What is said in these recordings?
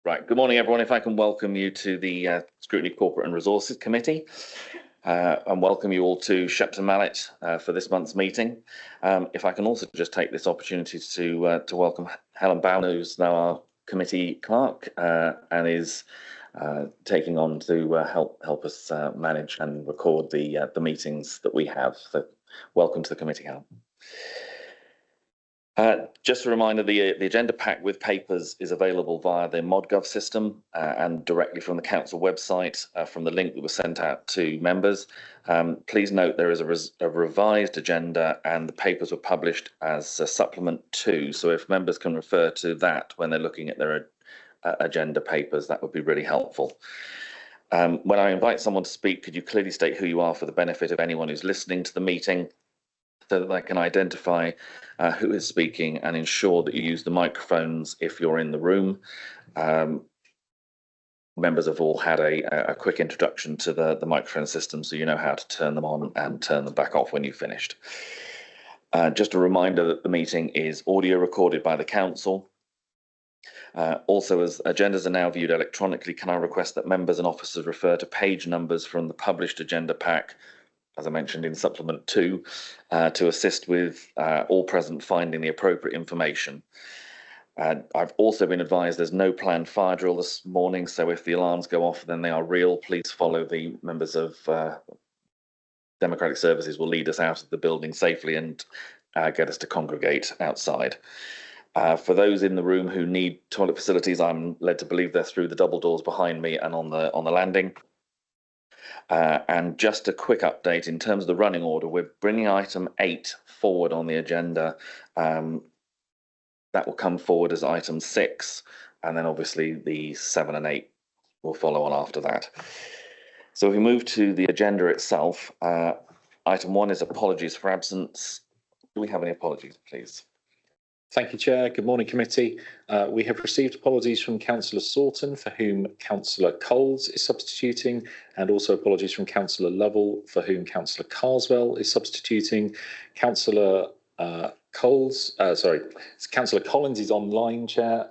Right, good morning everyone. If I can welcome you to the Scrutiny Corporate and Resources Committee and welcome you all to Shepton Mallet for this month's meeting. If I can also just take this opportunity to welcome Helen Bowen, who's now our committee clerk and is taking on to help us manage and record the meetings that we have. So welcome to the committee, Helen. Just a reminder, the agenda pack with papers is available via the ModGov system and directly from the council website from the link that was sent out to members. Please note there is a revised agenda and the papers were published as a supplement too. So if members can refer to that when they're looking at their agenda papers, that would be really helpful. When I invite someone to speak, could you clearly state who you are for the benefit of anyone who's listening to the meeting, so that they can identify who is speaking and ensure that you use the microphones if you're in the room. Members have all had a quick introduction to the microphone system, so you know how to turn them on and turn them back off when you've finished. Just a reminder that the meeting is audio recorded by the council. Also, as agendas are now viewed electronically, can I request that members and officers refer to page numbers from the published agenda pack, as I mentioned in supplement 2, to assist with all present finding the appropriate information. I've also been advised there's no planned fire drill this morning, so if the alarms go off, then they are real. Please follow the members of Democratic Services will lead us out of the building safely and get us to congregate outside. For those in the room who need toilet facilities, I'm led to believe they're through the double doors behind me and on the landing. And just a quick update in terms of the running order, we're bringing item 8 forward on the agenda. That will come forward as item 6, and then obviously the 7 and 8 will follow on after that. So if we move to the agenda itself, item 1 is apologies for absence. Do we have any apologies, please? Thank you, Chair. Good morning, committee. We have received apologies from Councillor Sorton, for whom Councillor Coles is substituting, and also apologies from Councillor Lovell, for whom Councillor Carswell is substituting. Councillor Collins is online, Chair.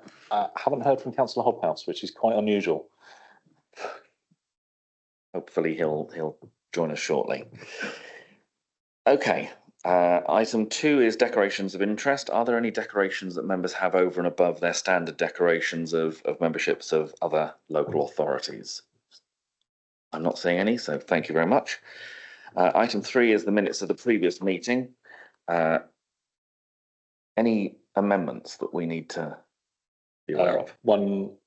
Haven't heard from Councillor Hobhouse, which is quite unusual. Hopefully he'll join us shortly. Okay. Item 2 is declarations of interest. Are there any declarations that members have over and above their standard declarations of memberships of other local authorities? I'm not seeing any, so thank you very much. Item 3 is the minutes of the previous meeting. Any amendments that we need to be aware of? One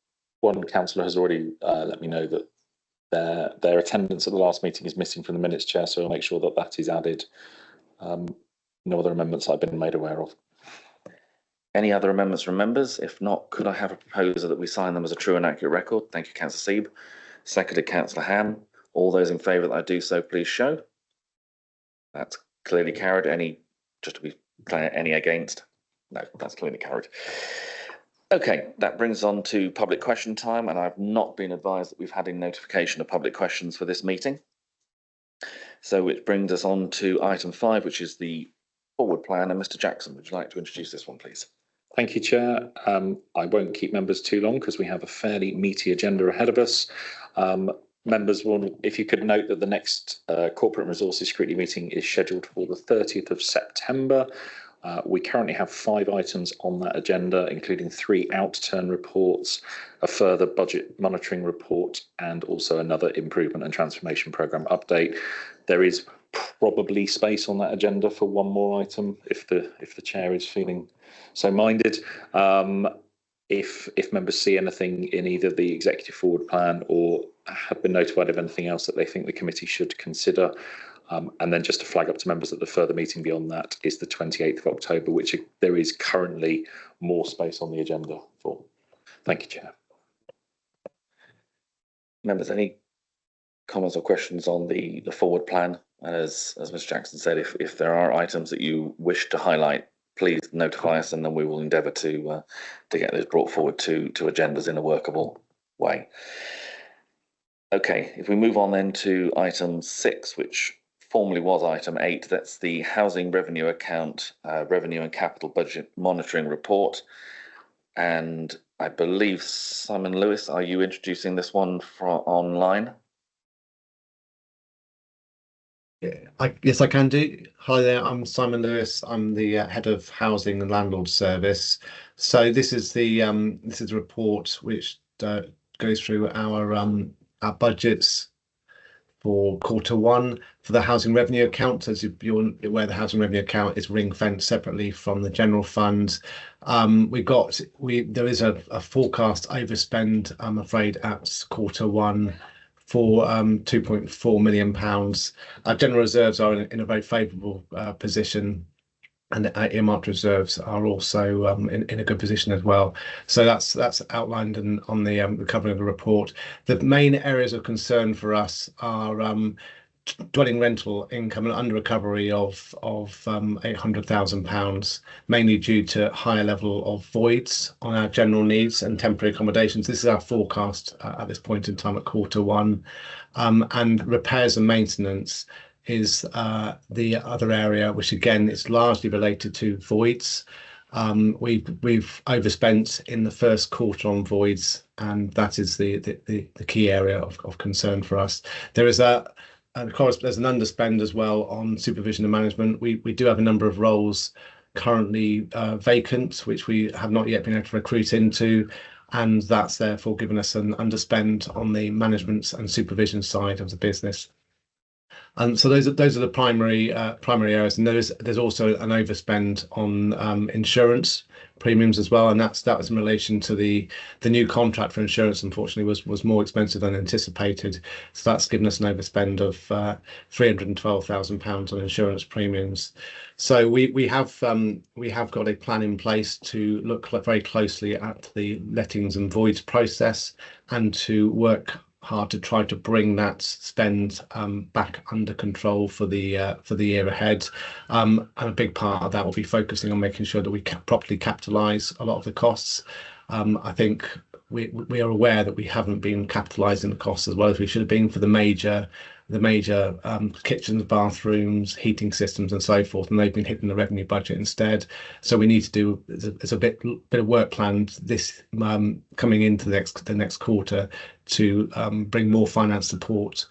councillor has already let me know that their attendance at the last meeting is missing from the minutes, Chair, so I'll make sure that is added. No other amendments I've been made aware of. Any other amendments from members? If not, could I have a proposal that we sign them as a true and accurate record? Thank you, Councillor Sieb. Seconded, Councillor Ham. All those in favour that I do so, please show. That's clearly carried. Just to be clear, any against? No, that's clearly carried. Okay, that brings us on to public question time, and I've not been advised that we've had any notification of public questions for this meeting. So which brings us on to item 5, which is the forward plan. And Mr. Jackson, would you like to introduce this one, please? Thank you, Chair. I won't keep members too long because we have a fairly meaty agenda ahead of us. Members will, if you could note that the next Corporate and Resources Scrutiny meeting is scheduled for the 30th of September. We currently have 5 items on that agenda, including 3 outturn reports, a further budget monitoring report, and also another improvement and transformation programme update. There is probably space on that agenda for one more item if the chair is feeling so minded. If members see anything in either the executive forward plan or have been notified of anything else that they think the committee should consider. And then just to flag up to members that the further meeting beyond that is the 28th of October, which there is currently more space on the agenda for. Thank you, Chair. Members, any comments or questions on the forward plan? As Mr. Jackson said, if there are items that you wish to highlight, please notify us, and then we will endeavour to get those brought forward to agendas in a workable way. Okay, if we move on then to item 6, which formerly was item 8, that's the housing revenue account, revenue and capital budget monitoring report. And I believe, Simon Lewis, are you introducing this one from online? Yeah, yes, I can do. Hi there, I'm Simon Lewis. I'm the head of housing and landlord service. So this is a report which goes through our budgets for quarter 1 for the housing revenue account. As you're aware, the housing revenue account is ring fenced separately from the general fund. There is a forecast overspend, I'm afraid, at quarter 1 for £2.4 million. Our general reserves are in a very favourable position, and our earmarked reserves are also in a good position as well. So that's outlined on the cover of the report. The main areas of concern for us are dwelling rental income and under recovery of £800,000, mainly due to higher level of voids on our general needs and temporary accommodations. This is our forecast at this point in time at quarter 1, and repairs and maintenance is the other area, which again is largely related to voids. We've overspent in the first quarter on voids, and that is the key area of concern for us. There's an underspend as well on supervision and management. We do have a number of roles currently vacant, which we have not yet been able to recruit into, and that's therefore given us an underspend on the management and supervision side of the business. So those are the primary areas, and there's also an overspend on insurance premiums as well, and that was in relation to the new contract for insurance. Unfortunately, was more expensive than anticipated, so that's given us an overspend of £312,000 on insurance premiums. So we have got a plan in place to look very closely at the lettings and voids process, and to work hard to try to bring that spend back under control for the year ahead. And a big part of that will be focusing on making sure that we properly capitalise a lot of the costs. I think we are aware that we haven't been capitalising the costs as well as we should have been for the major kitchens, bathrooms, heating systems, and so forth, and they've been hitting the revenue budget instead. So we need to do there's a bit of work planned this coming into the next quarter to bring more finance support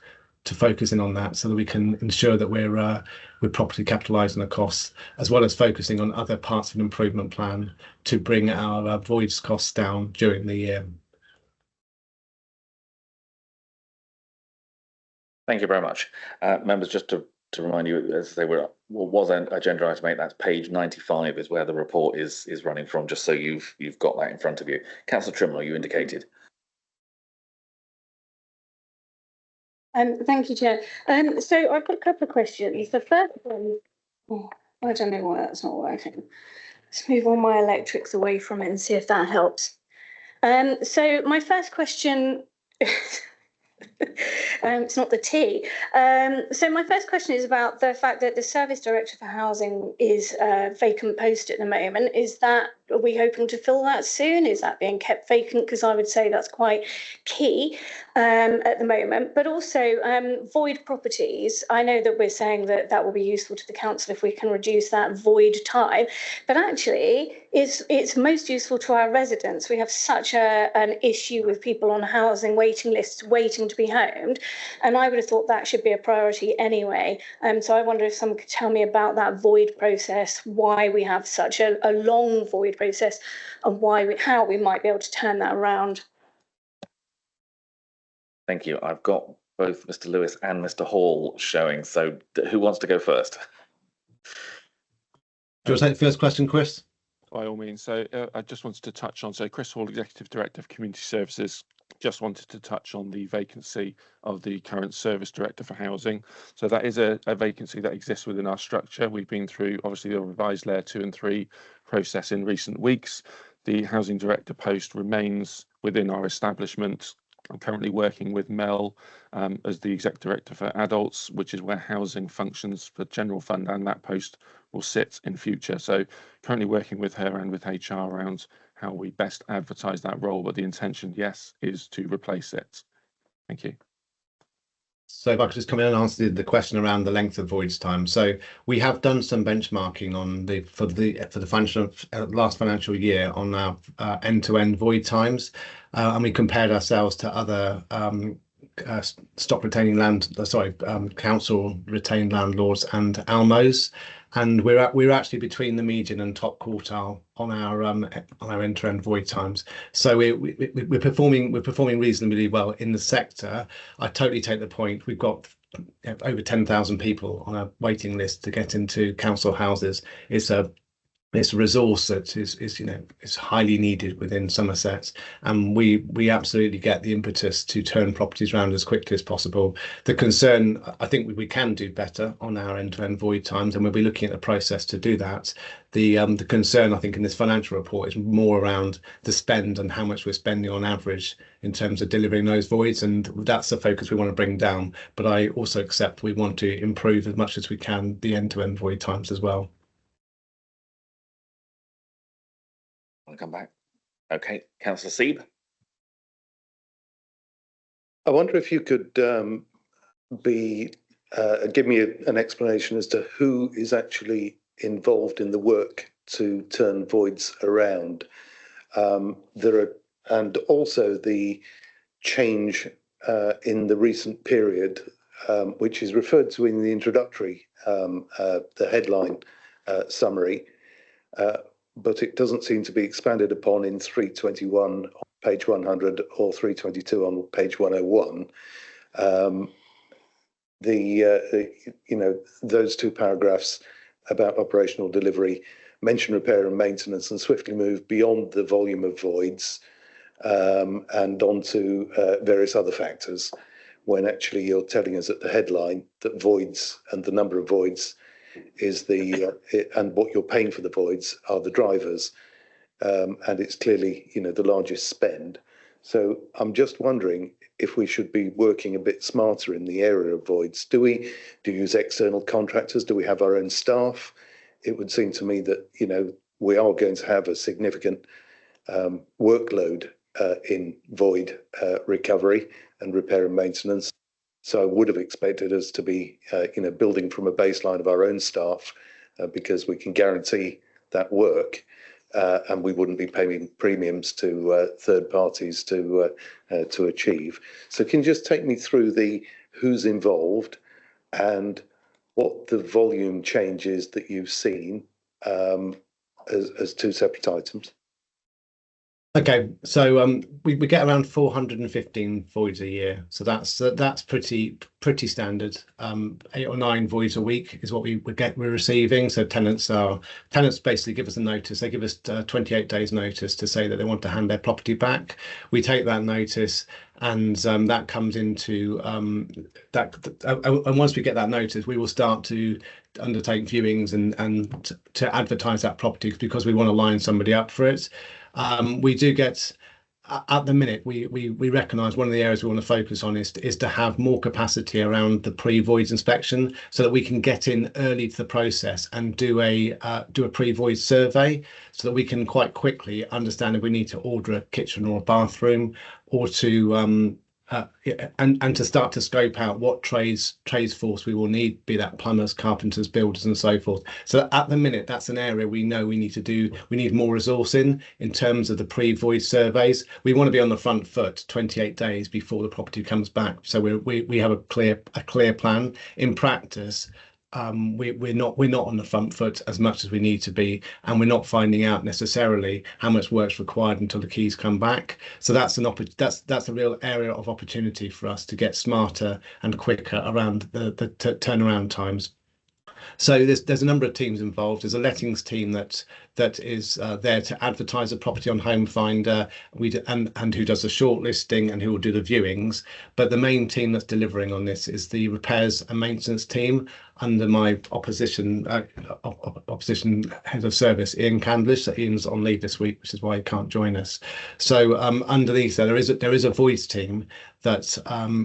to focus in on that, so that we can ensure that we're properly capitalising the costs, as well as focusing on other parts of an improvement plan to bring our voids costs down during the year. Thank you very much. Members, just to remind you, as they was an agenda item 8, that's page 95 is where the report is running from, just so you've got that in front of you. Councillor Trimble, you indicated. Thank you, Chair. So I've got a couple of questions. The first one, I don't know why that's not working. Let's move all my electrics away from it and see if that helps. So my first question, it's not the T. So my first question is about the fact that the Service Director for Housing is a vacant post at the moment. Are we hoping to fill that soon? Is that being kept vacant? Because I would say that's quite key at the moment. But also void properties. I know that we're saying that will be useful to the council if we can reduce that void time. But actually, it's most useful to our residents. We have such an issue with people on housing waiting lists waiting to be homed. And I would have thought that should be a priority anyway. So I wonder if someone could tell me about that void process, why we have such a long void process, and how we might be able to turn that around. Thank you. I've got both Mr. Lewis and Mr. Hall showing. So who wants to go first? Do you want to take the first question, Chris? By all means. So I just wanted to touch on, Chris Hall, Executive Director of Community Services, just wanted to touch on the vacancy of the current Service Director for Housing. So that is a vacancy that exists within our structure. We've been through, obviously, the revised Layer 2 and 3 process in recent weeks. The Housing Director post remains within our establishment. I'm currently working with Mel as the Exec Director for Adults, which is where housing functions for General Fund, and that post will sit in future. So currently working with her and with HR around how we best advertise that role, but the intention, yes, is to replace it. Thank you. So if I could just come in and answer the question around the length of voids time. So we have done some benchmarking on for the financial last financial year on our end-to-end void times, and we compared ourselves to other stock retaining land, council retained landlords and ALMOs, and we're actually between the median and top quartile on our end-to-end void times. So we're performing reasonably well in the sector. I totally take the point. We've got over 10,000 people on a waiting list to get into council houses. It's a resource that is highly needed within Somerset, and we absolutely get the impetus to turn properties around as quickly as possible. The concern, I think we can do better on our end-to-end void times, and we'll be looking at the process to do that. The concern, I think, in this financial report is more around the spend and how much we're spending on average in terms of delivering those voids, and that's the focus we want to bring down. But I also accept we want to improve as much as we can the end-to-end void times as well. Want to come back? Okay, Councillor Seeb. I wonder if you could give me an explanation as to who is actually involved in the work to turn voids around. And also the change in the recent period, which is referred to in the introductory, the headline summary. But it doesn't seem to be expanded upon in 321 on page 100 or 322 on page 101. Those two paragraphs about operational delivery mention repair and maintenance and swiftly move beyond the volume of voids and onto various other factors, when actually you're telling us at the headline that voids and the number of voids is and what you're paying for the voids are the drivers, and it's clearly the largest spend. So I'm just wondering if we should be working a bit smarter in the area of voids. Do we use external contractors? Do we have our own staff? It would seem to me that we are going to have a significant workload in void recovery and repair and maintenance. So I would have expected us to be, building from a baseline of our own staff, because we can guarantee that work, and we wouldn't be paying premiums to third parties to achieve. So can you just take me through who's involved and what the volume changes that you've seen as two separate items? Okay, so we get around 415 voids a year, so that's pretty standard. 8 or 9 voids a week is what we're receiving. So tenants basically give us a notice. They give us 28 days notice to say that they want to hand their property back. We take that notice, and that comes into and once we get that notice, we will start to undertake viewings and to advertise that property, because we want to line somebody up for it. We do get, at the minute, we recognise one of the areas we want to focus on is to have more capacity around the pre-voids inspection, so that we can get in early to the process and do a pre-void survey, so that we can quite quickly understand if we need to order a kitchen or a bathroom, or to and to start to scope out what trades force we will need, be that plumbers, carpenters, builders, and so forth. So at the minute, that's an area we know we need to do. We need more resource in terms of the pre-void surveys. We want to be on the front foot 28 days before the property comes back. So we have a clear plan. In practice, we're not on the front foot as much as we need to be, and we're not finding out necessarily how much work's required until the keys come back. So that's a real area of opportunity for us to get smarter and quicker around the turnaround times. So there's a number of teams involved. There's a lettings team that is there to advertise a property on Home Finder, and who does the shortlisting and who will do the viewings. But the main team that's delivering on this is the repairs and maintenance team, under my opposition head of service, Ian Candlish. So Ian's on leave this week, which is why he can't join us. So underneath there is a voids team that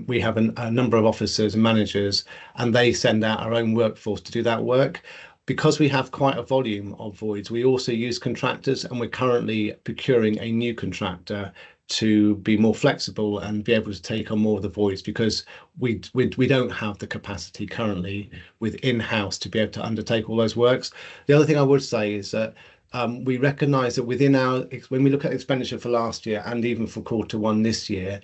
we have a number of officers and managers, and they send out our own workforce to do that work. because we have quite a volume of voids, we also use contractors, and we're currently procuring a new contractor to be more flexible and be able to take on more of the voids, because we don't have the capacity currently with in-house to be able to undertake all those works. The other thing I would say is that we recognise that when we look at expenditure for last year and even for Q1 this year,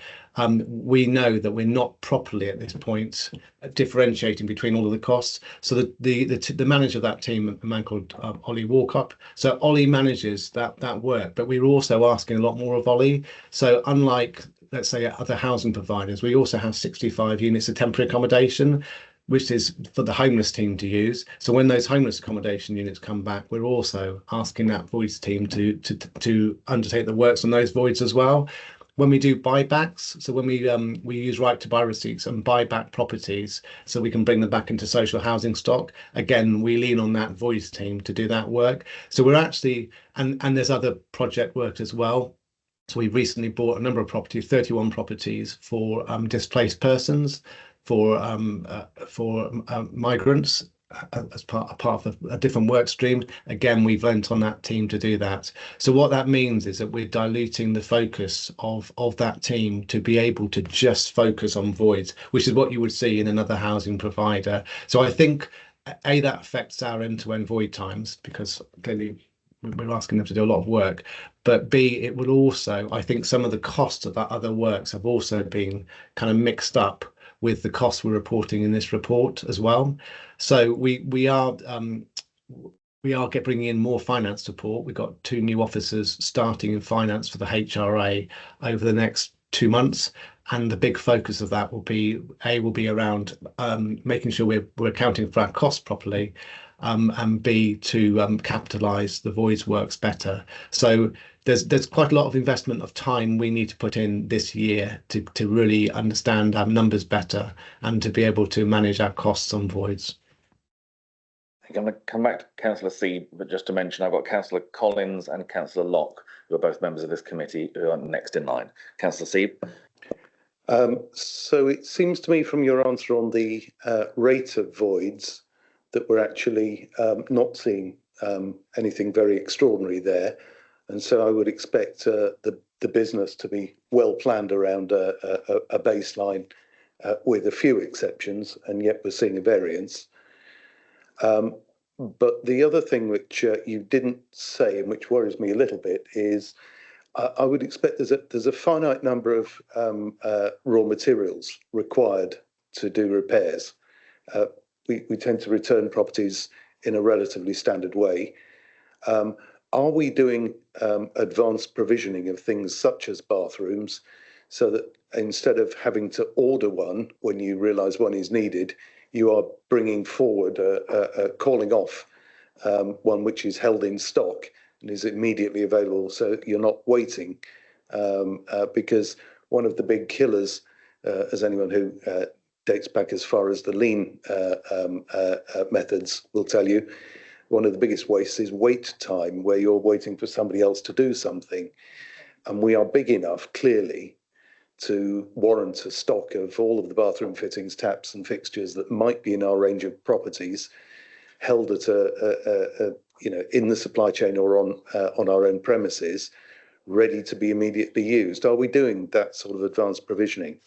we know that we're not properly at this point differentiating between all of the costs. So the manager of that team, a man called Ollie Walkup. So Ollie manages that work, but we're also asking a lot more of Ollie. So unlike, let's say, other housing providers, we also have 65 units of temporary accommodation, which is for the homeless team to use. So when those homeless accommodation units come back, we're also asking that voids team to undertake the works on those voids as well. When we do buybacks, so when we use right to buy receipts and buy back properties so we can bring them back into social housing stock, again, we lean on that voids team to do that work. So we're actually, and there's other project work as well. So we've recently bought a number of properties, 31 properties for displaced persons, for migrants, as part of a different work stream. Again, we've lent on that team to do that. So what that means is that we're diluting the focus of that team to be able to just focus on voids, which is what you would see in another housing provider. So I think A, that affects our end-to-end void times, because clearly we're asking them to do a lot of work, but B, it would also, I think some of the costs of that other works have also been kind of mixed up with the costs we're reporting in this report as well. So we are bringing in more finance support. We've got 2 new officers starting in finance for the HRA over the next 2 months, and the big focus of that will be around making sure we're accounting for our costs properly, and B, to capitalise the voids works better. So there's quite a lot of investment of time we need to put in this year to really understand our numbers better and to be able to manage our costs on voids. I'm going to come back to Councillor Seed, but just to mention, I've got Councillor Collins and Councillor Locke, who are both members of this committee, who are next in line. Councillor Seed. So it seems to me from your answer on the rate of voids that we're actually not seeing anything very extraordinary there. And so I would expect the business to be well planned around a baseline with a few exceptions, and yet we're seeing a variance. But the other thing which you didn't say, and which worries me a little bit, is I would expect there's a finite number of raw materials required to do repairs. We tend to return properties in a relatively standard way. Are we doing advanced provisioning of things such as bathrooms, so that instead of having to order one when you realise one is needed, you are bringing forward calling off one which is held in stock and is immediately available, so you're not waiting? Because one of the big killers, as anyone who dates back as far as the lean methods will tell you, one of the biggest wastes is wait time, where you're waiting for somebody else to do something. And we are big enough, clearly, to warrant a stock of all of the bathroom fittings, taps and fixtures that might be in our range of properties, held at in the supply chain or on our own premises, ready to be immediately used. Are we doing that sort of advanced provisioning?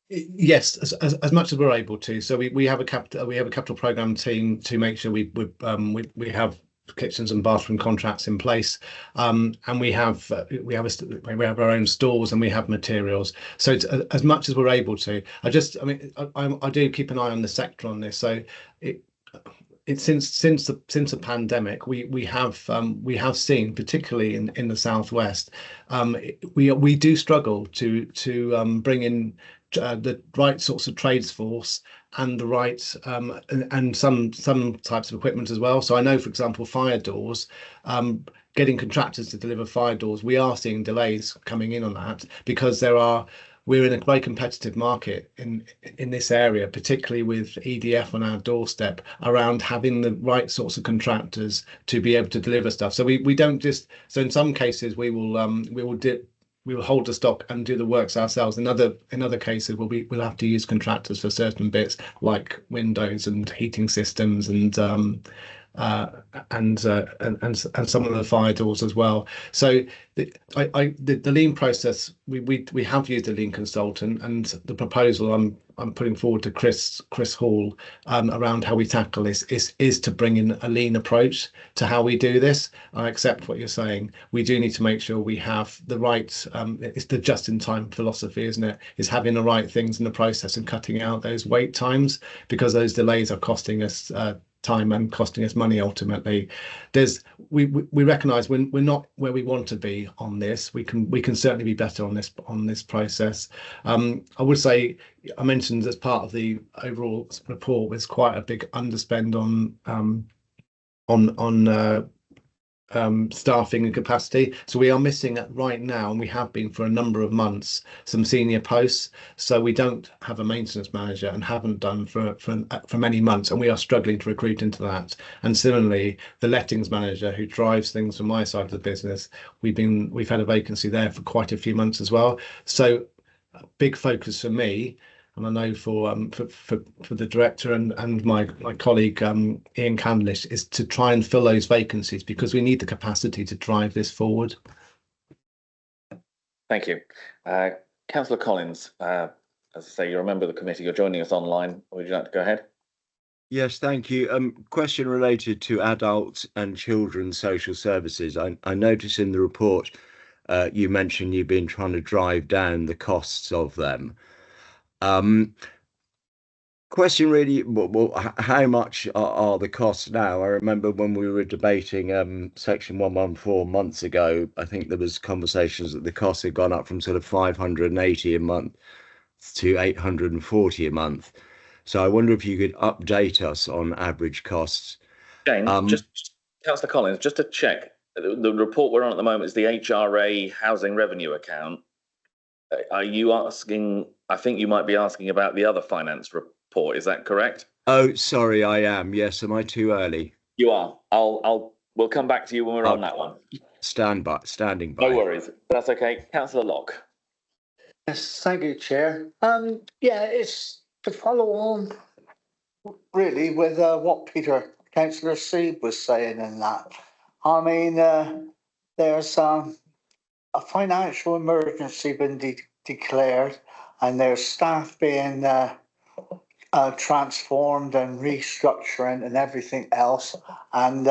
Yes, as much as we're able to. So we have a capital program team to make sure we have kitchens and bathroom contracts in place, and we have our own stores and we have materials. So it's as much as we're able to. I do keep an eye on the sector on this. So since the pandemic, we have seen, particularly in the southwest, we do struggle to bring in the right sorts of trades force and the right and some types of equipment as well. So I know, for example, fire doors, getting contractors to deliver fire doors, we are seeing delays coming in on that, because we're in a very competitive market in this area, particularly with EDF on our doorstep, around having the right sorts of contractors to be able to deliver stuff. So we don't just, so in some cases we will we will hold the stock and do the works ourselves. In other cases, we'll have to use contractors for certain bits like windows and heating systems and some of the fire doors as well. So the lean process, we have used a lean consultant, and the proposal I'm putting forward to Chris Hall around how we tackle this is to bring in a lean approach to how we do this. I accept what you're saying. We do need to make sure we have the right, it's the just-in-time philosophy, isn't it? Is having the right things in the process and cutting out those wait times, because those delays are costing us time and costing us money ultimately. We recognise we're not where we want to be on this. We can certainly be better on this process. I would say, I mentioned as part of the overall report, there's quite a big underspend on staffing and capacity. So we are missing right now, and we have been for a number of months, some senior posts. So we don't have a maintenance manager and haven't done for many months, and we are struggling to recruit into that. And similarly, the lettings manager who drives things from my side of the business, we've had a vacancy there for quite a few months as well. So big focus for me, and I know for the director and my colleague Ian Candlish, is to try and fill those vacancies, because we need the capacity to drive this forward. Thank you. Councillor Collins, as I say, you're a member of the committee, you're joining us online. Would you like to go ahead? Yes, thank you. Question related to adult and children's social services. I notice in the report you mentioned you've been trying to drive down the costs of them. Question really, well, how much are the costs now? I remember when we were debating section 114 months ago, I think there was conversations that the costs had gone up from sort of 580 a month to 840 a month. So I wonder if you could update us on average costs. James, just Councillor Collins, just to check, the report we're on at the moment is the HRA housing revenue account. Are you asking? I think you might be asking about the other finance report. Is that correct? Oh, sorry, I am. Yes, am I too early? You are. We'll come back to you when we're on that one. Standing by. No worries. That's okay. Councillor Locke. Yes, thank you, Chair. Yeah, it's to follow on really with what Councillor Seed was saying in that. I mean, there's a financial emergency been declared, and there's staff being transformed and restructuring and everything else. And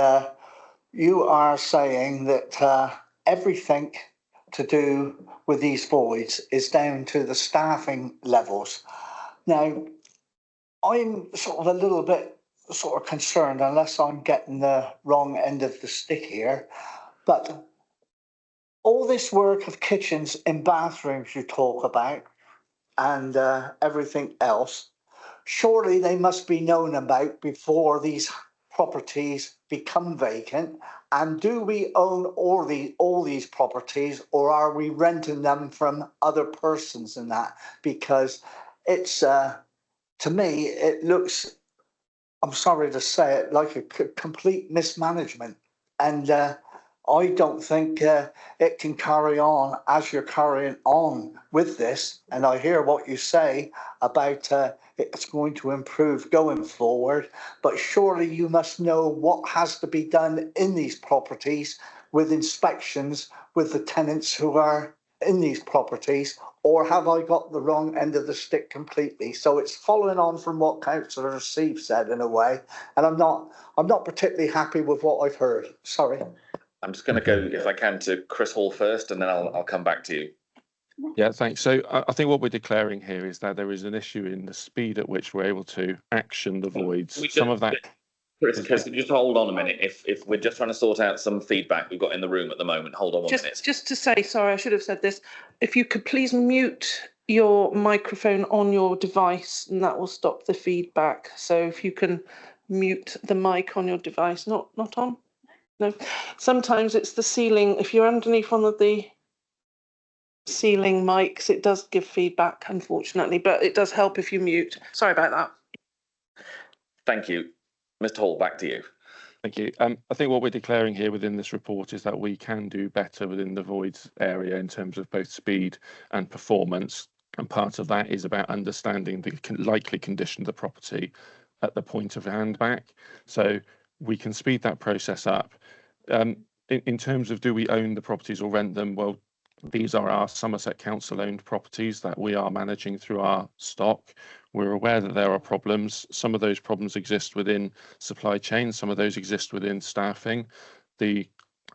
you are saying that everything to do with these voids is down to the staffing levels. Now, I'm sort of a little bit sort of concerned, unless I'm getting the wrong end of the stick here, but all this work of kitchens and bathrooms you talk about and everything else, surely they must be known about before these properties become vacant. And do we own all these properties, or are we renting them from other persons in that? Because it's, to me, it looks, I'm sorry to say it, like a complete mismanagement. And I don't think it can carry on as you're carrying on with this. And I hear what you say about it's going to improve going forward, but surely you must know what has to be done in these properties with inspections with the tenants who are in these properties, or have I got the wrong end of the stick completely? So it's following on from what Councillor Steve said in a way, and I'm not particularly happy with what I've heard. Sorry. I'm just going to go, if I can, to Chris Hall first, and then I'll come back to you. Yeah, thanks. So I think what we're declaring here is that there is an issue in the speed at which we're able to action the voids. Some of that. Chris, just hold on a minute. If we're just trying to sort out some feedback we've got in the room at the moment, hold on one minute. Just to say, sorry, I should have said this. If you could please mute your microphone on your device, and that will stop the feedback. So if you can mute the mic on your device, not on. No, sometimes it's the ceiling. If you're underneath one of the ceiling mics, it does give feedback, unfortunately, but it does help if you mute. Sorry about that. Thank you. Mr. Hall, back to you. Thank you. I think what we're declaring here within this report is that we can do better within the voids area in terms of both speed and performance. And part of that is about understanding the likely condition of the property at the point of handback. So we can speed that process up. In terms of do we own the properties or rent them? Well, these are our Somerset Council owned properties that we are managing through our stock. We're aware that there are problems. Some of those problems exist within supply chain. Some of those exist within staffing. The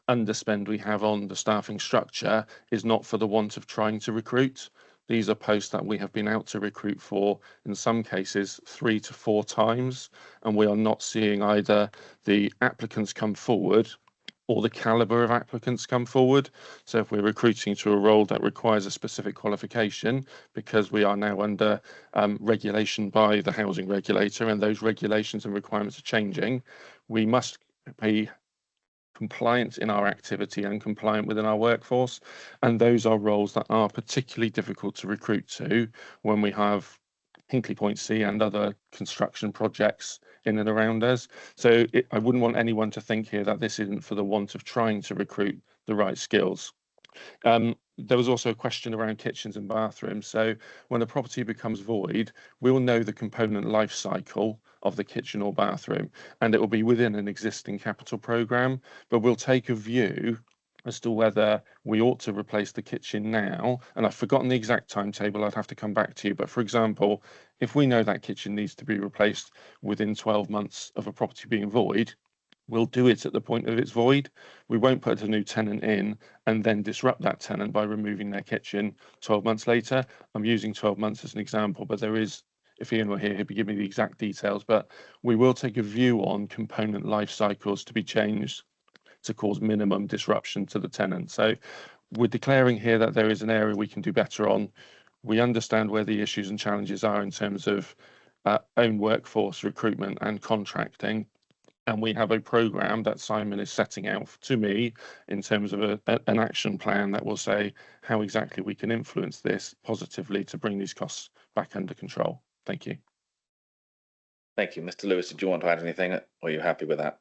underspend we have on the staffing structure is not for the want of trying to recruit. These are posts that we have been out to recruit for, in some cases, 3 to 4 times, and we are not seeing either the applicants come forward or the caliber of applicants come forward. So if we're recruiting to a role that requires a specific qualification, because we are now under regulation by the housing regulator, and those regulations and requirements are changing, we must be compliant in our activity and compliant within our workforce. And those are roles that are particularly difficult to recruit to when we have Hinkley Point C and other construction projects in and around us. So I wouldn't want anyone to think here that this isn't for the want of trying to recruit the right skills. There was also a question around kitchens and bathrooms. So when a property becomes void, we will know the component life cycle of the kitchen or bathroom, and it will be within an existing capital programme, but we'll take a view as to whether we ought to replace the kitchen now. And I've forgotten the exact timetable, I'd have to come back to you. But for example, if we know that kitchen needs to be replaced within 12 months of a property being void, we'll do it at the point of its void. We won't put a new tenant in and then disrupt that tenant by removing their kitchen 12 months later. I'm using 12 months as an example, but there is, if Ian were here, he'd be giving me the exact details, but we will take a view on component life cycles to be changed to cause minimum disruption to the tenant. So we're declaring here that there is an area we can do better on. We understand where the issues and challenges are in terms of own workforce recruitment and contracting. And we have a programme that Simon is setting out to me in terms of an action plan that will say how exactly we can influence this positively to bring these costs back under control. Thank you. Thank you. Mr. Lewis, did you want to add anything, or are you happy with that?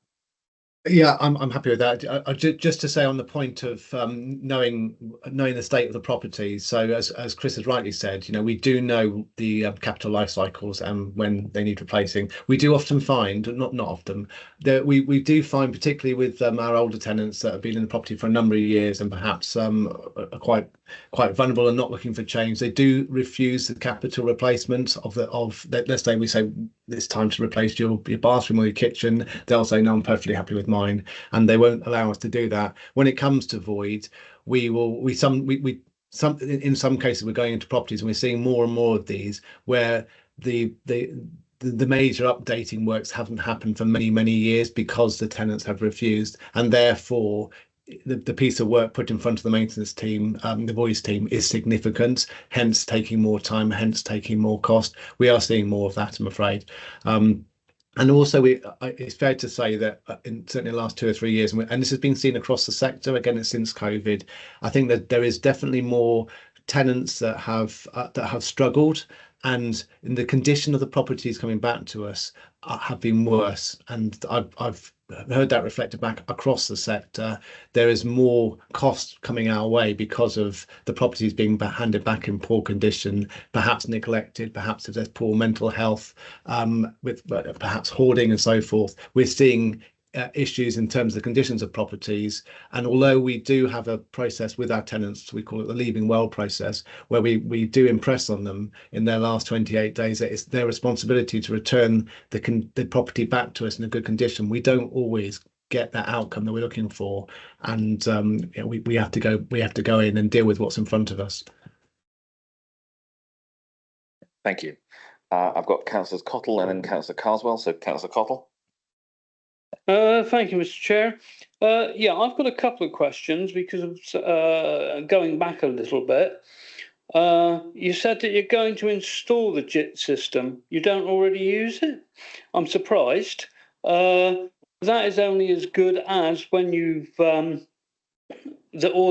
Yeah, I'm happy with that. Just to say on the point of knowing the state of the properties. So as Chris has rightly said, we do know the capital life cycles and when they need replacing. We do often find, not often, that we do find, particularly with our older tenants that have been in the property for a number of years and perhaps are quite vulnerable and not looking for change, they do refuse the capital replacement of let's say we say it's time to replace your bathroom or your kitchen. They'll say, no, I'm perfectly happy with mine, and they won't allow us to do that. When it comes to void, in some cases we're going into properties and we're seeing more and more of these where the major updating works haven't happened for many years because the tenants have refused, and therefore the piece of work put in front of the maintenance team, the voids team, is significant, hence taking more time, hence taking more cost. We are seeing more of that, I'm afraid. And also, it's fair to say that certainly in the last 2 or 3 years, and this has been seen across the sector, again, since COVID, I think that there is definitely more tenants that have struggled, and in the condition of the properties coming back to us have been worse. And I've heard that reflected back across the sector. There is more cost coming our way because of the properties being handed back in poor condition, perhaps neglected, perhaps if there's poor mental health, with perhaps hoarding and so forth. We're seeing issues in terms of the conditions of properties, and although we do have a process with our tenants, we call it the leaving well process, where we do impress on them in their last 28 days that it's their responsibility to return the property back to us in a good condition. We don't always get that outcome that we're looking for, and we have to go in and deal with what's in front of us. Thank you. I've got Councillors Cottle and then Councillor Carswell. So Councillor Cottle. Thank you, Mr. Chair. Yeah, I've got a couple of questions because of going back a little bit. You said that you're going to install the JIT system. You don't already use it? I'm surprised. That is only as good as when you've all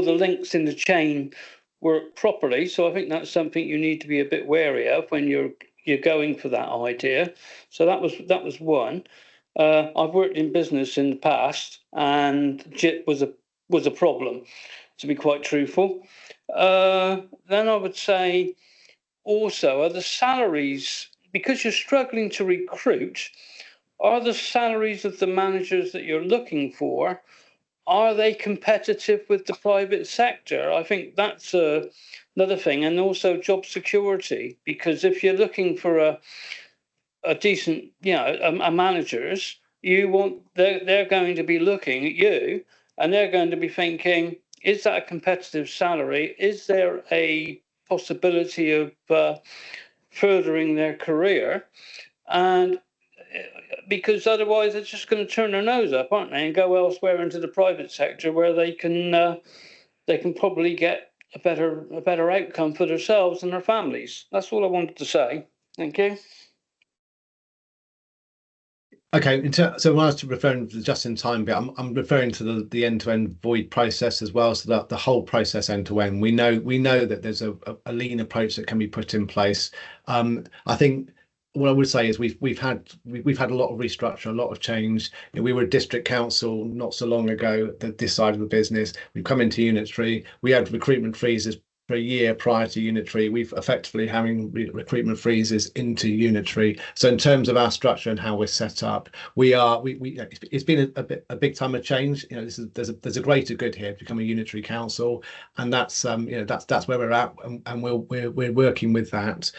the links in the chain work properly. So I think that's something you need to be a bit wary of when you're going for that idea. So that was one. I've worked in business in the past, and JIT was a problem, to be quite truthful. Then I would say also, are the salaries, because you're struggling to recruit, are the salaries of the managers that you're looking for, are they competitive with the private sector? I think that's another thing. And also job security, because if you're looking for a decent, a managers, they're going to be looking at you, and they're going to be thinking, is that a competitive salary? Is there a possibility of furthering their career? And because otherwise they're just going to turn their nose up, aren't they, and go elsewhere into the private sector where they can probably get a better outcome for themselves and their families. That's all I wanted to say. Thank you. Okay, so when I was referring to the just-in-time bit, I'm referring to the end-to-end void process as well, so that the whole process end-to-end. We know that there's a lean approach that can be put in place. I think what I would say is we've had a lot of restructure, a lot of change. We were a district council not so long ago, this side of the business. We've come into unitary. We had recruitment freezes for a year prior to unitary. We've effectively having recruitment freezes into unitary. So in terms of our structure and how we're set up, it's been a big time of change. There's a greater good here to become a unitary council, and that's where we're at, and we're working with that.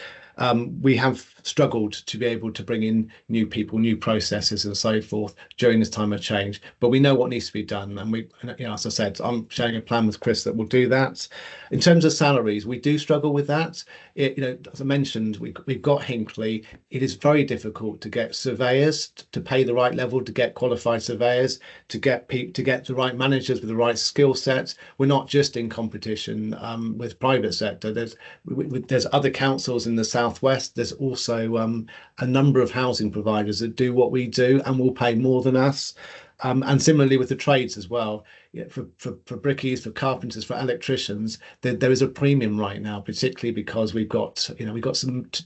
We have struggled to be able to bring in new people, new processes and so forth during this time of change, but we know what needs to be done. And as I said, I'm sharing a plan with Chris that will do that. In terms of salaries, we do struggle with that. As I mentioned, we've got Hinckley. It is very difficult to get surveyors to pay the right level, to get qualified surveyors, to get the right managers with the right skill sets. We're not just in competition with private sector. There's other councils in the southwest. There's also a number of housing providers that do what we do and will pay more than us. And similarly with the trades as well, for brickies, for carpenters, for electricians, there is a premium right now, particularly because we've got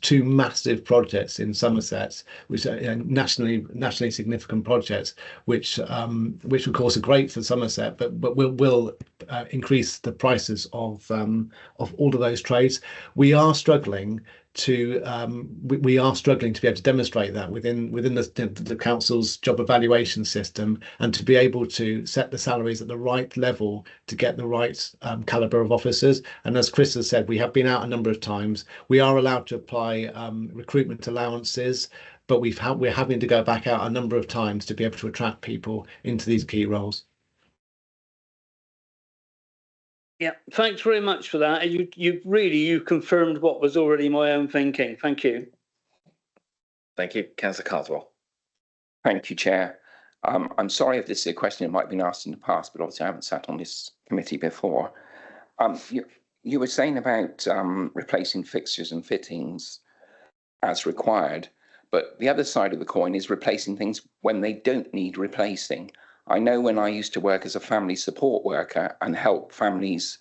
two massive projects in Somerset, which are nationally significant projects, which of course are great for Somerset, but will increase the prices of all of those trades. We are struggling to be able to demonstrate that within the council's job evaluation system, and to be able to set the salaries at the right level to get the right caliber of officers. And as Chris has said, we have been out a number of times. We are allowed to apply recruitment allowances, but we're having to go back out a number of times to be able to attract people into these key roles. Yeah, thanks very much for that. You confirmed what was already my own thinking. Thank you. Thank you. Councillor Carswell. Thank you, Chair. I'm sorry if this is a question that might have been asked in the past, but obviously I haven't sat on this committee before. You were saying about replacing fixtures and fittings as required, but the other side of the coin is replacing things when they don't need replacing. I know when I used to work as a family support worker and help families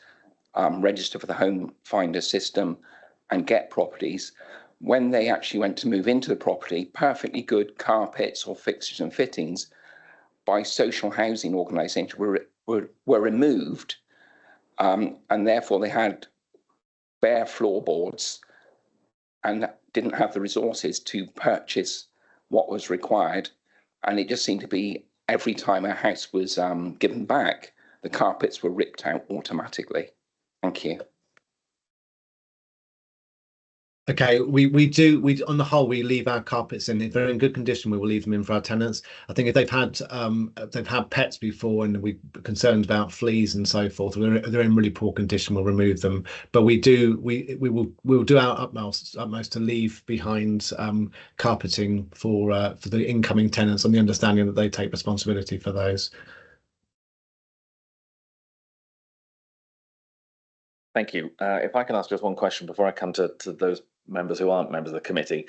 register for the home finder system and get properties, when they actually went to move into the property, perfectly good carpets or fixtures and fittings by social housing organisations were removed, and therefore they had bare floorboards and didn't have the resources to purchase what was required. And it just seemed to be every time a house was given back, the carpets were ripped out automatically. Thank you. Okay, we on the whole, we leave our carpets in. If they're in good condition, we will leave them in for our tenants. I think if they've had pets before and we're concerned about fleas and so forth, they're in really poor condition, we'll remove them. But we'll do our utmost to leave behind carpeting for the incoming tenants, on the understanding that they take responsibility for those. Thank you. If I can ask just one question before I come to those members who aren't members of the committee.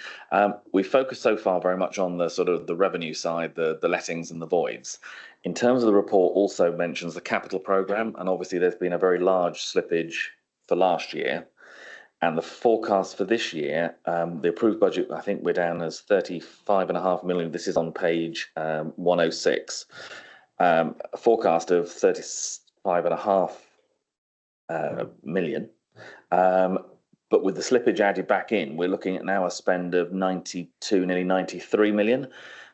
We focused so far very much on the sort of the revenue side, the lettings and the voids. In terms of the report, also mentions the capital programme, and obviously there's been a very large slippage for last year. And the forecast for this year, the approved budget, I think we're down as 35.5 million. This is on page 106. A forecast of 35.5 million. But with the slippage added back in, we're looking at now a spend of 92, nearly 93 million.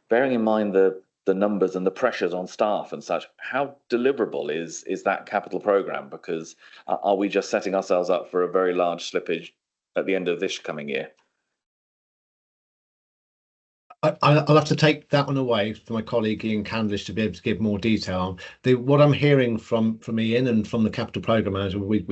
Bearing in mind the numbers and the pressures on staff and such, how deliverable is that capital programme? Because are we just setting ourselves up for a very large slippage at the end of this coming year? I'll have to take that one away for my colleague Ian Candlish to be able to give more detail. What I'm hearing from Ian and from the capital programme manager, we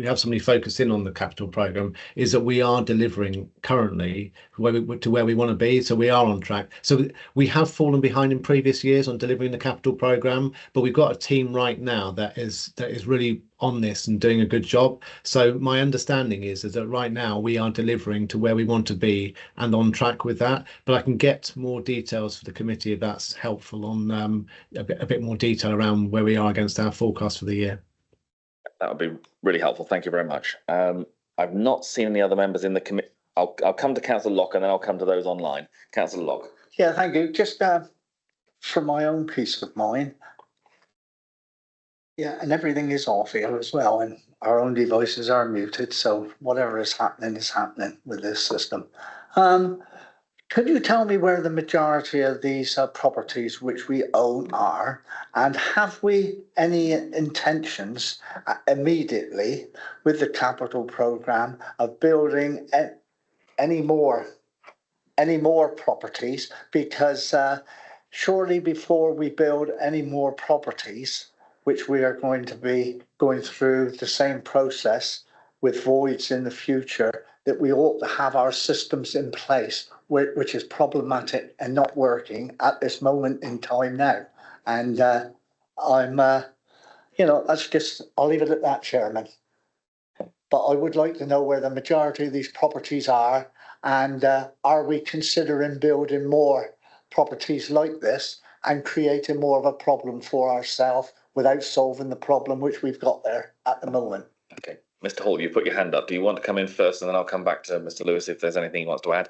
have somebody focused in on the capital programme, is that we are delivering currently to where we want to be. So we are on track. So we have fallen behind in previous years on delivering the capital programme, but we've got a team right now that is really on this and doing a good job. So my understanding is that right now we are delivering to where we want to be and on track with that. But I can get more details for the committee if that's helpful on a bit more detail around where we are against our forecast for the year. That would be really helpful. Thank you very much. I've not seen any other members in the committee. I'll come to Councillor Locke and then I'll come to those online. Councillor Locke. Yeah, thank you. Just for my own peace of mind. Yeah, and everything is off here as well, and our own devices are muted, so whatever is happening with this system. Could you tell me where the majority of these properties which we own are, and have we any intentions immediately with the capital programme of building any more properties? Because surely before we build any more properties, which we are going to be going through the same process with voids in the future, that we ought to have our systems in place, which is problematic and not working at this moment in time now. And I'll leave it at that, Chairman. But I would like to know where the majority of these properties are, and are we considering building more properties like this and creating more of a problem for ourselves without solving the problem which we've got there at the moment. Okay. Mr. Hall, you put your hand up. Do you want to come in first and then I'll come back to Mr. Lewis if there's anything he wants to add?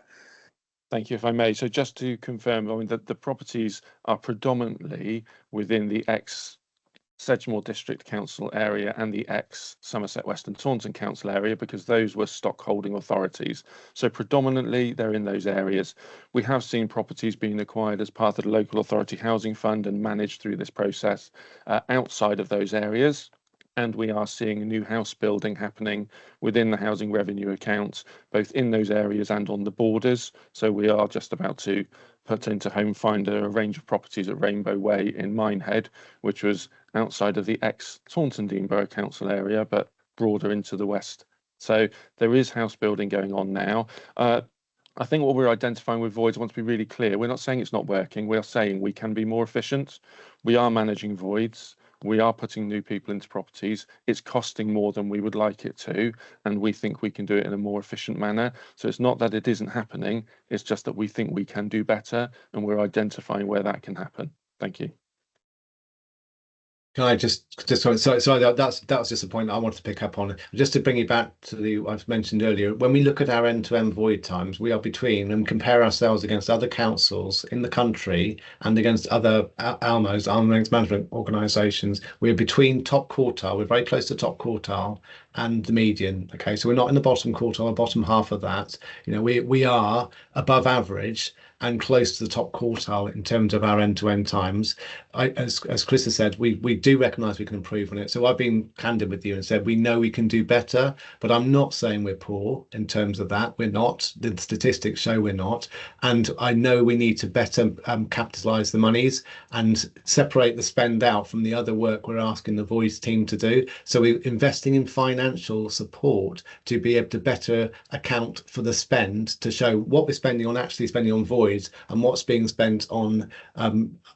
Thank you, if I may. So just to confirm, I mean, that the properties are predominantly within the ex-Sedgemoor District Council area and the ex-Somerset West and Taunton Council area, because those were stock holding authorities. So predominantly they're in those areas. We have seen properties being acquired as part of the Local Authority Housing Fund and managed through this process outside of those areas. And we are seeing new house building happening within the housing revenue accounts, both in those areas and on the borders. So we are just about to put into Home Finder a range of properties at Rainbow Way in Minehead, which was outside of the ex-Taunton Deane Borough Council area, but broader into the west. So there is house building going on now. I think what we're identifying with voids, I want to be really clear, we're not saying it's not working, we are saying we can be more efficient. We are managing voids. We are putting new people into properties. It's costing more than we would like it to, and we think we can do it in a more efficient manner. So it's not that it isn't happening, it's just that we think we can do better, and we're identifying where that can happen. Thank you. Can I sorry, that was just a point I wanted to pick up on. Just to bring you back to the I've mentioned earlier, when we look at our end-to-end void times, we are between and compare ourselves against other councils in the country and against other ALMOs, arm's length management organisations. We're between top quartile. We're very close to top quartile and the median. Okay, so we're not in the bottom quartile, bottom half of that. You know, we are above average and close to the top quartile in terms of our end-to-end times. As Chris has said, we do recognise we can improve on it. So I've been candid with you and said we know we can do better, but I'm not saying we're poor in terms of that. We're not. The statistics show we're not. And I know we need to better capitalise the monies and separate the spend out from the other work we're asking the voice team to do. So we're investing in financial support to be able to better account for the spend, to show what we're spending on, actually spending on voids, and what's being spent on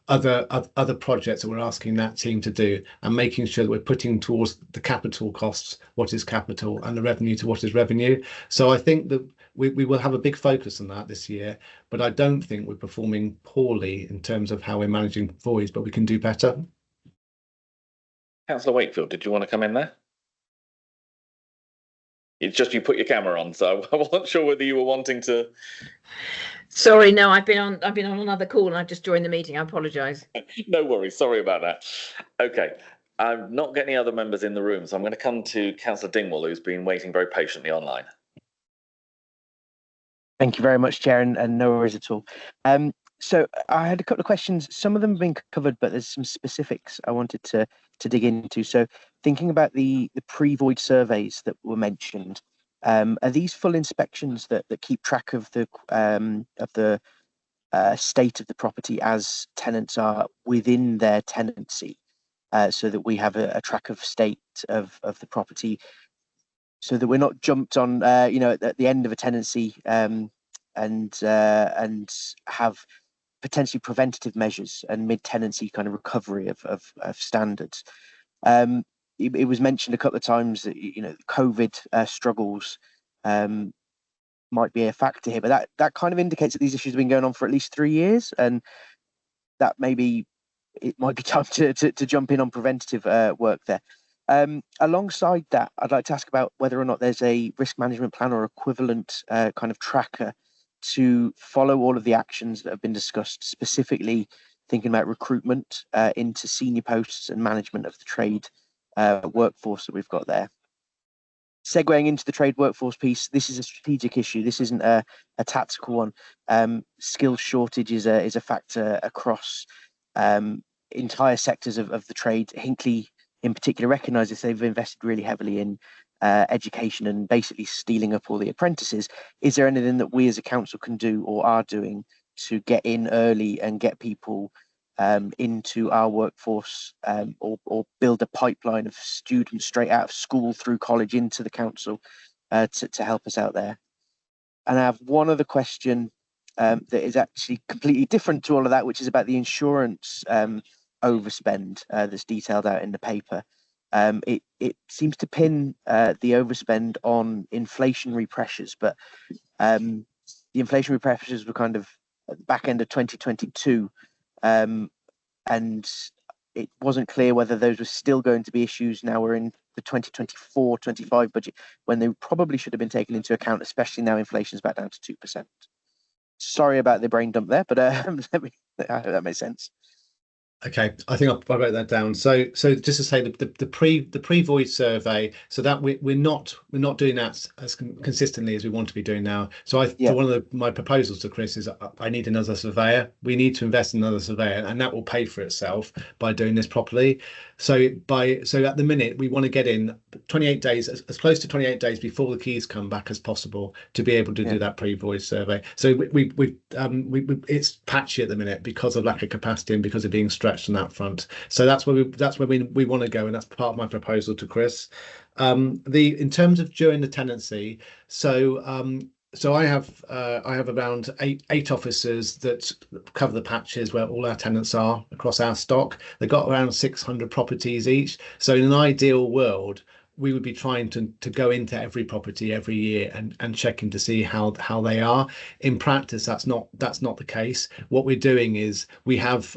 other projects that we're asking that team to do, and making sure that we're putting towards the capital costs what is capital and the revenue to what is revenue. So I think that we will have a big focus on that this year, but I don't think we're performing poorly in terms of how we're managing voids, but we can do better. Councillor Wakefield, did you want to come in there? It's just you put your camera on, so I wasn't sure whether you were wanting to. Sorry, no, I've been on another call and I've just joined the meeting. I apologise. No worries. Sorry about that. Okay. I'm not getting any other members in the room, so I'm going to come to Councillor Dingwall, who's been waiting very patiently online. Thank you very much, Chair, and no worries at all. So I had a couple of questions. Some of them have been covered, but there's some specifics I wanted to dig into. So thinking about the pre-void surveys that were mentioned, are these full inspections that keep track of the state of the property as tenants are within their tenancy, so that we have a track of state of the property, so that we're not jumped on, at the end of a tenancy, and have potentially preventative measures and mid-tenancy kind of recovery of standards. It was mentioned a couple of times that COVID struggles might be a factor here, but that kind of indicates that these issues have been going on for at least 3 years, and that maybe it might be time to jump in on preventative work there. Alongside that, I'd like to ask about whether or not there's a risk management plan or equivalent kind of tracker to follow all of the actions that have been discussed, specifically thinking about recruitment into senior posts and management of the trade workforce that we've got there. Segueing into the trade workforce piece, this is a strategic issue. This isn't a tactical one. Skill shortage is a factor across entire sectors of the trade. Hinckley in particular recognises they've invested really heavily in education and basically stealing up all the apprentices. Is there anything that we as a council can do or are doing to get in early and get people into our workforce, or build a pipeline of students straight out of school through college into the council to help us out there? And I have one other question that is actually completely different to all of that, which is about the insurance overspend that's detailed out in the paper. It seems to pin the overspend on inflationary pressures, but the inflationary pressures were kind of at the back end of 2022, and it wasn't clear whether those were still going to be issues now we're in the 2024-25 budget, when they probably should have been taken into account, especially now inflation's back down to 2%. Sorry about the brain dump there, but I hope that makes sense. Okay, I think I wrote that down. So just to say the pre-void survey, so that we're not doing that as consistently as we want to be doing now. So so one of my proposals to Chris is I need another surveyor. We need to invest in another surveyor, and that will pay for itself by doing this properly. So at the minute we want to get in 28 days, as close to 28 days before the keys come back as possible, to be able to do that pre-void survey. So we it's patchy at the minute because of lack of capacity and because of being stretched on that front. So that's where we want to go, and that's part of my proposal to Chris. In terms of during the tenancy, so I have around eight officers that cover the patches where all our tenants are across our stock. They've got around 600 properties each. So in an ideal world, we would be trying to go into every property every year and checking to see how they are. In practice, that's not the case. What we're doing is we have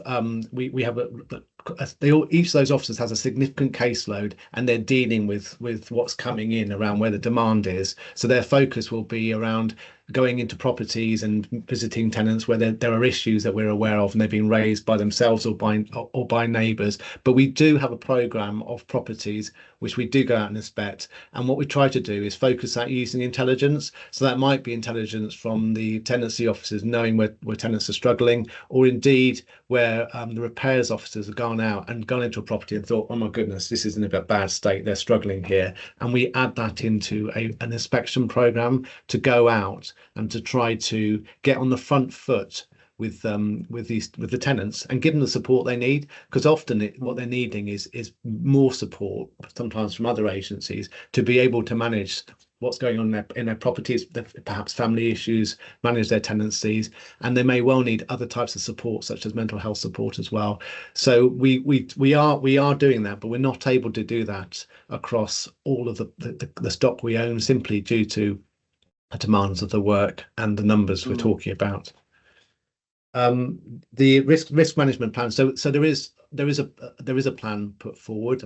each of those officers has a significant caseload, and they're dealing with what's coming in around where the demand is. So their focus will be around going into properties and visiting tenants where there are issues that we're aware of and they've been raised by themselves or by neighbours. But we do have a programme of properties which we do go out and inspect, and what we try to do is focus that using intelligence. So that might be intelligence from the tenancy officers knowing where tenants are struggling, or indeed where the repairs officers have gone out and gone into a property and thought, oh my goodness, this is in a bad state, they're struggling here, and we add that into an inspection programme to go out and to try to get on the front foot with the tenants and give them the support they need, because often what they're needing is more support, sometimes from other agencies, to be able to manage what's going on in their properties, perhaps family issues, manage their tenancies, and they may well need other types of support such as mental health support as well. So we are doing that, but we're not able to do that across all of the stock we own, simply due to the demands of the work and the numbers we're talking about. The risk management plan. So there is there is a plan put forward.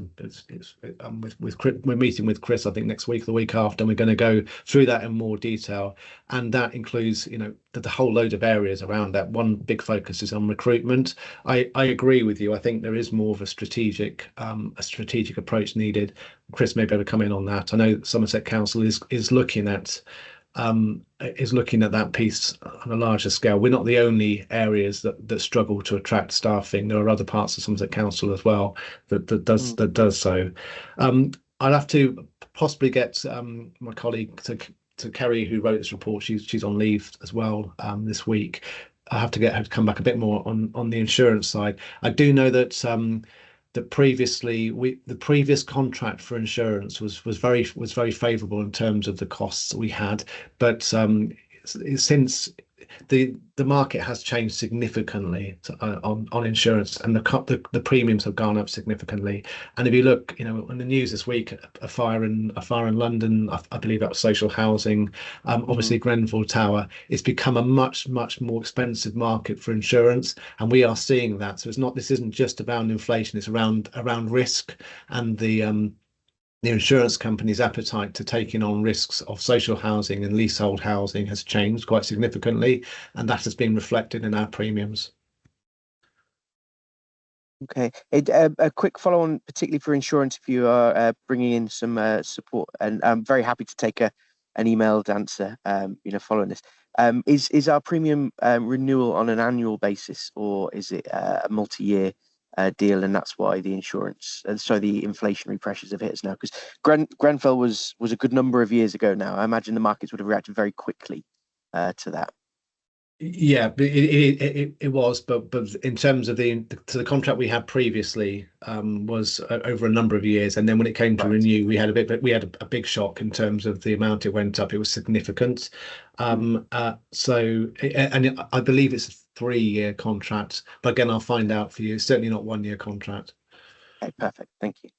We're meeting with Chris, I think next week, the week after, and we're going to go through that in more detail. And that includes, the whole load of areas around that. One big focus is on recruitment. I agree with you. I think there is more of a strategic approach needed. Chris may be able to come in on that. I know Somerset Council is looking at that piece on a larger scale. We're not the only areas that struggle to attract staffing. There are other parts of Somerset Council as well that does so. I'll have to possibly get my colleague to Kerry, who wrote this report. She's on leave as well this week. I have to get her to come back a bit more on the insurance side. I do know that that previously the previous contract for insurance was very favourable in terms of the costs we had, but since the market has changed significantly on insurance, and the premiums have gone up significantly. And if you look, in the news this week, a fire in London, I believe that was social housing. Obviously Grenfell Tower, it's become a much more expensive market for insurance, and we are seeing that. So this isn't just about inflation; it's around risk, and the insurance company's appetite to taking on risks of social housing and leasehold housing has changed quite significantly, and that has been reflected in our premiums. Okay, a quick follow-on, particularly for insurance, if you are bringing in some support, and I'm very happy to take an emailed answer, following this. Is our premium renewal on an annual basis, or is it a multi-year deal, and that's why the insurance, the inflationary pressures have hit us now? Because Grenfell was a good number of years ago now. I imagine the markets would have reacted very quickly to that. Yeah, it was, but in terms of the contract we had previously was over a number of years, and then when it came to renew, we had a big shock in terms of the amount it went up. It was significant. And I believe it's a 3-year contract, but again, I'll find out for you. It's certainly not 1-year contract. Okay, perfect. Thank you.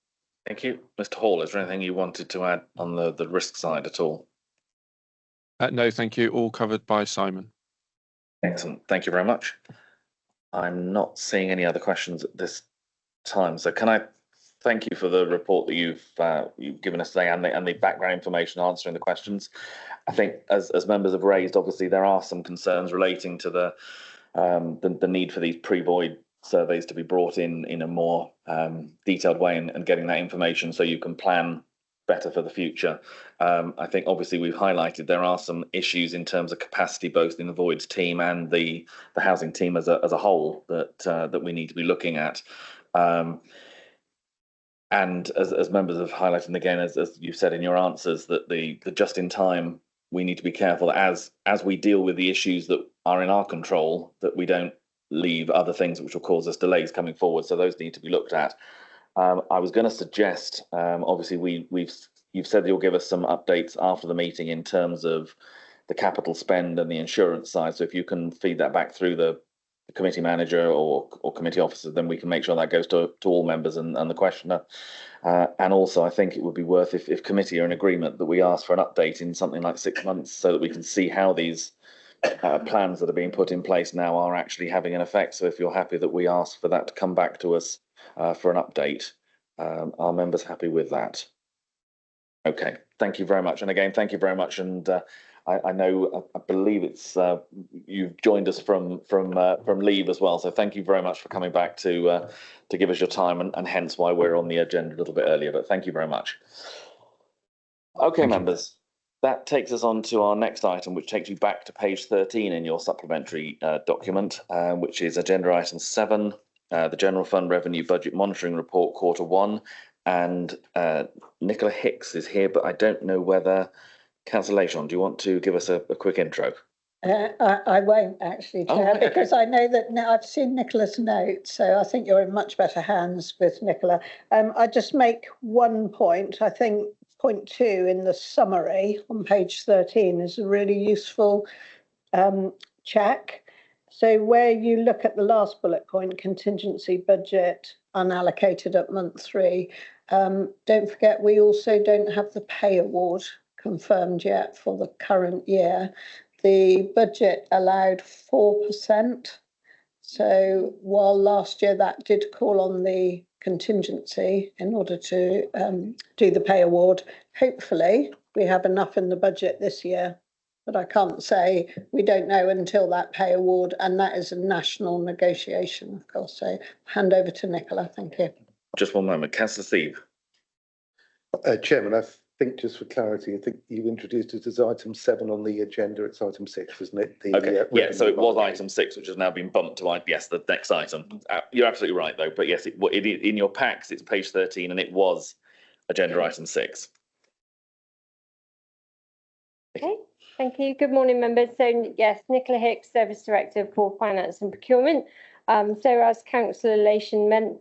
Thank you. Mr. Hall, is there anything you wanted to add on the risk side at all? No, thank you. All covered by Simon. Excellent. Thank you very much. I'm not seeing any other questions at this time. So can I thank you for the report that you've given us today, and the background information answering the questions. I think as members have raised, obviously there are some concerns relating to the need for these pre-void surveys to be brought in a more detailed way, and getting that information so you can plan better for the future. I think obviously we've highlighted there are some issues in terms of capacity, both in the voids team and the housing team as a whole, that we need to be looking at. And as members have highlighted, and again, as you've said in your answers, that the just in time, we need to be careful that as we deal with the issues that are in our control, that we don't leave other things which will cause us delays coming forward. So those need to be looked at. I was going to suggest, obviously you've said you'll give us some updates after the meeting in terms of the capital spend and the insurance side. So if you can feed that back through the committee manager or committee officer, then we can make sure that goes to all members and the questioner. And also, I think it would be worth, if committee are in agreement, that we ask for an update in something like 6 months, so that we can see how these plans that are being put in place now are actually having an effect. So if you're happy that we ask for that to come back to us for an update, are members happy with that? Okay, thank you very much. And again, thank you very much. And I know, I believe it's you've joined us from leave as well. So thank you very much for coming back to give us your time, and hence why we're on the agenda a little bit earlier. But thank you very much. Okay, members, that takes us on to our next item, which takes you back to page 13 in your supplementary document, which is agenda item 7, the General Fund Revenue Budget Monitoring Report, Q1. And Nicola Hicks is here, but I don't know whether, Councillor Lashon, do you want to give us a quick intro? I won't actually, Chair, because I know that I've seen Nicola's note, so I think you're in much better hands with Nicola. I just make one point. I think point 2 in the summary on page 13 is a really useful check. So where you look at the last bullet point, contingency budget unallocated at month 3, don't forget we also don't have the pay award confirmed yet for the current year. The budget allowed 4%, So while last year that did call on the contingency in order to do the pay award, hopefully we have enough in the budget this year. But I can't say, we don't know until that pay award, and that is a national negotiation, of course. So hand over to Nicola, thank you. Just one moment, Councillor Steve. Chairman, I think just for clarity, I think you introduced it as item 7 on the agenda. It's item 6, wasn't it? Okay, so it was item 6, which has now been bumped to yes, the next item. You're absolutely right, though. But yes, in your packs, it's page 13, and it was agenda item 6. Okay, thank you. Good morning, members. So yes, Nicola Hicks, Service Director for Finance and Procurement. So as Councillor Lation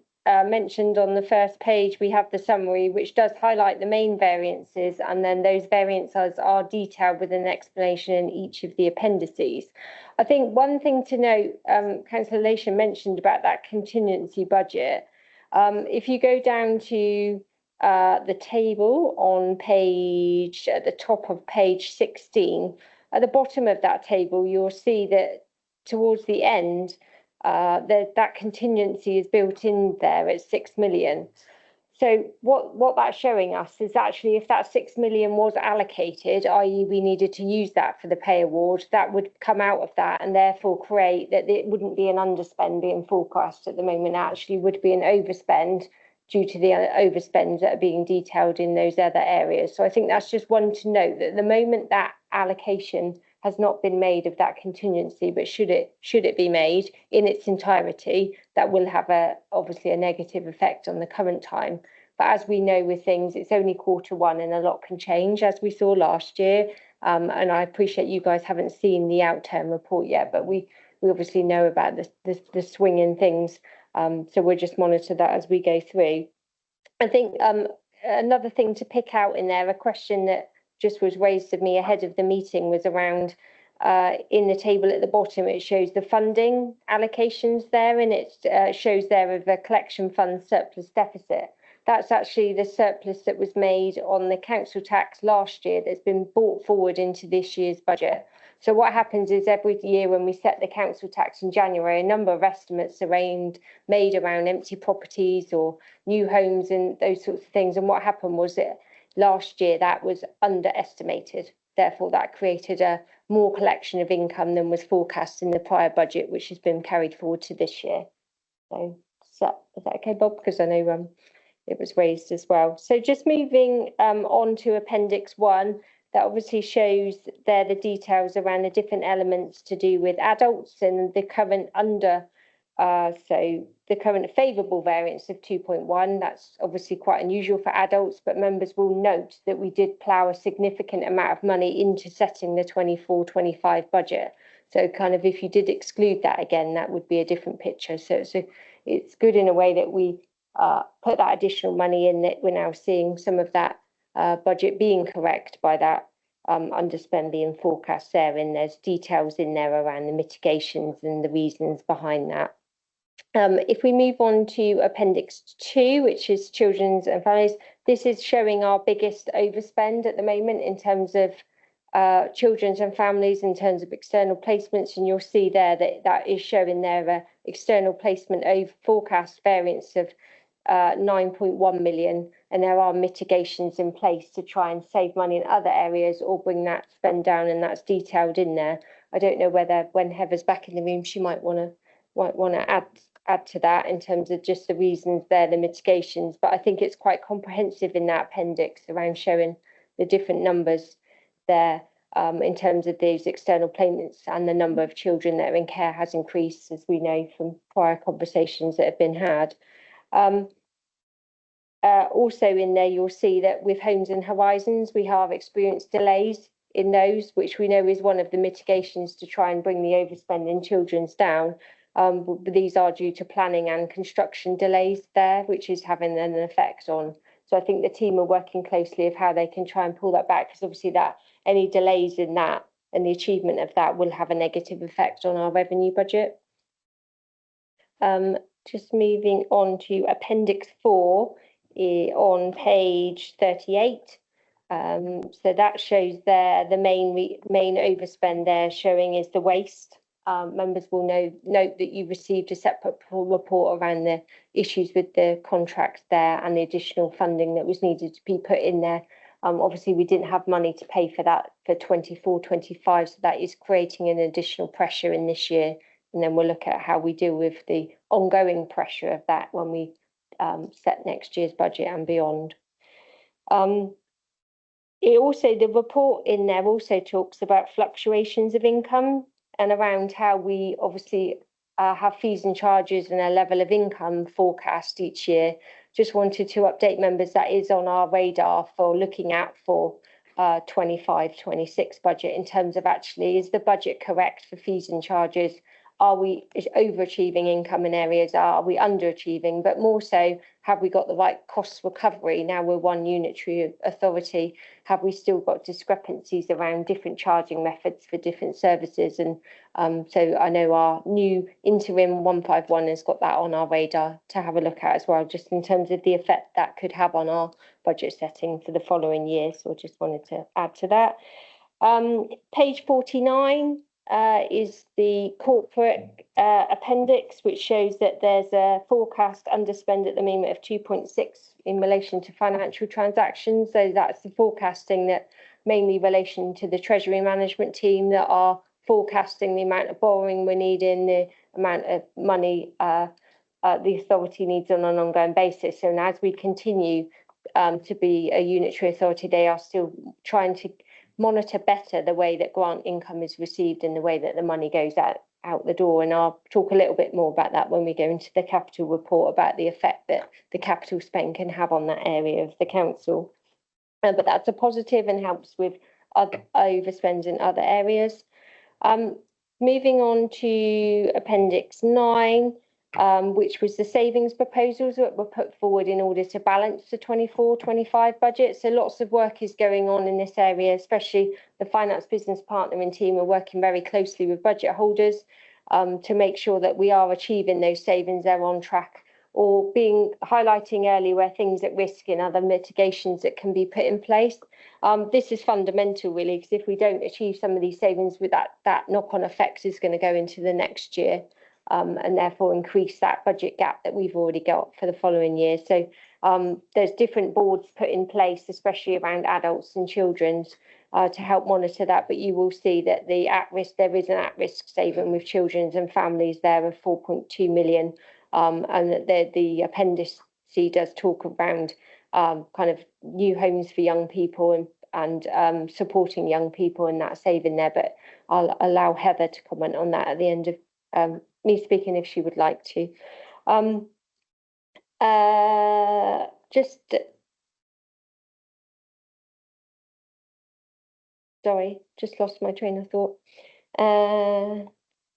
mentioned on the first page, we have the summary, which does highlight the main variances, and then those variances are detailed with an explanation in each of the appendices. I think one thing to note, Councillor Lation mentioned about that contingency budget. If you go down to the table on at the top of page 16, at the bottom of that table, you'll see that towards the end, that contingency is built in there at 6 million. So what that's showing us is actually if that 6 million was allocated, i.e. we needed to use that for the pay award, that would come out of that and therefore create that it wouldn't be an underspend being forecast at the moment, actually would be an overspend due to the overspends that are being detailed in those other areas. So I think that's just one to note, that at the moment that allocation has not been made of that contingency, but should it be made in its entirety, that will have obviously a negative effect on the current time. But as we know with things, it's only Q1 and a lot can change, as we saw last year. And I appreciate you guys haven't seen the outturn report yet, but we obviously know about the swing in things. So we'll just monitor that as we go through. I think another thing to pick out in there, a question that just was raised of me ahead of the meeting, was around in the table at the bottom, it shows the funding allocations there, and it shows there of a collection fund surplus deficit. That's actually the surplus that was made on the council tax last year that's been brought forward into this year's budget. So what happens is every year when we set the council tax in January, a number of estimates are made around empty properties or new homes and those sorts of things. And what happened was that last year that was underestimated. Therefore, that created a more collection of income than was forecast in the prior budget, which has been carried forward to this year. So is that okay, Bob? Because I know it was raised as well. So just moving on to Appendix 1, that obviously shows there the details around the different elements to do with adults and the current so the current favourable variance of 2.1, that's obviously quite unusual for adults, but members will note that we did plough a significant amount of money into setting the 24-25 budget. So kind of if you did exclude that again, that would be a different picture. So it's good in a way that we put that additional money in, that we're now seeing some of that budget being correct by that underspend being forecast there, and there's details in there around the mitigations and the reasons behind that. If we move on to Appendix 2, which is Children's and Families, this is showing our biggest overspend at the moment in terms of children's and families, in terms of external placements, and you'll see there that is showing there external placement over forecast variance of 9.1 million, and there are mitigations in place to try and save money in other areas or bring that spend down, and that's detailed in there. I don't know whether when Heather's back in the room she might want to add to that in terms of just the reasons there, the mitigations, but I think it's quite comprehensive in that appendix around showing the different numbers there in terms of these external payments, and the number of children that are in care has increased, as we know from prior conversations that have been had. Also in there, you'll see that with Homes and Horizons, we have experienced delays in those, which we know is one of the mitigations to try and bring the overspend in children's down. But these are due to planning and construction delays there, which is having an effect on. So I think the team are working closely of how they can try and pull that back, because obviously that any delays in that and the achievement of that will have a negative effect on our revenue budget. Just moving on to Appendix 4 on page 38. So that shows there the main overspend there showing is the waste members will note that you received a separate report around the issues with the contracts there and the additional funding that was needed to be put in there. Obviously, we didn't have money to pay for that for 24-25, so that is creating an additional pressure in this year. And then we'll look at how we deal with the ongoing pressure of that when we set next year's budget and beyond. The report in there also talks about fluctuations of income and around how we obviously have fees and charges and a level of income forecast each year. Just wanted to update members that is on our radar for looking at for 25-26 budget in terms of actually, is the budget correct for fees and charges? Are we overachieving income in areas? Are we underachieving? But more so, have we got the right cost recovery? Now we're one unitary authority. Have we still got discrepancies around different charging methods for different services? And so I know our new interim 151 has got that on our radar to have a look at as well, just in terms of the effect that could have on our budget setting for the following year. So I just wanted to add to that. Page 49. Is the corporate appendix, which shows that there's a forecast underspend at the moment of 2.6 in relation to financial transactions. So that's the forecasting that mainly relation to the Treasury Management team that are forecasting the amount of borrowing we're needing, the amount of money the authority needs on an ongoing basis. And as we continue to be a unitary authority, they are still trying to monitor better the way that grant income is received and the way that the money goes out the door. And I'll talk a little bit more about that when we go into the capital report about the effect that the capital spend can have on that area of the council. But that's a positive and helps with other overspends in other areas. Moving on to Appendix 9, which was the savings proposals that were put forward in order to balance the 24-25 budget. So lots of work is going on in this area, especially the finance business partnering team are working very closely with budget holders to make sure that we are achieving those savings, they're on track, or highlighting early where things at risk and other mitigations that can be put in place. This is fundamental, really, because if we don't achieve some of these savings, with that knock-on effect is going to go into the next year. And therefore increase that budget gap that we've already got for the following year. So there's different boards put in place, especially around adults and children's, to help monitor that. But you will see that there is an at-risk saving with children's and families there of 4.2 million. And that the appendix C does talk around kind of new homes for young people and supporting young people in that saving there. But I'll allow Heather to comment on that at the end of me speaking if she would like to. Sorry, just lost my train of thought.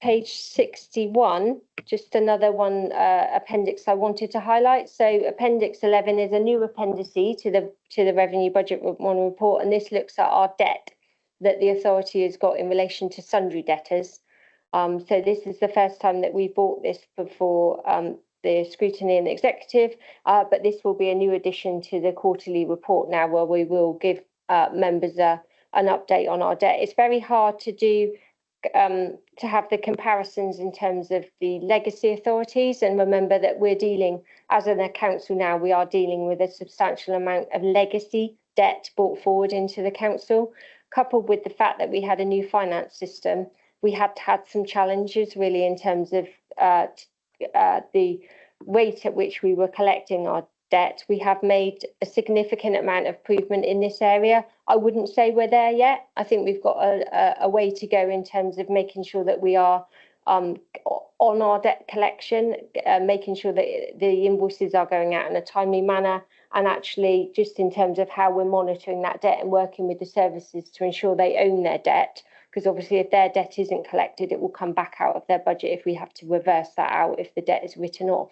Page 61, just another one appendix I wanted to highlight. So Appendix 11 is a new appendice to the Revenue Budget One report, and this looks at our debt that the authority has got in relation to sundry debtors. So this is the first time that we brought this before the scrutiny and the executive, but this will be a new addition to the quarterly report now, where we will give members an update on our debt. It's very hard to do, to have the comparisons in terms of the legacy authorities, and remember that we're dealing, as a council now, we are dealing with a substantial amount of legacy debt brought forward into the council, coupled with the fact that we had a new finance system. We had some challenges really in terms of the rate at which we were collecting our debt. We have made a significant amount of improvement in this area. I wouldn't say we're there yet. I think we've got a way to go in terms of making sure that we are on our debt collection, making sure that the invoices are going out in a timely manner, and actually just in terms of how we're monitoring that debt and working with the services to ensure they own their debt. Because obviously if their debt isn't collected, it will come back out of their budget if we have to reverse that out if the debt is written off.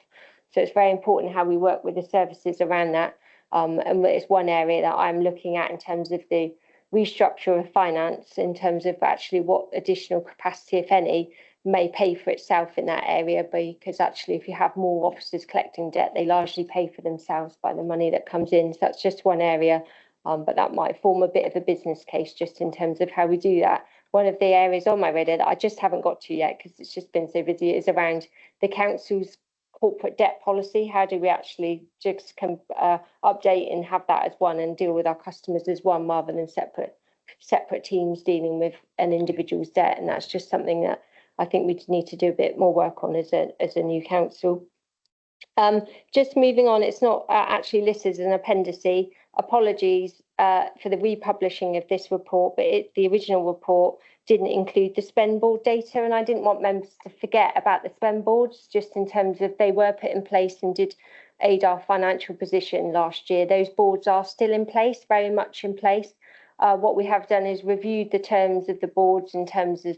So it's very important how we work with the services around that. And it's one area that I'm looking at in terms of the restructure of finance, in terms of actually what additional capacity, if any, may pay for itself in that area. Because actually, if you have more officers collecting debt, they largely pay for themselves by the money that comes in. So that's just one area. But that might form a bit of a business case just in terms of how we do that. one of the areas on my radar that I just haven't got to yet because it's just been so busy is around the council's corporate debt policy. How do we actually just update and have that as one and deal with our customers as one rather than separate teams dealing with an individual's debt? And that's just something that I think we need to do a bit more work on as a new council. Just moving on, it's not actually listed as an appendice. Apologies for the republishing of this report, but the original report didn't include the spend board data, and I didn't want members to forget about the spend boards, just in terms of they were put in place and did aid our financial position last year. Those boards are still in place, very much in place. What we have done is reviewed the terms of the boards in terms of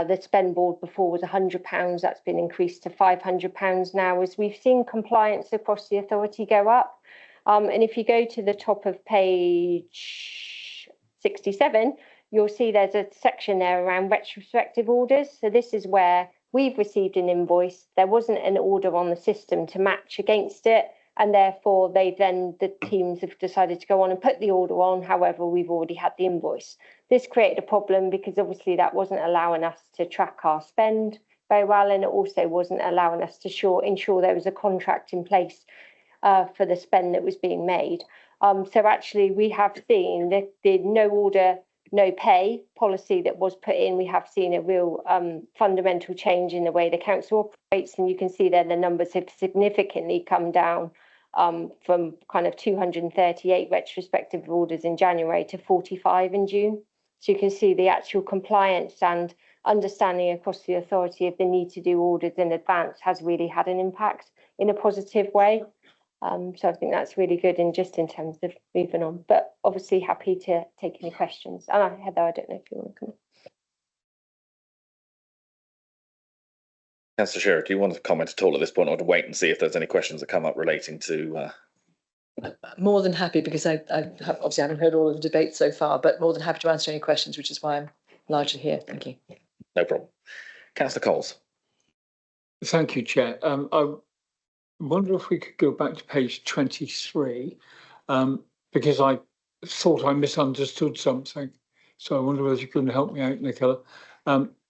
the spend board before was £100. That's been increased to £500 now, as we've seen compliance across the authority go up. And if you go to the top of page 67, you'll see there's a section there around retrospective orders. So this is where we've received an invoice. There wasn't an order on the system to match against it. And therefore, the teams have decided to go on and put the order on. However, we've already had the invoice. This created a problem because obviously that wasn't allowing us to track our spend very well. And it also wasn't allowing us to ensure there was a contract in place for the spend that was being made. So actually, we have seen the no order, no pay policy that was put in. We have seen a real fundamental change in the way the council operates. And you can see there the numbers have significantly come down from kind of 238 retrospective orders in January to 45 in June. So you can see the actual compliance and understanding across the authority of the need to do orders in advance has really had an impact in a positive way. So I think that's really good in terms of moving on. But obviously happy to take any questions. And Heather, I don't know if you want to come in. Councillor Shearer, do you want to comment at all at this point, or to wait and see if there's any questions that come up relating to? More than happy, because I obviously haven't heard all of the debate so far, but more than happy to answer any questions, which is why I'm largely here. Thank you. No problem. Councillor Coles. Thank you, Chair. I wonder if we could go back to page 23, because I thought I misunderstood something. So I wonder whether you can help me out, Nicola.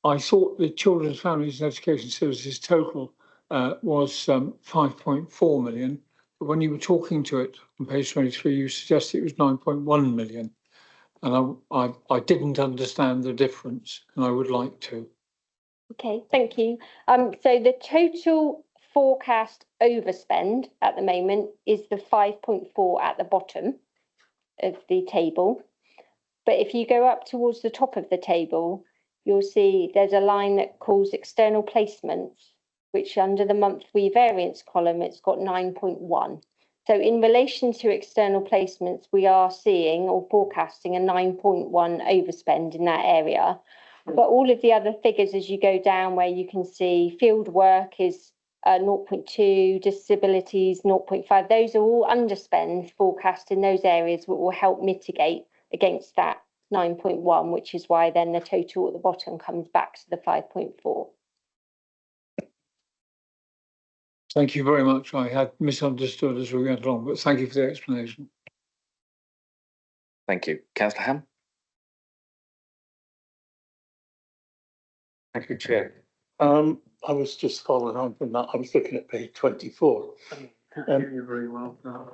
I thought the Children's, Families and Education Services total was 5.4 million. But when you were talking to it on page 23, you suggested it was 9.1 million. And I didn't understand the difference, and I would like to. Okay, thank you. So the total forecast overspend at the moment is the 5.4 at the bottom of the table. But if you go up towards the top of the table, you'll see there's a line that calls external placements, which under the monthly variance column, it's got 9.1. So in relation to external placements, we are seeing or forecasting a 9.1 overspend in that area. But all of the other figures, as you go down, where you can see field work is 0.2, disabilities 0.5, those are all underspends forecast in those areas, which will help mitigate against that 9.1, which is why then the total at the bottom comes back to the 5.4. Thank you very much. I had misunderstood as we went along, but thank you for the explanation. Thank you. Councillor Ham. Thank you, Chair. I was just following on from that. I was looking at page 24. Can't hear you very well now.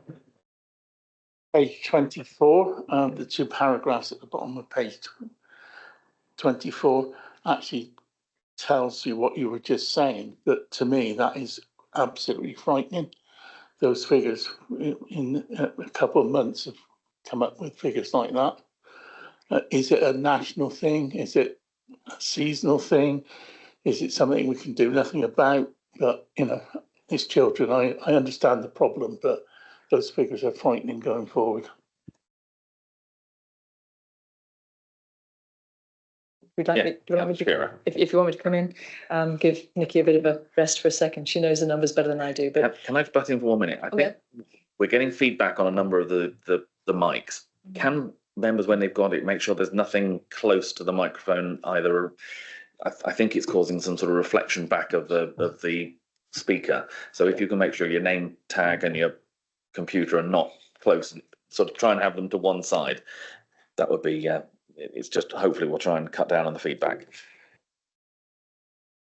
Page 24, the two paragraphs at the bottom of page 24 actually tells you what you were just saying. That to me, that is absolutely frightening. Those figures in a couple of months have come up with figures like that. Is it a national thing? Is it a seasonal thing? Is it something we can do nothing about? But, you know, as children, I understand the problem, but those figures are frightening going forward. Would like me, if you want me to come in, give Nikki a bit of a rest for a second. She knows the numbers better than I do. But can I just butt in for 1 minute? I think we're getting feedback on a number of the mics. Can members, when they've got it, make sure there's nothing close to the microphone either? I think it's causing some sort of reflection back of the speaker. So if you can make sure your name tag and your computer are not close, and sort of try and have them to one side, that would be it's just hopefully we'll try and cut down on the feedback.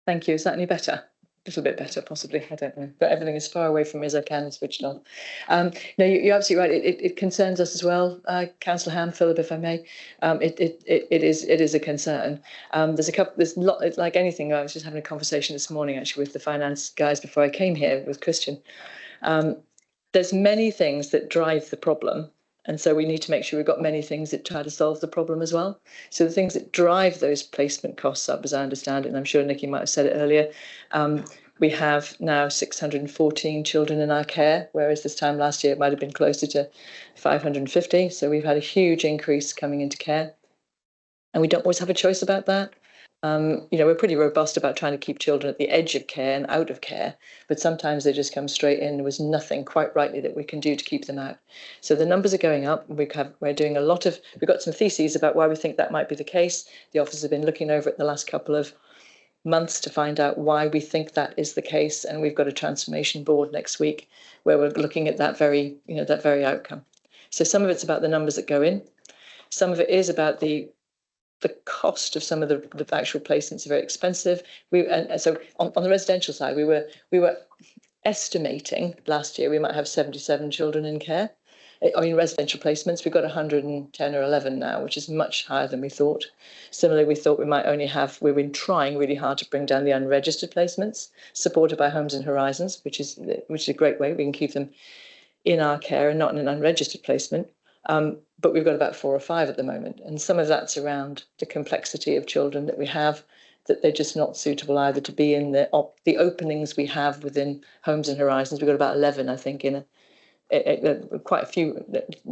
Thank you. Is that any better? A little bit better, possibly. I don't know. But everything as far away from me as I can and switched on. No, you're absolutely right. It concerns us as well, Councillor Ham, Philip, if I may. It is a concern. There's lot. It's like anything. I was just having a conversation this morning actually with the finance guys before I came here with Christian. There's many things that drive the problem. And so we need to make sure we've got many things that try to solve the problem as well. So the things that drive those placement costs up, as I understand it, and I'm sure Nikki might have said it earlier, we have now 614 children in our care, whereas this time last year it might have been closer to 550. So we've had a huge increase coming into care. And we don't always have a choice about that. We're pretty robust about trying to keep children at the edge of care and out of care, but sometimes they just come straight in. There was nothing, quite rightly, that we can do to keep them out. So the numbers are going up. We've got some theses about why we think that might be the case. The officers have been looking over it the last couple of months to find out why we think that is the case, and we've got a transformation board next week where we're looking at that very outcome. So some of it's about the numbers that go in. Some of it is about the cost of some of the actual placements are very expensive. So on the residential side, we were estimating last year we might have 77 children in care. Residential placements, we've got 110 or 11 now, which is much higher than we thought. Similarly, we thought we might only have, we've been trying really hard to bring down the unregistered placements, supported by Homes and Horizons, which is a great way. We can keep them in our care and not in an unregistered placement. But we've got about 4 or 5 at the moment. And some of that's around the complexity of children that we have, that they're just not suitable either to be in the openings we have within Homes and Horizons. We've got about 11, I think, in quite a few.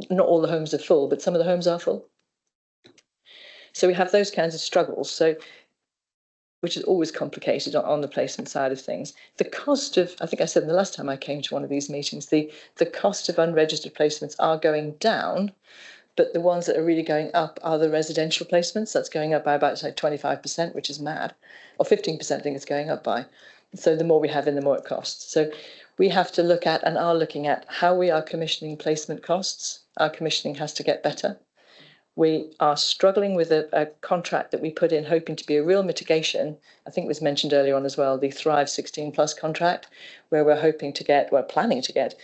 Not all the homes are full, but some of the homes are full. So we have those kinds of struggles. So, which is always complicated on the placement side of things. The cost of, I think I said the last time I came to one of these meetings, the cost of unregistered placements are going down, but the ones that are really going up are the residential placements. That's going up by about, say, 25%, which is mad, or 15% I think it's going up by. So the more we have in, the more it costs. So we have to look at and are looking at how we are commissioning placement costs. Our commissioning has to get better. We are struggling with a contract that we put in hoping to be a real mitigation. I think it was mentioned earlier on as well, the Thrive 16 Plus contract, where we're planning to get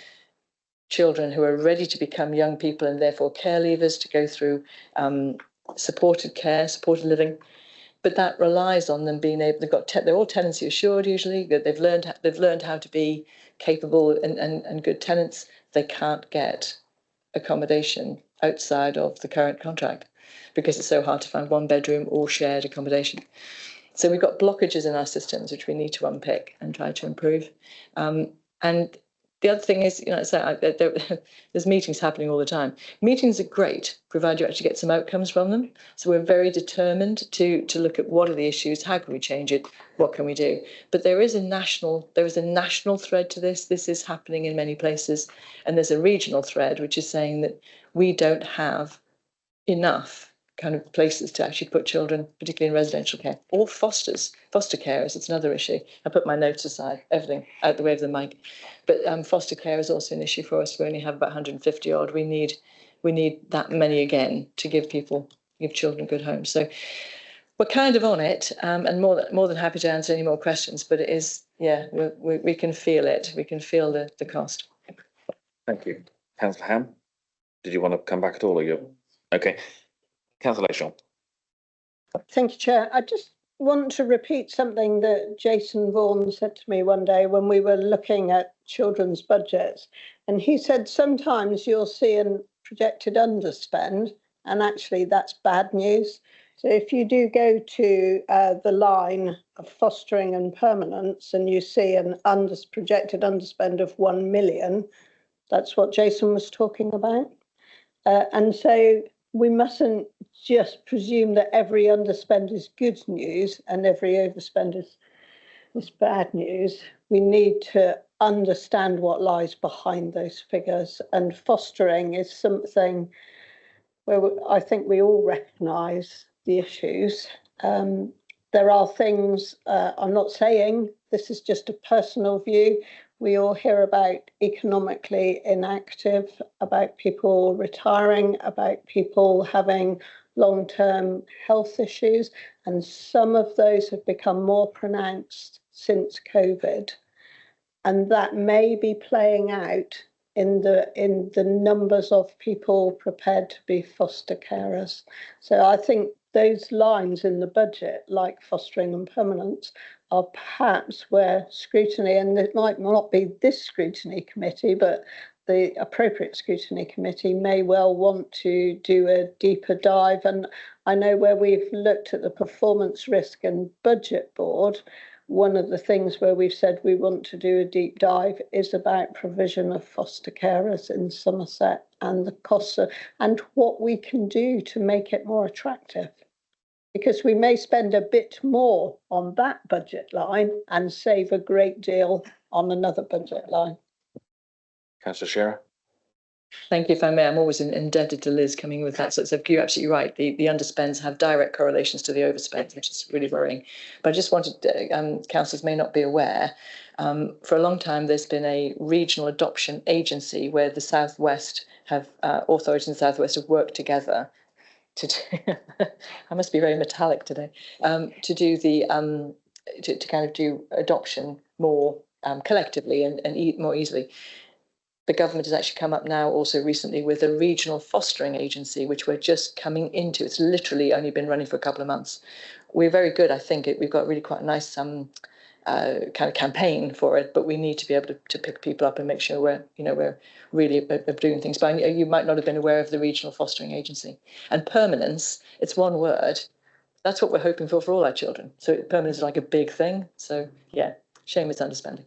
children who are ready to become young people and therefore care leavers to go through supported care, supported living. But that relies on them being able, they're all tenancy assured usually, they've learned how to be capable and good tenants. They can't get accommodation outside of the current contract because it's so hard to find 1 bedroom or shared accommodation. So we've got blockages in our systems which we need to unpick and try to improve. And the other thing is, there's meetings happening all the time. Meetings are great, provided you actually get some outcomes from them. So we're very determined to look at what are the issues, how can we change it, what can we do? But there is a national thread to this. This is happening in many places, and there's a regional thread which is saying that we don't have enough kind of places to actually put children, particularly in residential care, or foster carers. It's another issue. I put my notes aside, everything out the way of the mic. But foster care is also an issue for us. We only have about 150 odd. We need that many again to give children good homes. So we're kind of on it, and more than happy to answer any more questions. But it is, we can feel it. We can feel the cost. Thank you, Councillor Ham. Did you want to come back at all, or you? Okay. Councillor Shaw. Thank you, Chair. I just want to repeat something that Jason Vaughan said to me one day when we were looking at children's budgets. And he said sometimes you'll see a projected underspend, and actually that's bad news. So if you do go to the line of fostering and permanence and you see an projected underspend of 1 million, that's what Jason was talking about. And so we mustn't just presume that every underspend is good news and every overspend is bad news. We need to understand what lies behind those figures, and fostering is something where I think we all recognise the issues. There are things, I'm not saying, this is just a personal view. We all hear about economically inactive, about people retiring, about people having long-term health issues, and some of those have become more pronounced since COVID. And that may be playing out in the numbers of people prepared to be foster carers. So I think those lines in the budget, like fostering and permanence, are perhaps where scrutiny, and it might not be this scrutiny committee, but the appropriate scrutiny committee may well want to do a deeper dive. And I know where we've looked at the performance risk and budget board, one of the things where we've said we want to do a deep dive is about provision of foster carers in Somerset and the costs and what we can do to make it more attractive. Because we may spend a bit more on that budget line and save a great deal on another budget line. Councillor Shearer. Thank you, if I may. I'm always indebted to Liz coming with that. So you're absolutely right. The underspends have direct correlations to the overspends, which is really worrying. But I just wanted, councillors may not be aware, for a long time there's been a regional adoption agency where the Southwest have, authorities in the Southwest have worked together to do, I must be very metallic today, to do the, to kind of do adoption more collectively and more easily. The government has actually come up now also recently with a regional fostering agency, which we're just coming into. It's literally only been running for a couple of months. We're very good, I think. We've got really quite a nice kind of campaign for it, but we need to be able to pick people up and make sure we're really doing things. But you might not have been aware of the regional fostering agency. And permanence, it's one word. That's what we're hoping for all our children. So permanence is like a big thing. So yeah, shame it's underspending.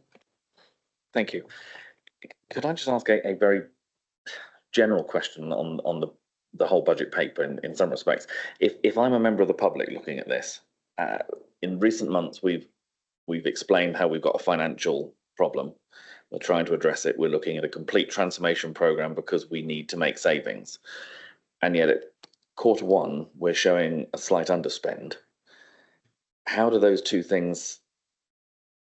Thank you. Could I just ask a very general question on the whole budget paper in some respects? If I'm a member of the public looking at this, in recent months we've explained how we've got a financial problem. We're trying to address it. We're looking at a complete transformation program because we need to make savings. And yet at Q1, we're showing a slight underspend. How do those two things,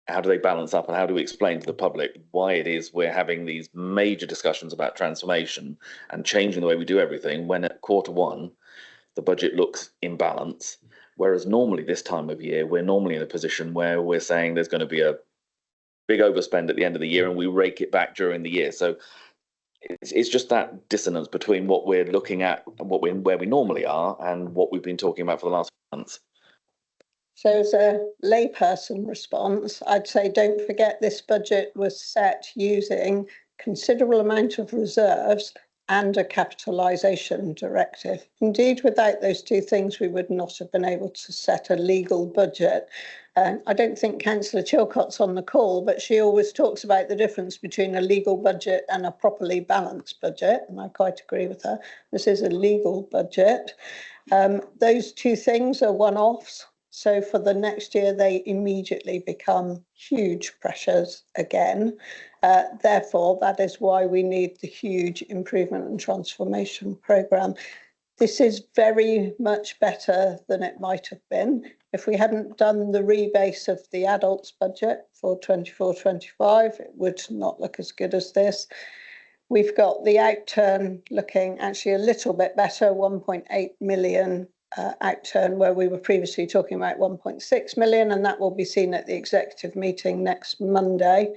how do they balance up, and how do we explain to the public why it is we're having these major discussions about transformation and changing the way we do everything when at Q1 the budget looks in balance, whereas normally this time of year we're normally in a position where we're saying there's going to be a big overspend at the end of the year and we rake it back during the year. So it's just that dissonance between what we're looking at and where we normally are and what we've been talking about for the last months. So as a layperson response, I'd say don't forget this budget was set using considerable amount of reserves and a capitalisation directive. Indeed, without those two things, we would not have been able to set a legal budget. I don't think Councillor Chilcott's on the call, but she always talks about the difference between a legal budget and a properly balanced budget, and I quite agree with her. This is a legal budget. Those two things are one-offs. So for the next year, they immediately become huge pressures again. Therefore, that is why we need the huge improvement and transformation programme. This is very much better than it might have been. If we hadn't done the rebase of the adults budget for 24-25, it would not look as good as this. We've got the outturn looking actually a little bit better, 1.8 million outturn, where we were previously talking about 1.6 million, and that will be seen at the executive meeting next Monday.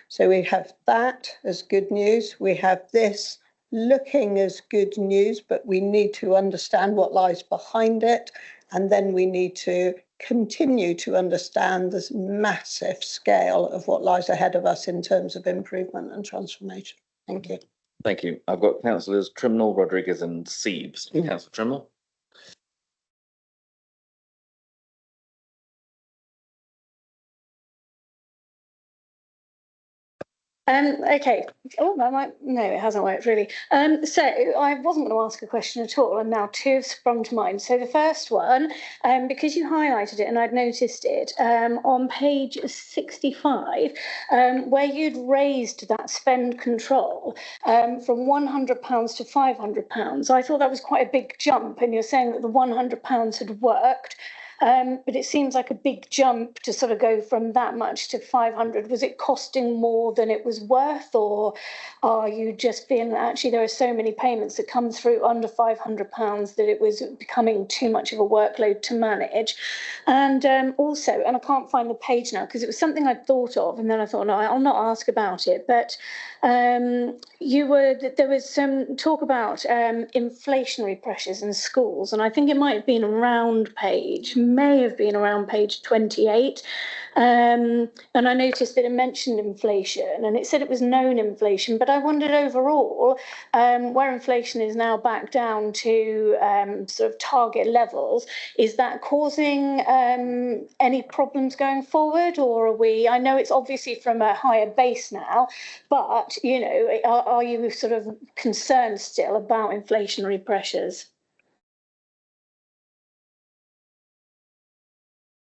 So we have that as good news. We have this looking as good news, but we need to understand what lies behind it. And then we need to continue to understand this massive scale of what lies ahead of us in terms of improvement and transformation. Thank you. Thank you. I've got Councillors Trimnall, Rodriguez and Siebes. Councillor Trimnall. Okay. Oh, that might, no, it hasn't worked really. So I wasn't going to ask a question at all, and now two have sprung to mind. So the first one, because you highlighted it and I'd noticed it, on page 65, where you'd raised that spend control from £100 to £500, I thought that was quite a big jump, and you're saying that the £100 had worked. But it seems like a big jump to sort of go from that much to 500. Was it costing more than it was worth, or are you just feeling that actually there are so many payments that come through under £500 that it was becoming too much of a workload to manage? And also, and I can't find the page now because it was something I'd thought of, and then I thought, no, I'll not ask about it. But there was some talk about inflationary pressures in schools, and I think it might have been may have been around page 28. And I noticed that it mentioned inflation, and it said it was known inflation, but I wondered overall, where inflation is now back down to sort of target levels, is that causing any problems going forward, or are we, I know it's obviously from a higher base now, but, you know, are you sort of concerned still about inflationary pressures?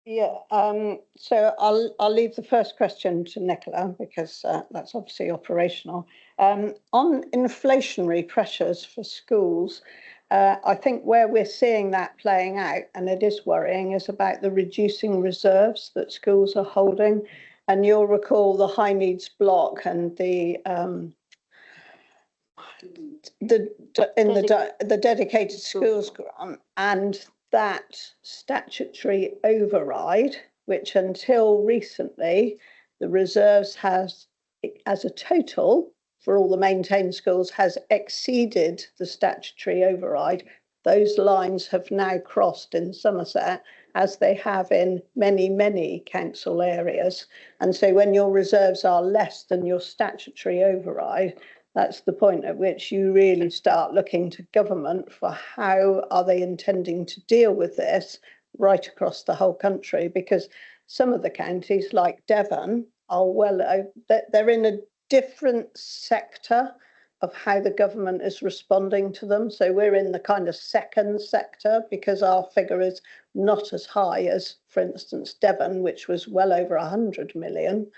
Yeah, so I'll leave the first question to Nicola because that's obviously operational. On inflationary pressures for schools, I think where we're seeing that playing out, and it is worrying, is about the reducing reserves that schools are holding. And you'll recall the high needs block and the dedicated schools grant and that statutory override, which until recently the reserves has, as a total for all the maintained schools, has exceeded the statutory override. Those lines have now crossed in Somerset, as they have in many, many council areas. And so when your reserves are less than your statutory override, that's the point at which you really start looking to government for how are they intending to deal with this right across the whole country, because some of the counties like Devon are they're in a different sector of how the government is responding to them. So we're in the kind of second sector because our figure is not as high as, for instance, Devon, which was well over 100 million.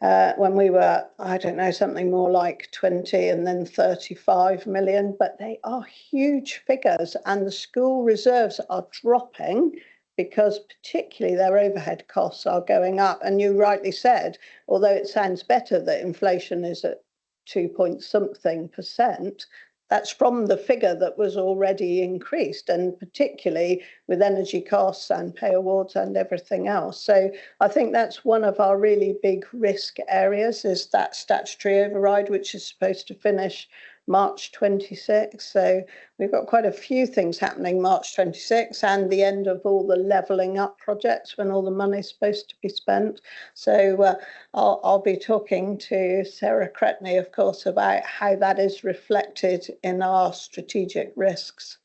When we were, I don't know, something more like 20 and then 35 million, but they are huge figures, and the school reserves are dropping because particularly their overhead costs are going up. And you rightly said, although it sounds better that inflation is at 2.something%, that's from the figure that was already increased, and particularly with energy costs and pay awards and everything else. So I think that's one of our really big risk areas, is that statutory override, which is supposed to finish March 26. So we've got quite a few things happening March 26 and the end of all the levelling up projects when all the money's supposed to be spent. So I'll be talking to Sarah Scrutiny, of course, about how that is reflected in our strategic risks.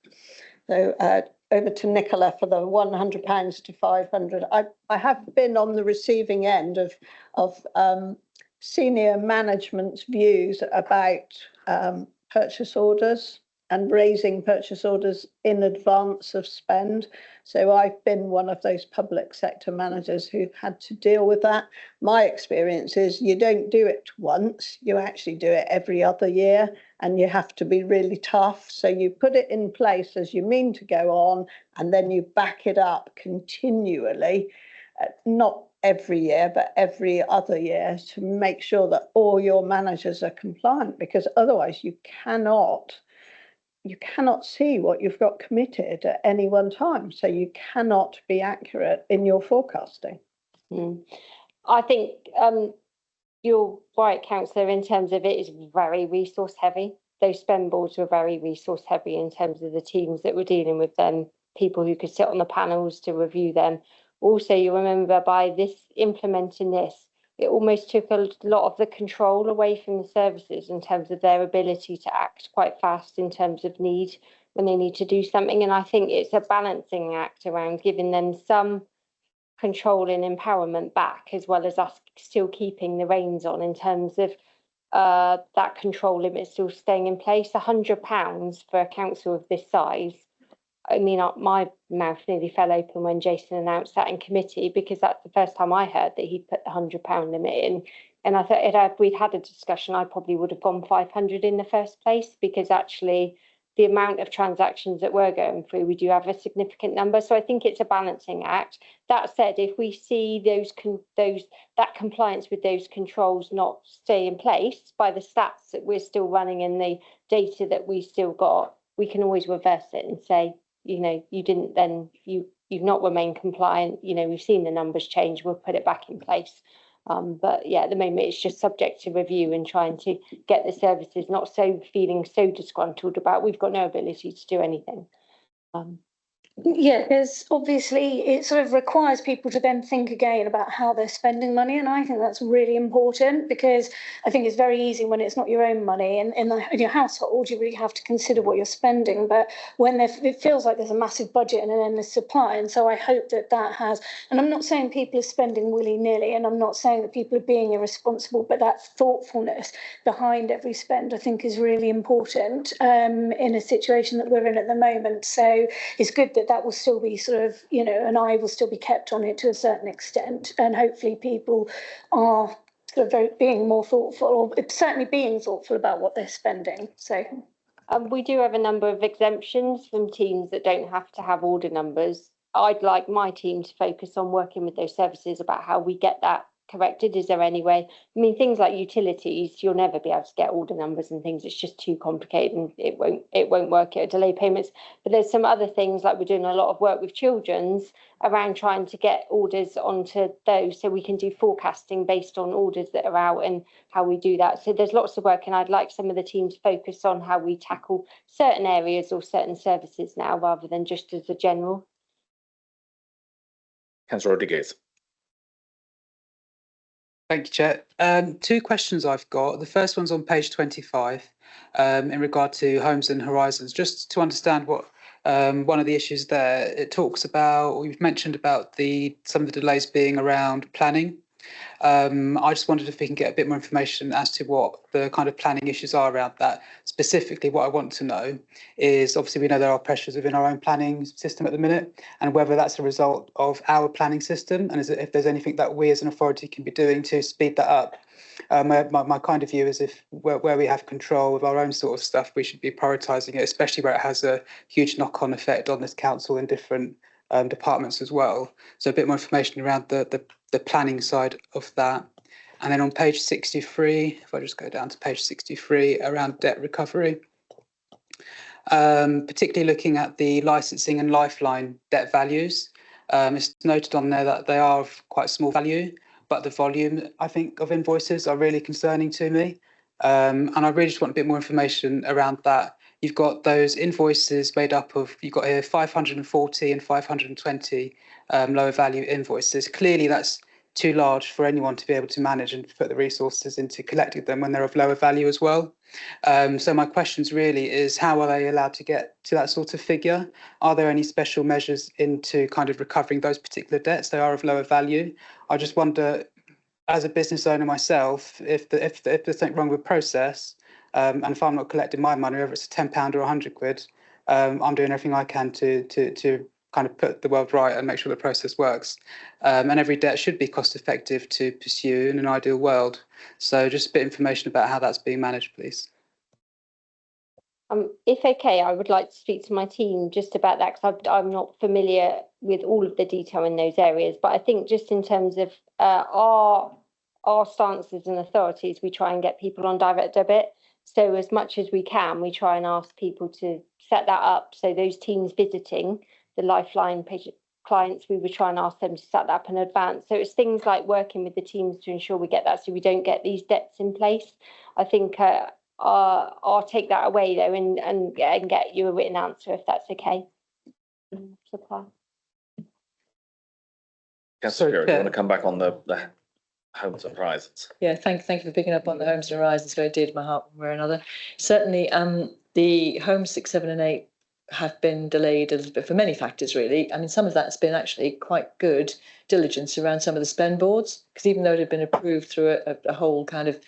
So over to Nicola for the £100 to 500. I have been on the receiving end of senior management's views about purchase orders and raising purchase orders in advance of spend. So I've been one of those public sector managers who've had to deal with that. My experience is you don't do it once, you actually do it every other year, and you have to be really tough. So you put it in place as you mean to go on, and then you back it up continually, not every year, but every other year, to make sure that all your managers are compliant, because otherwise you cannot see what you've got committed at any one time. So you cannot be accurate in your forecasting. I think you're right, Councillor, in terms of it is very resource heavy. Those spend boards were very resource heavy in terms of the teams that were dealing with them, people who could sit on the panels to review them. Also, you remember by this implementing this, it almost took a lot of the control away from the services in terms of their ability to act quite fast in terms of need when they need to do something. And I think it's a balancing act around giving them some control and empowerment back, as well as us still keeping the reins on in terms of that control limit still staying in place. £100 for a council of this size, I mean, my mouth nearly fell open when Jason announced that in committee, because that's the first time I heard that he'd put the £100 limit in. And I thought if we'd had a discussion, I probably would have gone 500 in the first place, because actually the amount of transactions that we're going through, we do have a significant number. So I think it's a balancing act. That said, if we see that compliance with those controls not stay in place by the stats that we're still running and the data that we still got, we can always reverse it and say, you know, you've not remained compliant. You know, we've seen the numbers change. We'll put it back in place. But yeah, at the moment it's just subject to review and trying to get the services not feeling so disgruntled about we've got no ability to do anything. Yeah, because obviously it sort of requires people to then think again about how they're spending money, and I think that's really important, because I think it's very easy when it's not your own money and in your household you really have to consider what you're spending, but when it feels like there's a massive budget and an endless supply. And so I hope that has, and I'm not saying people are spending willy-nilly, and I'm not saying that people are being irresponsible, but that thoughtfulness behind every spend I think is really important in a situation that we're in at the moment. So it's good that will still be sort of, you know, an eye will still be kept on it to a certain extent, and hopefully people are sort of being more thoughtful, or certainly being thoughtful about what they're spending. So we do have a number of exemptions from teams that don't have to have order numbers. I'd like my team to focus on working with those services about how we get that corrected. Is there any way? I mean, things like utilities, you'll never be able to get order numbers and things. It's just too complicated and it won't work. It'll delay payments. But there's some other things, like we're doing a lot of work with children's around trying to get orders onto those, so we can do forecasting based on orders that are out and how we do that. So there's lots of work, and I'd like some of the teams focus on how we tackle certain areas or certain services now, rather than just as a general. Councillor Rodriguez. Thank you, Chair. Two questions I've got. The first one's on page 25 in regard to Homes and Horizons. Just to understand what one of the issues there, it talks about, or you've mentioned about some of the delays being around planning. I just wondered if we can get a bit more information as to what the kind of planning issues are around that. Specifically, what I want to know is, obviously we know there are pressures within our own planning system at the minute, and whether that's a result of our planning system, and if there's anything that we as an authority can be doing to speed that up. My kind of view is where we have control of our own sort of stuff, we should be prioritising it, especially where it has a huge knock-on effect on this council and different departments as well. So a bit more information around the planning side of that. And then on page 63, if I just go down to page 63, around debt recovery, particularly looking at the licensing and lifeline debt values. It's noted on there that they are of quite small value, but the volume, I think, of invoices are really concerning to me. And I really just want a bit more information around that. You've got those invoices made up of, you've got here 540 and 520 lower value invoices. Clearly that's too large for anyone to be able to manage and put the resources into collecting them when they're of lower value as well. So my questions really is, how are they allowed to get to that sort of figure? Are there any special measures into kind of recovering those particular debts that are of lower value? I just wonder, as a business owner myself, if there's something wrong with process, and if I'm not collecting my money, whether it's £10 or £100, I'm doing everything I can to kind of put the world right and make sure the process works. And every debt should be cost effective to pursue in an ideal world. So just a bit of information about how that's being managed, please. If okay, I would like to speak to my team just about that, because I'm not familiar with all of the detail in those areas. But I think just in terms of our stances and authorities, we try and get people on direct debit. So as much as we can, we try and ask people to set that up. So those teams visiting the Lifeline clients, we would try and ask them to set that up in advance. So it's things like working with the teams to ensure we get that, so we don't get these debts in place. I think I'll take that away though and get you a written answer if that's okay. Supply. Councillor, do you want to come back on the Homes and Horizons? Yeah, thank you for picking up on the Homes and Horizons. Very dear to my heart, one way or another. Certainly, the Homes 6, 7 and 8 have been delayed a little bit for many factors, really. I mean, some of that's been actually quite good diligence around some of the spend boards, because even though it had been approved through a whole kind of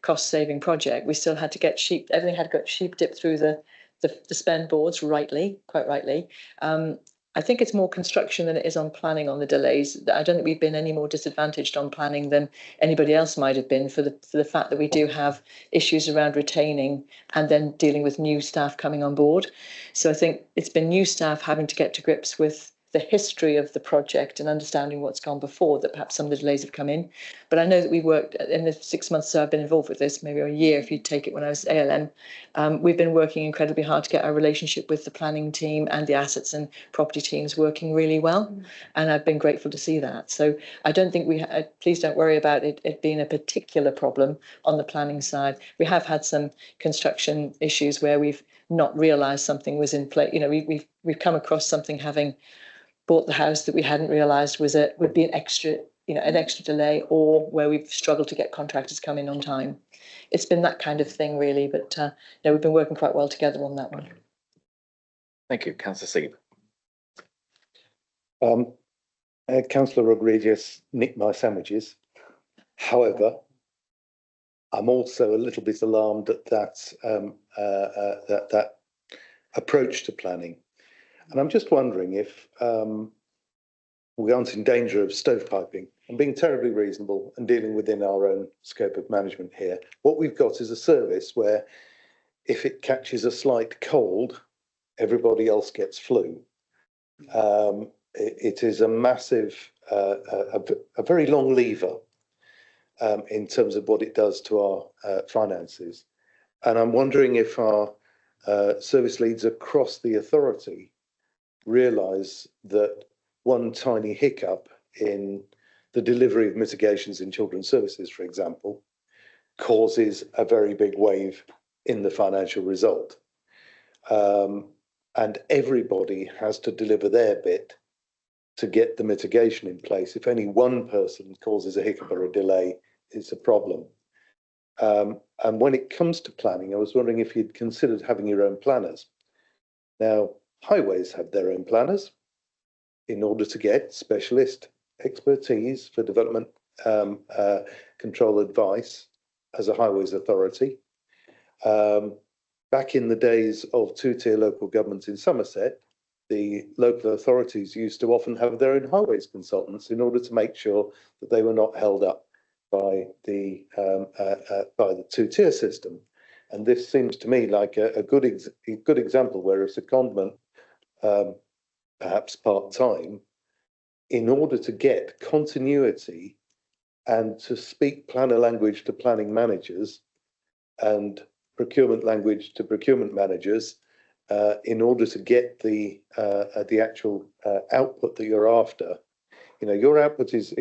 cost-saving project, we still had to get everything had got sheep dipped through the spend boards quite rightly. I think it's more construction than it is on planning on the delays. I don't think we've been any more disadvantaged on planning than anybody else might have been for the fact that we do have issues around retaining and then dealing with new staff coming on board. So I think it's been new staff having to get to grips with the history of the project and understanding what's gone before that perhaps some of the delays have come in. But I know that we worked in the 6 months so I've been involved with this, maybe a year if you take it when I was ALM, we've been working incredibly hard to get our relationship with the planning team and the assets and property teams working really well. And I've been grateful to see that. So I don't think please don't worry about it being a particular problem on the planning side. We have had some construction issues where we've not realised something was in place. You know, we've come across something having bought the house that we hadn't realised would be an extra delay, or where we've struggled to get contractors come in on time. It's been that kind of thing really, but we've been working quite well together on that one. Thank you, Councillor Sieb. Councillor Rodriguez nicked my sandwiches. However, I'm also a little bit alarmed at that approach to planning. And I'm just wondering if we aren't in danger of stovepiping and being terribly reasonable and dealing within our own scope of management here. What we've got is a service where if it catches a slight cold, everybody else gets flu. It is a massive, a very long lever in terms of what it does to our finances. And I'm wondering if our service leads across the authority realise that one tiny hiccup in the delivery of mitigations in children's services, for example, causes a very big wave in the financial result. And everybody has to deliver their bit to get the mitigation in place. If any one person causes a hiccup or a delay, it's a problem. And when it comes to planning, I was wondering if you'd considered having your own planners. Now, highways have their own planners in order to get specialist expertise for development control advice as a highways authority. Back in the days of two-tier local governments in Somerset, the local authorities used to often have their own highways consultants in order to make sure that they were not held up by the two-tier system. And this seems to me like a good example where a secondment, perhaps part-time, in order to get continuity and to speak planner language to planning managers and procurement language to procurement managers, in order to get the actual output that you're after. You know, your output is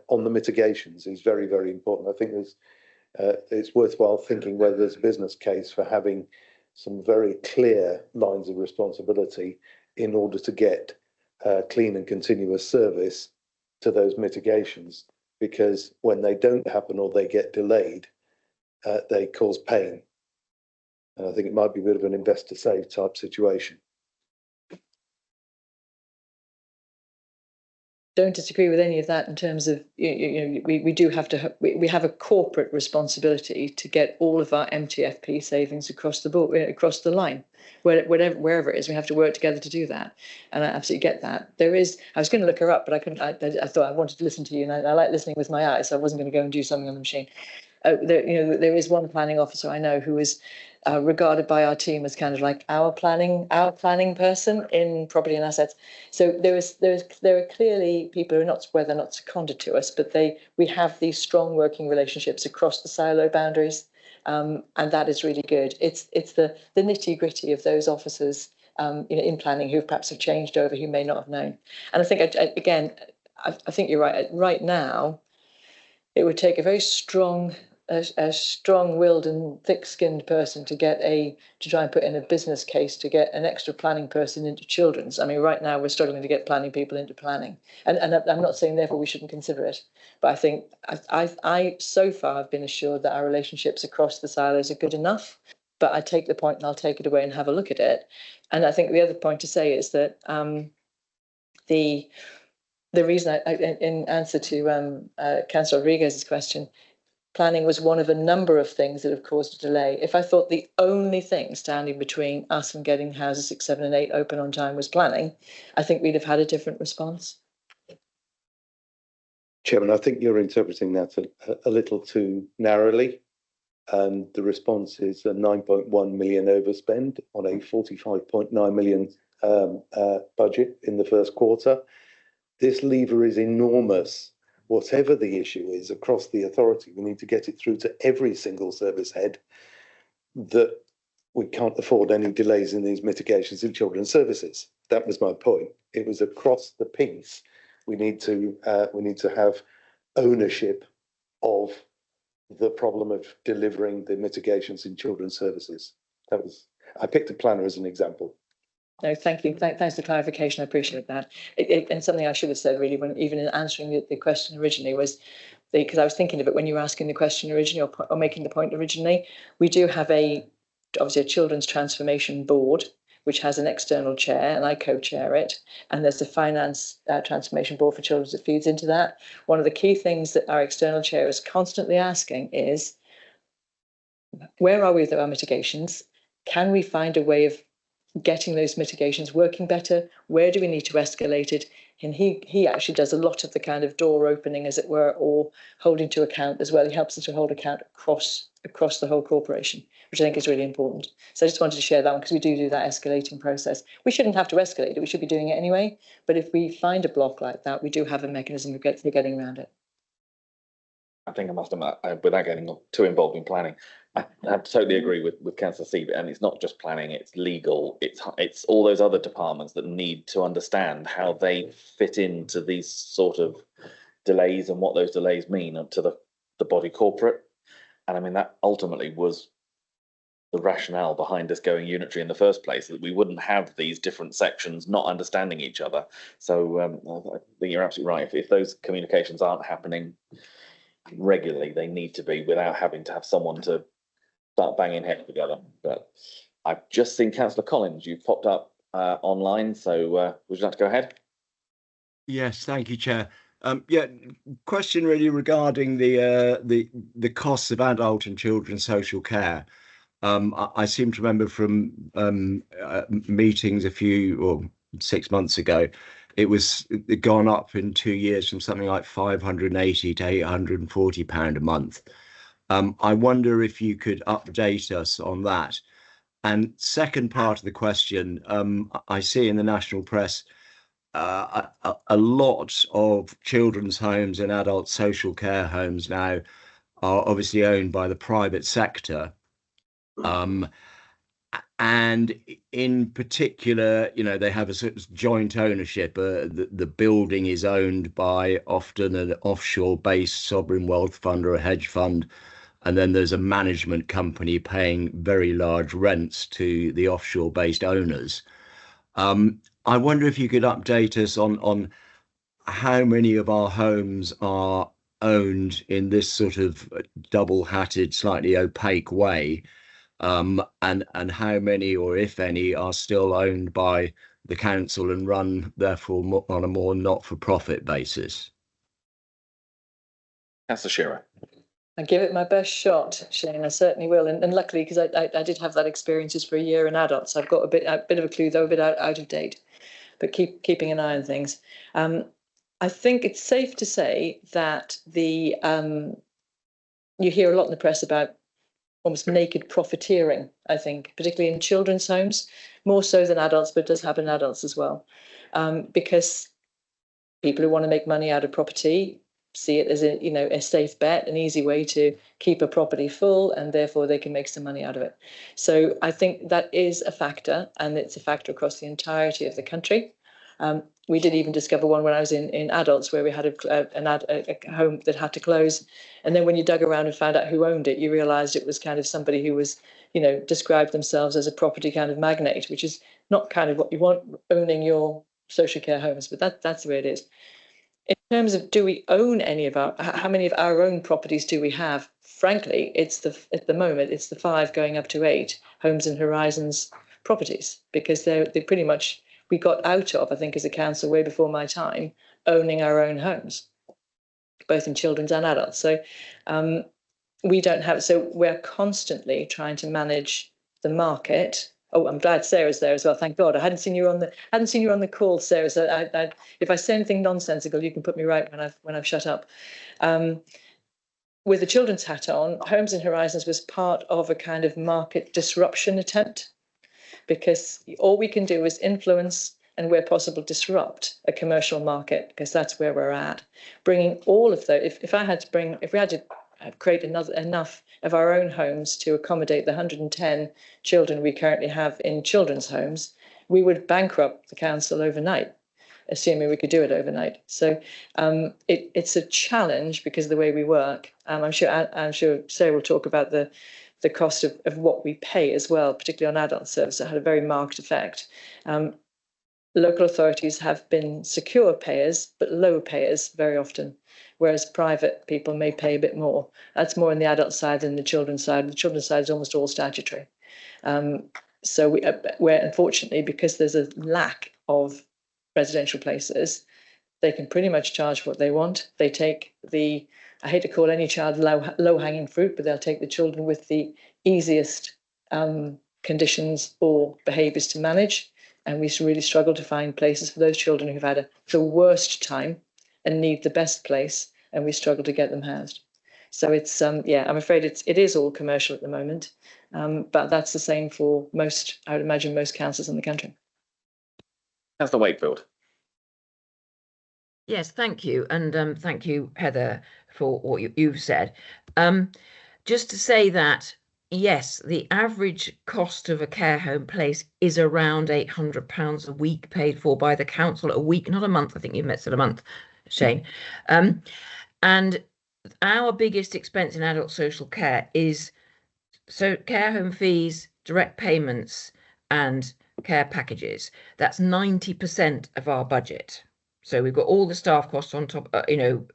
on the mitigations is very, very important. I think it's worthwhile thinking whether there's a business case for having some very clear lines of responsibility in order to get clean and continuous service to those mitigations, because when they don't happen or they get delayed, they cause pain. And I think it might be a bit of an investor save type situation. Don't disagree with any of that in terms of, we do have to, we have a corporate responsibility to get all of our MTFP savings across the board, across the line, wherever it is. We have to work together to do that. And I absolutely get that. I was going to look her up, but I couldn't. I thought I wanted to listen to you, and I like listening with my eyes, so I wasn't going to go and do something on the machine. There is one planning officer I know who is regarded by our team as kind of like our planning person in property and assets. So there are clearly people who are not, whether not seconded to us, but we have these strong working relationships across the silo boundaries, and that is really good. It's the nitty gritty of those officers in planning who perhaps have changed over, who may not have known. And I think I think you're right. Right now, it would take a very strong-willed and thick-skinned person to try and put in a business case to get an extra planning person into children's. I mean, right now we're struggling to get planning people into planning, and I'm not saying therefore we shouldn't consider it, but I think I so far have been assured that our relationships across the silos are good enough. But I take the point and I'll take it away and have a look at it. And I think the other point to say is that the reason in answer to Councillor Rodriguez's question, planning was one of a number of things that have caused a delay. If I thought the only thing standing between us and getting houses 6, 7 and 8 open on time was planning, I think we'd have had a different response. Chairman, I think you're interpreting that a little too narrowly. And the response is a 9.1 million overspend on a 45.9 million budget in the first quarter. This lever is enormous. Whatever the issue is across the authority, we need to get it through to every single service head that we can't afford any delays in these mitigations in children's services. That was my point. It was across the piece. We need to have ownership of the problem of delivering the mitigations in children's services. I picked a planner as an example. No, thank you. Thanks for the clarification. I appreciate that. And something I should have said really, when even in answering the question originally, was because I was thinking of it when you were asking the question originally or making the point originally. We do have obviously a children's transformation board, which has an external chair, and I co-chair it. And there's the finance transformation board for children that feeds into that. One of the key things that our external chair is constantly asking is, where are we with our mitigations? Can we find a way of getting those mitigations working better? Where do we need to escalate it? And he actually does a lot of the kind of door opening, as it were, or holding to account as well. He helps us to hold account across the whole corporation, which I think is really important. So I just wanted to share that one, because we do that escalating process. We shouldn't have to escalate it. We should be doing it anyway. But if we find a block like that, we do have a mechanism for getting around it. I think I must admit, without getting too involved in planning, I totally agree with Councillor Seaver. And it's not just planning; it's legal. It's all those other departments that need to understand how they fit into these sort of delays and what those delays mean to the body corporate. And I mean, that ultimately was the rationale behind us going unitary in the first place, that we wouldn't have these different sections not understanding each other. So I think you're absolutely right. If those communications aren't happening regularly, they need to be, without having to have someone to start banging heads together. But I've just seen Councillor Collins, you've popped up online, so would you like to go ahead? Yes, thank you, Chair. Yeah, question really regarding the costs of adult and children's social care. I seem to remember from meetings a few or 6 months ago, it gone up in 2 years from something like £580 to £840 a month. I wonder if you could update us on that. And second part of the question, I see in the national press a lot of children's homes and adult social care homes now are obviously owned by the private sector. And in particular, they have a sort of joint ownership. The building is owned by often an offshore-based sovereign wealth fund or a hedge fund, and then there's a management company paying very large rents to the offshore-based owners. I wonder if you could update us on how many of our homes are owned in this sort of double-hatted, slightly opaque way. And how many, or if any, are still owned by the council and run therefore on a more not-for-profit basis? Councillor Shearer. I give it my best shot, Shane. I certainly will. And luckily, because I did have that experience just for a year in adults, I've got a bit of a clue, though a bit out of date. But keeping an eye on things. I think it's safe to say that you hear a lot in the press about almost naked profiteering, I think, particularly in children's homes, more so than adults, but it does happen in adults as well. Because people who want to make money out of property see it as a safe bet, an easy way to keep a property full, and therefore they can make some money out of it. So I think that is a factor, and it's a factor across the entirety of the country. We did even discover one when I was in adults, where we had a home that had to close. And then when you dug around and found out who owned it, you realised it was kind of somebody who was, described themselves as a property kind of magnate, which is not kind of what you want owning your social care homes. But that's the way it is. In terms of, do we own how many of our own properties do we have? Frankly, at the moment, it's the 5 going up to 8 Homes and Horizons properties, because they're pretty much, we got out of, I think, as a council way before my time, owning our own homes, both in children's and adults. So we don't have, so we're constantly trying to manage the market. Oh, I'm glad Sarah's there as well. Thank God. I hadn't seen you on the call, Sarah. So if I say anything nonsensical, you can put me right when I've shut up. With the children's hat on, Homes and Horizons was part of a kind of market disruption attempt, because all we can do is influence and, where possible, disrupt a commercial market, because that's where we're at. Bringing all of those, if we had to create enough of our own homes to accommodate the 110 children we currently have in children's homes, we would bankrupt the council overnight, assuming we could do it overnight. So it's a challenge because of the way we work. I'm sure Sarah will talk about the cost of what we pay as well, particularly on adult service. It had a very marked effect. Local authorities have been secure payers, but low payers very often, whereas private people may pay a bit more. That's more on the adult side than the children's side. The children's side is almost all statutory. So we're unfortunately, because there's a lack of residential places, they can pretty much charge what they want. They take I hate to call any child low-hanging fruit, but they'll take the children with the easiest conditions or behaviours to manage. And we really struggle to find places for those children who've had the worst time and need the best place, and we struggle to get them housed. So it's yeah, I'm afraid it is all commercial at the moment, but that's the same for most, I would imagine, most councils in the country. Councillor Wakefield. Yes, thank you, and thank you, Heather, for what you've said. Just to say that, yes, the average cost of a care home place is around £800 a week, paid for by the council a week, not a month. I think you've said a month, Shane. And our biggest expense in adult social care is care home fees, direct payments, and care packages. That's 90% of our budget. So we've got all the staff costs on top,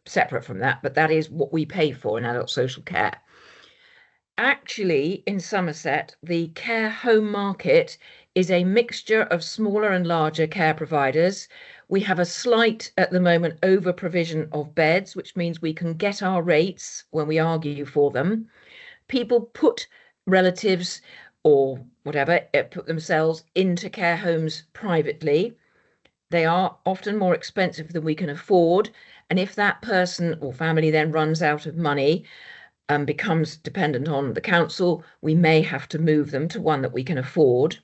separate from that, but that is what we pay for in adult social care. Actually, in Somerset, the care home market is a mixture of smaller and larger care providers. We have a slight, at the moment, over provision of beds, which means we can get our rates when we argue for them. People put relatives or whatever, put themselves into care homes privately. They are often more expensive than we can afford. And if that person or family then runs out of money and becomes dependent on the council, we may have to move them to one that we can afford.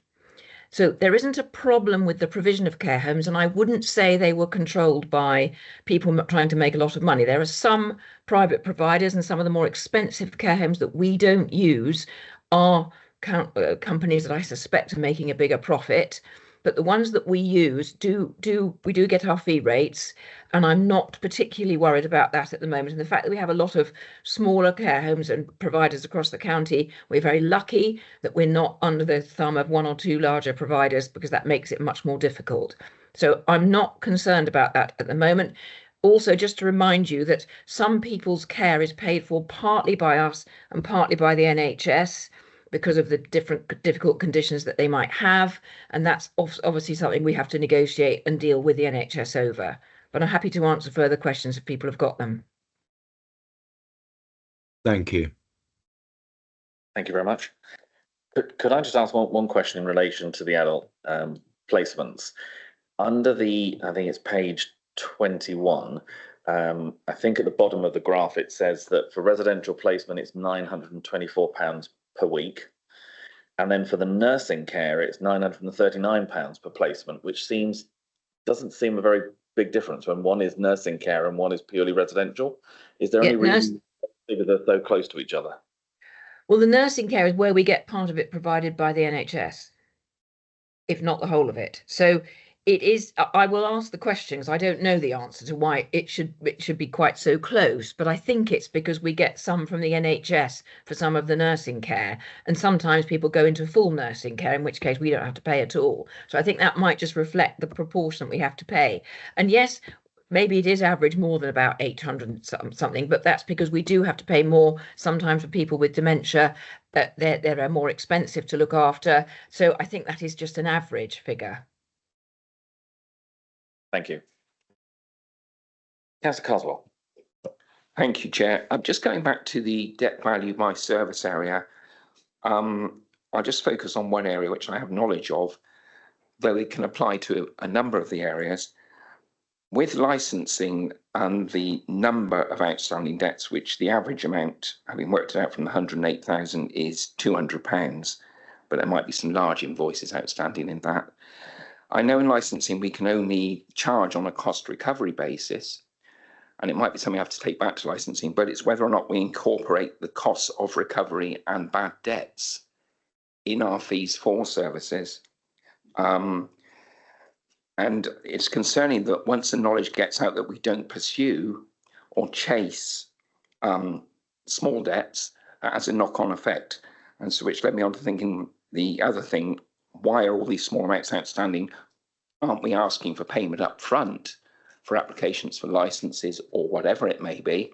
So there isn't a problem with the provision of care homes, and I wouldn't say they were controlled by people trying to make a lot of money. There are some private providers, and some of the more expensive care homes that we don't use are companies that I suspect are making a bigger profit. But the ones that we use we do get our fee rates, and I'm not particularly worried about that at the moment. And the fact that we have a lot of smaller care homes and providers across the county, we're very lucky that we're not under the thumb of one or two larger providers, because that makes it much more difficult. So I'm not concerned about that at the moment. Also, just to remind you that some people's care is paid for partly by us and partly by the NHS, because of the difficult conditions that they might have. And that's obviously something we have to negotiate and deal with the NHS over. But I'm happy to answer further questions if people have got them. Thank you. Thank you very much. Could I just ask one question in relation to the adult placements? Under I think it's page 21, I think at the bottom of the graph it says that for residential placement it's £924 per week, and then for the nursing care it's £939 per placement, which doesn't seem a very big difference when one is nursing care and one is purely residential. Is there any reason they're so close to each other? Well, the nursing care is where we get part of it provided by the NHS, if not the whole of it. So it is, I will ask the question because I don't know the answer to why it should be quite so close, but I think it's because we get some from the NHS for some of the nursing care, and sometimes people go into full nursing care, in which case we don't have to pay at all. So I think that might just reflect the proportion we have to pay. And yes, maybe it is average more than about 800 something, but that's because we do have to pay more sometimes for people with dementia. They're more expensive to look after. So I think that is just an average figure. Thank you. Councillor Carswell. Thank you, Chair. I'm just going back to the debt value by service area. I'll just focus on one area which I have knowledge of, though it can apply to a number of the areas. With licensing and the number of outstanding debts, which the average amount, having worked it out from the 108,000, is £200, but there might be some large invoices outstanding in that. I know in licensing we can only charge on a cost recovery basis, and it might be something I have to take back to licensing, but it's whether or not we incorporate the costs of recovery and bad debts in our fees for services. And it's concerning that once the knowledge gets out that we don't pursue or chase small debts, that has a knock-on effect. And so which led me on to thinking the other thing, why are all these small amounts outstanding? Aren't we asking for payment up front for applications for licenses or whatever it may be?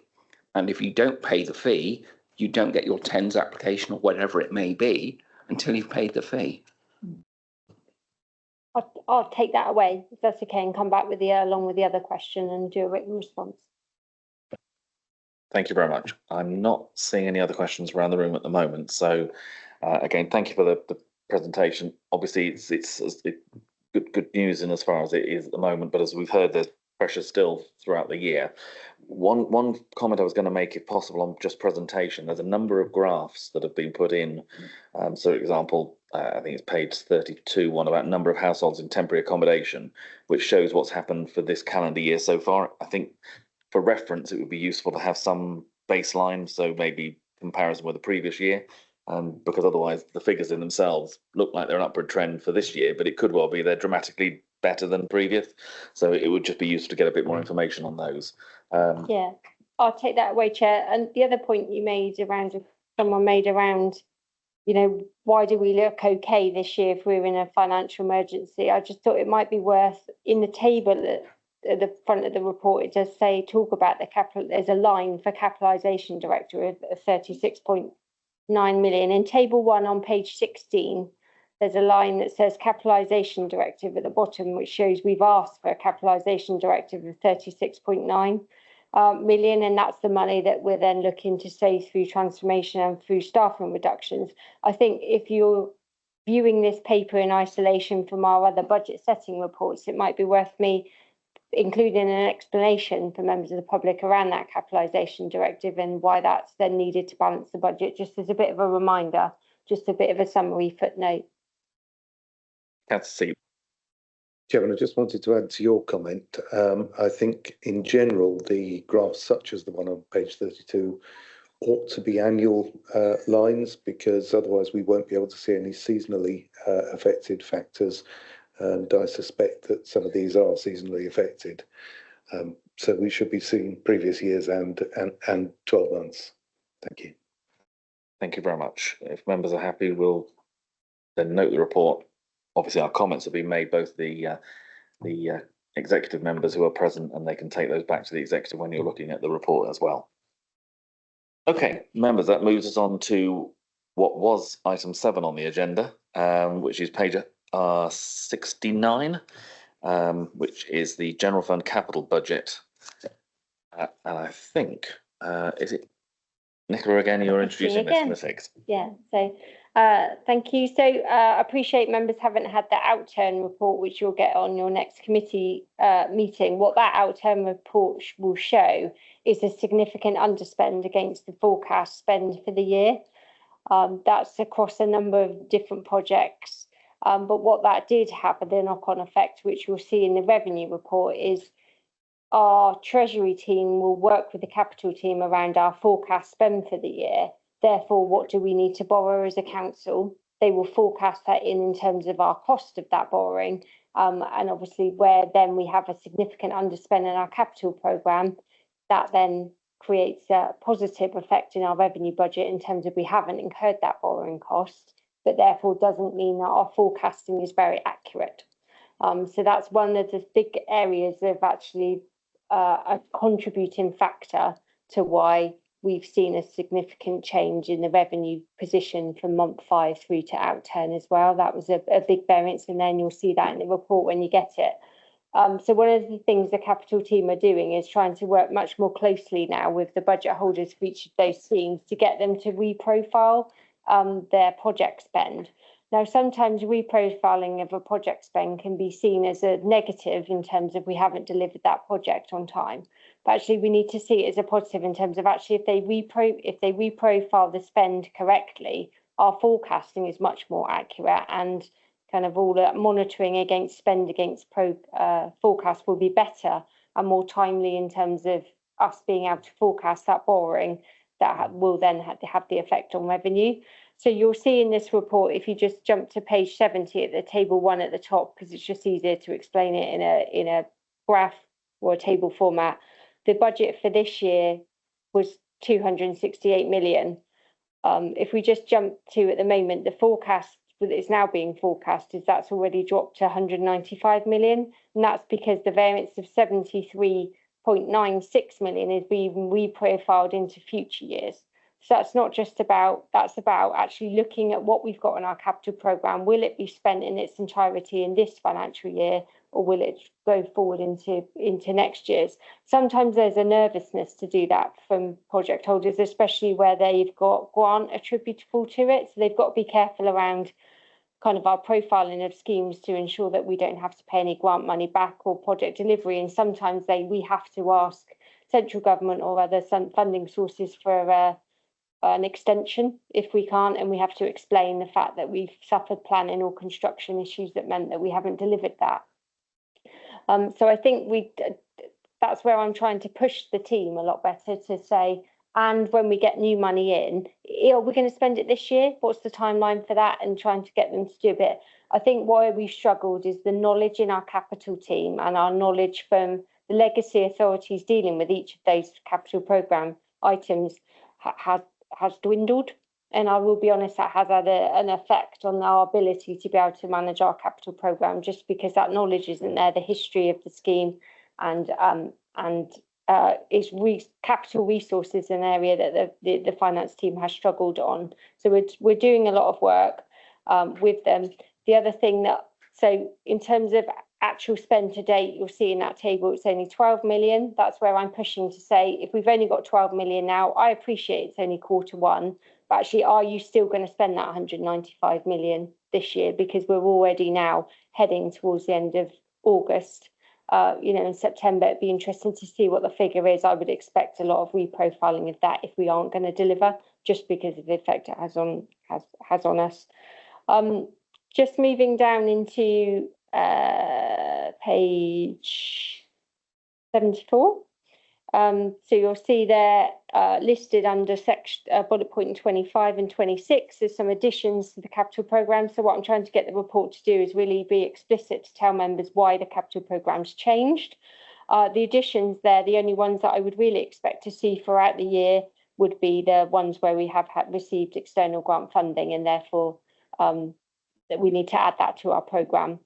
And if you don't pay the fee, you don't get your TENS application or whatever it may be until you've paid the fee. I'll take that away if that's okay and come back with the along with the other question and do a written response. Thank you very much. I'm not seeing any other questions around the room at the moment. So again, thank you for the presentation. Obviously, it's good news in as far as it is at the moment, but as we've heard, there's pressure still throughout the year. One comment I was going to make, if possible, on just presentation, there's a number of graphs that have been put in. So, for example, I think it's page 32, one about number of households in temporary accommodation, which shows what's happened for this calendar year so far. I think for reference, it would be useful to have some baseline, so maybe comparison with the previous year, because otherwise the figures in themselves look like they're an upward trend for this year, but it could well be they're dramatically better than previous. So it would just be useful to get a bit more information on those. Yeah, I'll take that away, Chair. And the other point you made around, someone made around, you know, why do we look okay this year if we're in a financial emergency? I just thought it might be worth, in the table at the front of the report, it does say, talk about the capital, there's a line for capitalisation director of 36.9 million. In table 1 on page 16, there's a line that says capitalisation directive at the bottom, which shows we've asked for a capitalisation directive of 36.9 million, and that's the money that we're then looking to save through transformation and through staffing reductions. I think if you're viewing this paper in isolation from our other budget setting reports, it might be worth me including an explanation for members of the public around that capitalisation directive and why that's then needed to balance the budget, just as a bit of a reminder, just a bit of a summary footnote. Chairman, I just wanted to add to your comment. I think in general, the graphs such as the one on page 32 ought to be annual lines, because otherwise we won't be able to see any seasonally affected factors. And I suspect that some of these are seasonally affected. So we should be seeing previous years and 12 months. Thank you. Thank you very much. If members are happy, we'll then note the report. Obviously, our comments have been made, both the executive members who are present, and they can take those back to the executive when you're looking at the report as well. Okay, members, that moves us on to what was item 7 on the agenda, which is page 69, which is the general fund capital budget. And I think, is it Nicola again, you're introducing this, Ms. Higgs? Yeah, so thank you. So appreciate members haven't had the outturn report, which you'll get on your next committee meeting. What that outturn report will show is a significant underspend against the forecast spend for the year. That's across a number of different projects. But what that did have, the knock-on effect, which we'll see in the revenue report, is our treasury team will work with the capital team around our forecast spend for the year. Therefore, what do we need to borrow as a council? They will forecast that in terms of our cost of that borrowing. And obviously, where then we have a significant underspend in our capital programme, that then creates a positive effect in our revenue budget in terms of we haven't incurred that borrowing cost, but therefore doesn't mean that our forecasting is very accurate. So that's one of the big areas of actually a contributing factor to why we've seen a significant change in the revenue position from month 5 through to outturn as well. That was a big variance, and then you'll see that in the report when you get it. So one of the things the capital team are doing is trying to work much more closely now with the budget holders for each of those schemes to get them to reprofile their project spend. Now, sometimes reprofiling of a project spend can be seen as a negative in terms of we haven't delivered that project on time. But actually, we need to see it as a positive in terms of actually if they reprofile the spend correctly, our forecasting is much more accurate, and kind of all that monitoring against spend against forecast will be better and more timely in terms of us being able to forecast that borrowing that will then have the effect on revenue. So you'll see in this report, if you just jump to page 70 at the table 1 at the top, because it's just easier to explain it in a graph or a table format, the budget for this year was 268 million. If we just jump to, at the moment, the forecast that is now being forecast is that's already dropped to 195 million, and that's because the variance of 73.96 million is being reprofiled into future years. So that's not just about, that's about actually looking at what we've got in our capital programme. Will it be spent in its entirety in this financial year, or will it go forward into next year's? Sometimes there's a nervousness to do that from project holders, especially where they've got grant attributable to it. So they've got to be careful around kind of our profiling of schemes to ensure that we don't have to pay any grant money back or project delivery. And sometimes we have to ask central government or other funding sources for an extension if we can't, and we have to explain the fact that we've suffered planning or construction issues that meant that we haven't delivered that. So I think that's where I'm trying to push the team a lot better to say, and when we get new money in, are we going to spend it this year? What's the timeline for that? And trying to get them to do a bit. I think why we've struggled is the knowledge in our capital team and our knowledge from the legacy authorities dealing with each of those capital programme items has dwindled, and I will be honest, that has had an effect on our ability to be able to manage our capital programme, just because that knowledge isn't there, the history of the scheme, and capital resources, an area that the finance team has struggled on. So we're doing a lot of work with them. The other thing so in terms of actual spend to date, you'll see in that table it's only 12 million. That's where I'm pushing to say, if we've only got 12 million now, I appreciate it's only Q1, but actually, are you still going to spend that 195 million this year? Because we're already now heading towards the end of August. In September, it'd be interesting to see what the figure is. I would expect a lot of reprofiling of that if we aren't going to deliver, just because of the effect it has on us. Just moving down into page 74. So you'll see there listed under section bullet point 25 and 26, there's some additions to the capital programme. So what I'm trying to get the report to do is really be explicit to tell members why the capital programme's changed. The additions there, the only ones that I would really expect to see throughout the year would be the ones where we have received external grant funding, and therefore that we need to add that to our programme.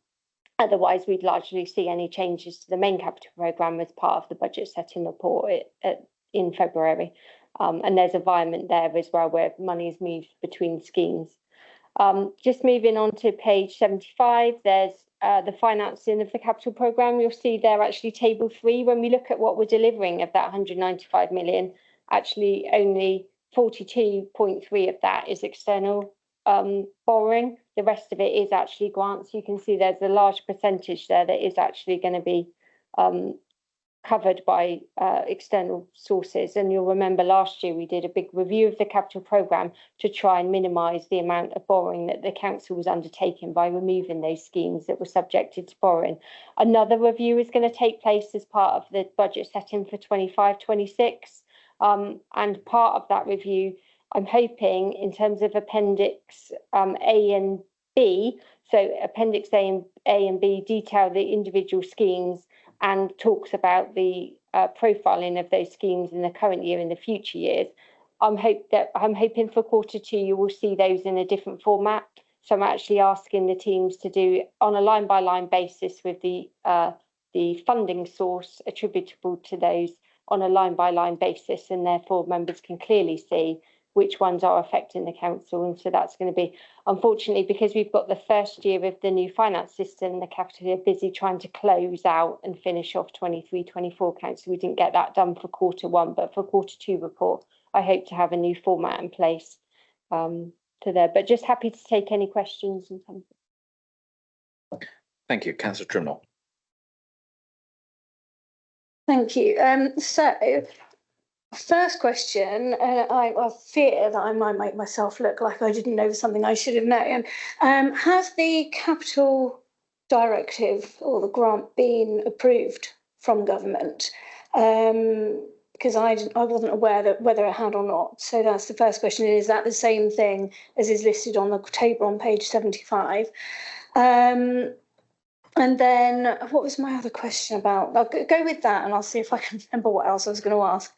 Otherwise, we'd largely see any changes to the main capital programme as part of the budget setting report in February. And there's environment there as well, where money is moved between schemes. Just moving on to page 75, there's the financing of the capital programme. You'll see there actually table 3. When we look at what we're delivering of that 195 million, actually only 42.3 of that is external borrowing. The rest of it is actually grants. You can see there's a large percentage there that is actually going to be covered by external sources. And you'll remember last year we did a big review of the capital programme to try and minimise the amount of borrowing that the council was undertaking by removing those schemes that were subjected to borrowing. Another review is going to take place as part of the budget setting for 25-26, and part of that review, I'm hoping, in terms of Appendix A and B, so Appendix A and B detail the individual schemes and talks about the profiling of those schemes in the current year and the future years. I'm hoping for Q2 you will see those in a different format. So I'm actually asking the teams to do on a line-by-line basis with the funding source attributable to those on a line-by-line basis, and therefore members can clearly see which ones are affecting the council. And so that's going to be, unfortunately, because we've got the first year of the new finance system, the capital are busy trying to close out and finish off 23-24 council. We didn't get that done for Q1, but for Q2 report, I hope to have a new format in place to there. But just happy to take any questions. Thank you. Councillor Trimnall. Thank you. So, first question, I fear that I might make myself look like I didn't know something I should have known. Has the capital directive or the grant been approved from government? Because I wasn't aware that whether it had or not. So that's the first question. Is that the same thing as is listed on the table on page 75? And then what was my other question about? I'll go with that and I'll see if I can remember what else I was going to ask.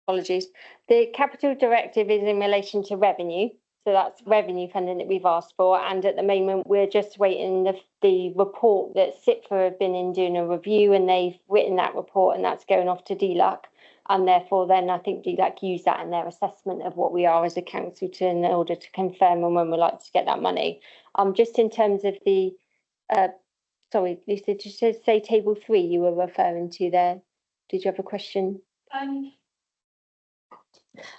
Apologies. The capital directive is in relation to revenue. So that's revenue funding that we've asked for. And at the moment, we're just waiting the report that SIPFA have been in doing a review, and they've written that report, and that's going off to DLUC. And therefore, then I think DLUC use that in their assessment of what we are as a council in order to confirm and when we're likely to get that money. Just in terms of the, sorry, Lisa, did you say table 3 you were referring to there? Did you have a question?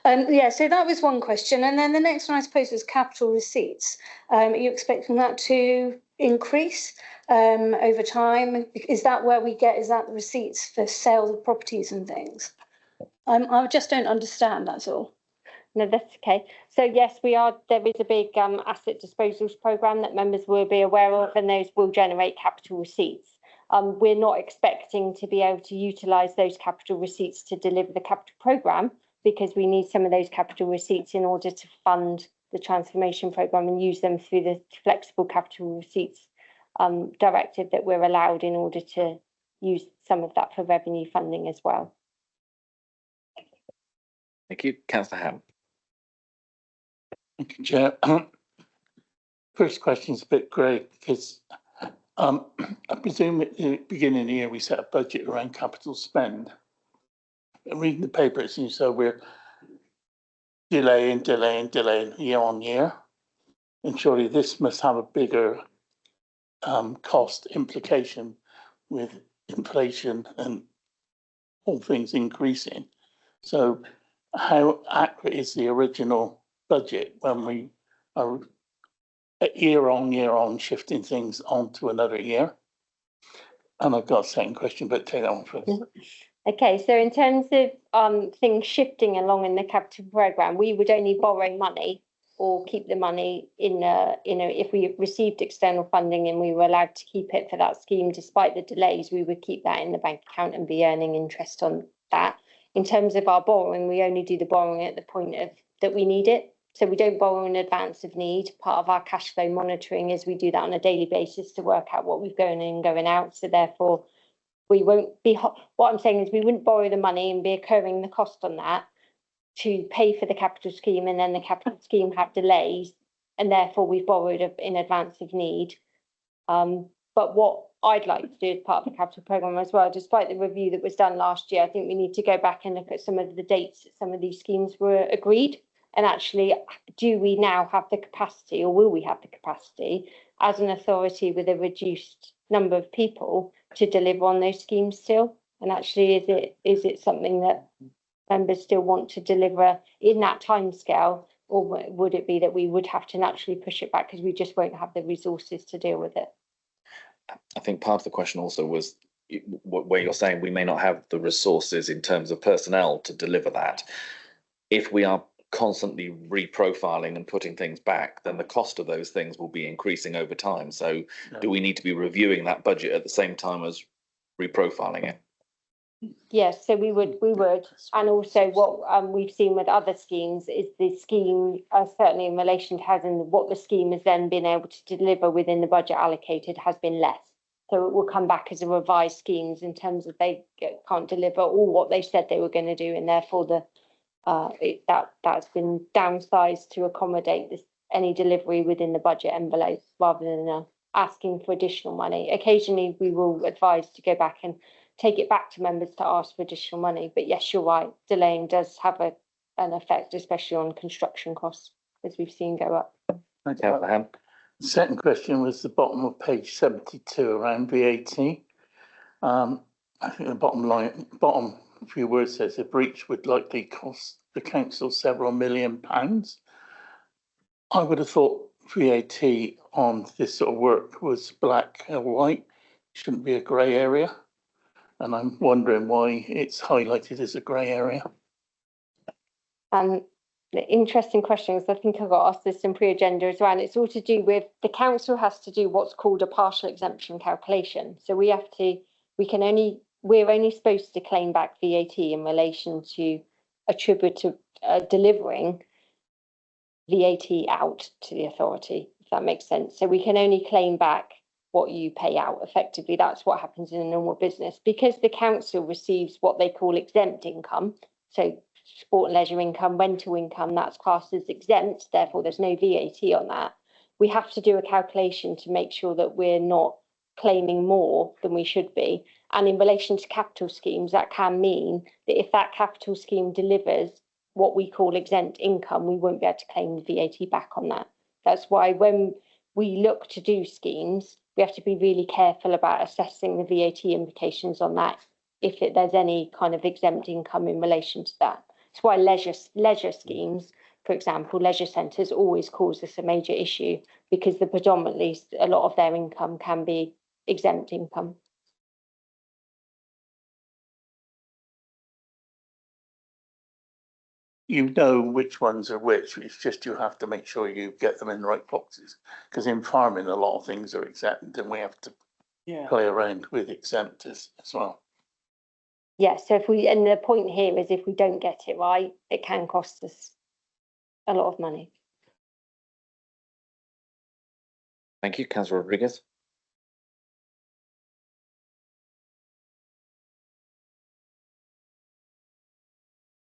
Yeah, so that was one question. And then the next one, I suppose, was capital receipts. Are you expecting that to increase over time? Is that where we get, is that the receipts for sales of properties and things? I just don't understand, that's all. No, that's okay. So yes, there is a big asset disposals programme that members will be aware of, and those will generate capital receipts. We're not expecting to be able to utilise those capital receipts to deliver the capital programme, because we need some of those capital receipts in order to fund the transformation programme and use them through the flexible capital receipts directive that we're allowed in order to use some of that for revenue funding as well. Thank you. Councillor Ham. Thank you, Chair. First question is a bit grey because I presume at the beginning of the year we set a budget around capital spend. Reading the paper, it seems so we're delaying year on year. And surely this must have a bigger cost implication with inflation and all things increasing. So how accurate is the original budget when we are year on shifting things on to another year? And I've got a second question, but take that one first. Okay, so in terms of things shifting along in the capital programme, we would only borrow money or keep the money in if we received external funding and we were allowed to keep it for that scheme, despite the delays, we would keep that in the bank account and be earning interest on that. In terms of our borrowing, we only do the borrowing at the point of that we need it. So we don't borrow in advance of need. Part of our cash flow monitoring is we do that on a daily basis to work out what we've going in and going out. So therefore, we won't be, what I'm saying is we wouldn't borrow the money and be incurring the cost on that to pay for the capital scheme, and then the capital scheme have delays, and therefore we've borrowed in advance of need. But what I'd like to do as part of the capital programme as well, despite the review that was done last year, I think we need to go back and look at some of the dates that some of these schemes were agreed. And actually, do we now have the capacity, or will we have the capacity as an authority with a reduced number of people to deliver on those schemes still? And actually, is it something that members still want to deliver in that timescale, or would it be that we would have to naturally push it back because we just won't have the resources to deal with it? I think part of the question also was where you're saying we may not have the resources in terms of personnel to deliver that. If we are constantly reprofiling and putting things back, then the cost of those things will be increasing over time. So do we need to be reviewing that budget at the same time as reprofiling it? Yes, so we would, and also what we've seen with other schemes is the scheme, certainly in relation to housing, what the scheme has then been able to deliver within the budget allocated has been less. So it will come back as a revised schemes in terms of they can't deliver all what they said they were going to do, and therefore that's been downsized to accommodate any delivery within the budget envelope rather than asking for additional money. Occasionally we will advise to go back and take it back to members to ask for additional money. But yes, you're right, delaying does have a an effect, especially on construction costs, as we've sseen go up. Councillor Ham. The second question was the bottom of page 72 around VAT. I think the bottom few words says a breach would likely cost the council several £1 million. I would have thought VAT on this sort of work was black or white, shouldn't be a grey area. And I'm wondering why it's highlighted as a grey area. The interesting question is, I think I got asked this in pre-agenda as well, and it's all to do with the council has to do what's called a partial exemption calculation. So we're only supposed to claim back VAT in relation to delivering VAT out to the authority, if that makes sense. So we can only claim back what you pay out effectively. That's what happens in a normal business. Because the council receives what they call exempt income, so sport and leisure income, rental income, that's classed as exempt, therefore there's no VAT on that. We have to do a calculation to make sure that we're not claiming more than we should be. And in relation to capital schemes, that can mean that if that capital scheme delivers what we call exempt income, we won't be able to claim the VAT back on that. That's why when we look to do schemes, we have to be really careful about assessing the VAT implications on that, if there's any kind of exempt income in relation to that. That's why leisure schemes, for example, leisure centres always cause this a major issue, because predominantly a lot of their income can be exempt income. You know which ones are which, it's just you have to make sure you get them in the right boxes. Because in farming, a lot of things are exempt and we have to play around with exempt as well. Yeah, so and the point here is if we don't get it right, it can cost us a lot of money. Thank you. Councillor Rodriguez.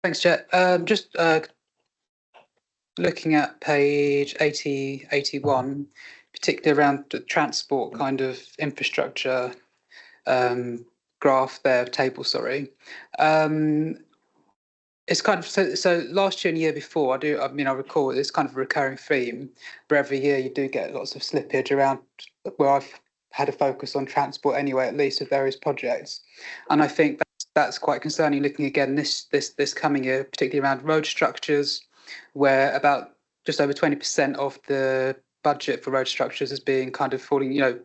Thanks, Chair. Just looking at page 81, particularly around the transport kind of infrastructure graph there, table, sorry. It's kind of so last year and the year before, I recall it's kind of a recurring theme where every year you do get lots of slippage around where I've had a focus on transport anyway, at least with various projects. And I think that's quite concerning looking again this coming year, particularly around road structures, where about just over 20% of the budget for road structures is being kind of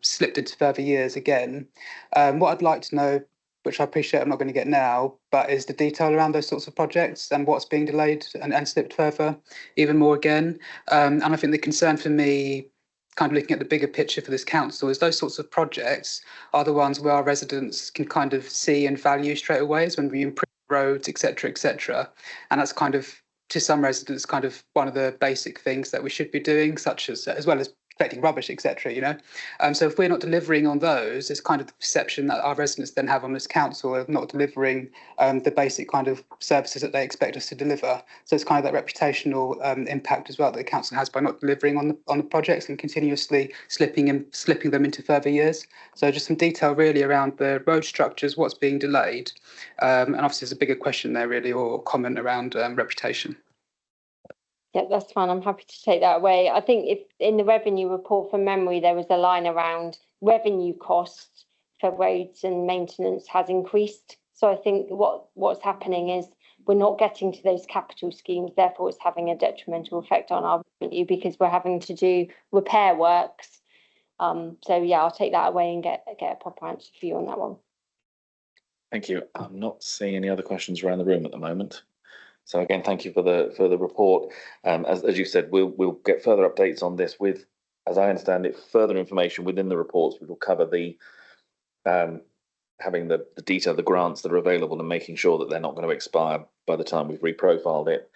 slipped into further years again. What I'd like to know, which I appreciate I'm not going to get now, but is the detail around those sorts of projects and what's being delayed and slipped further even more again. And I think the concern for me, kind of looking at the bigger picture for this council, is those sorts of projects are the ones where our residents can kind of see and value straight away, is when we improve roads, etc., etc. And that's kind of, to some residents, kind of one of the basic things that we should be doing, such as well as collecting rubbish, etc. So if we're not delivering on those, it's kind of the perception that our residents then have on this council of not delivering the basic kind of services that they expect us to deliver. So it's kind of that reputational impact as well that the council has by not delivering on the projects and continuously slipping them into further years. So just some detail really around the road structures, what's being delayed, and obviously there's a bigger question there really, or comment around reputation. Yeah, that's fine. I'm happy to take that away. I think if in the revenue report from memory, there was a line around revenue costs for roads and maintenance has increased. So I think what's happening is we're not getting to those capital schemes. Therefore, it's having a detrimental effect on our revenue because we're having to do repair works. So yeah, I'll take that away and get a proper answer for you on that one. Thank you. I'm not seeing any other questions around the room at the moment. So again, thank you for the report. As you said, we'll get further updates on this with, as I understand it, further information within the reports. We will cover the having the detail, the grants that are available, and making sure that they're not going to expire by the time we've reprofiled it.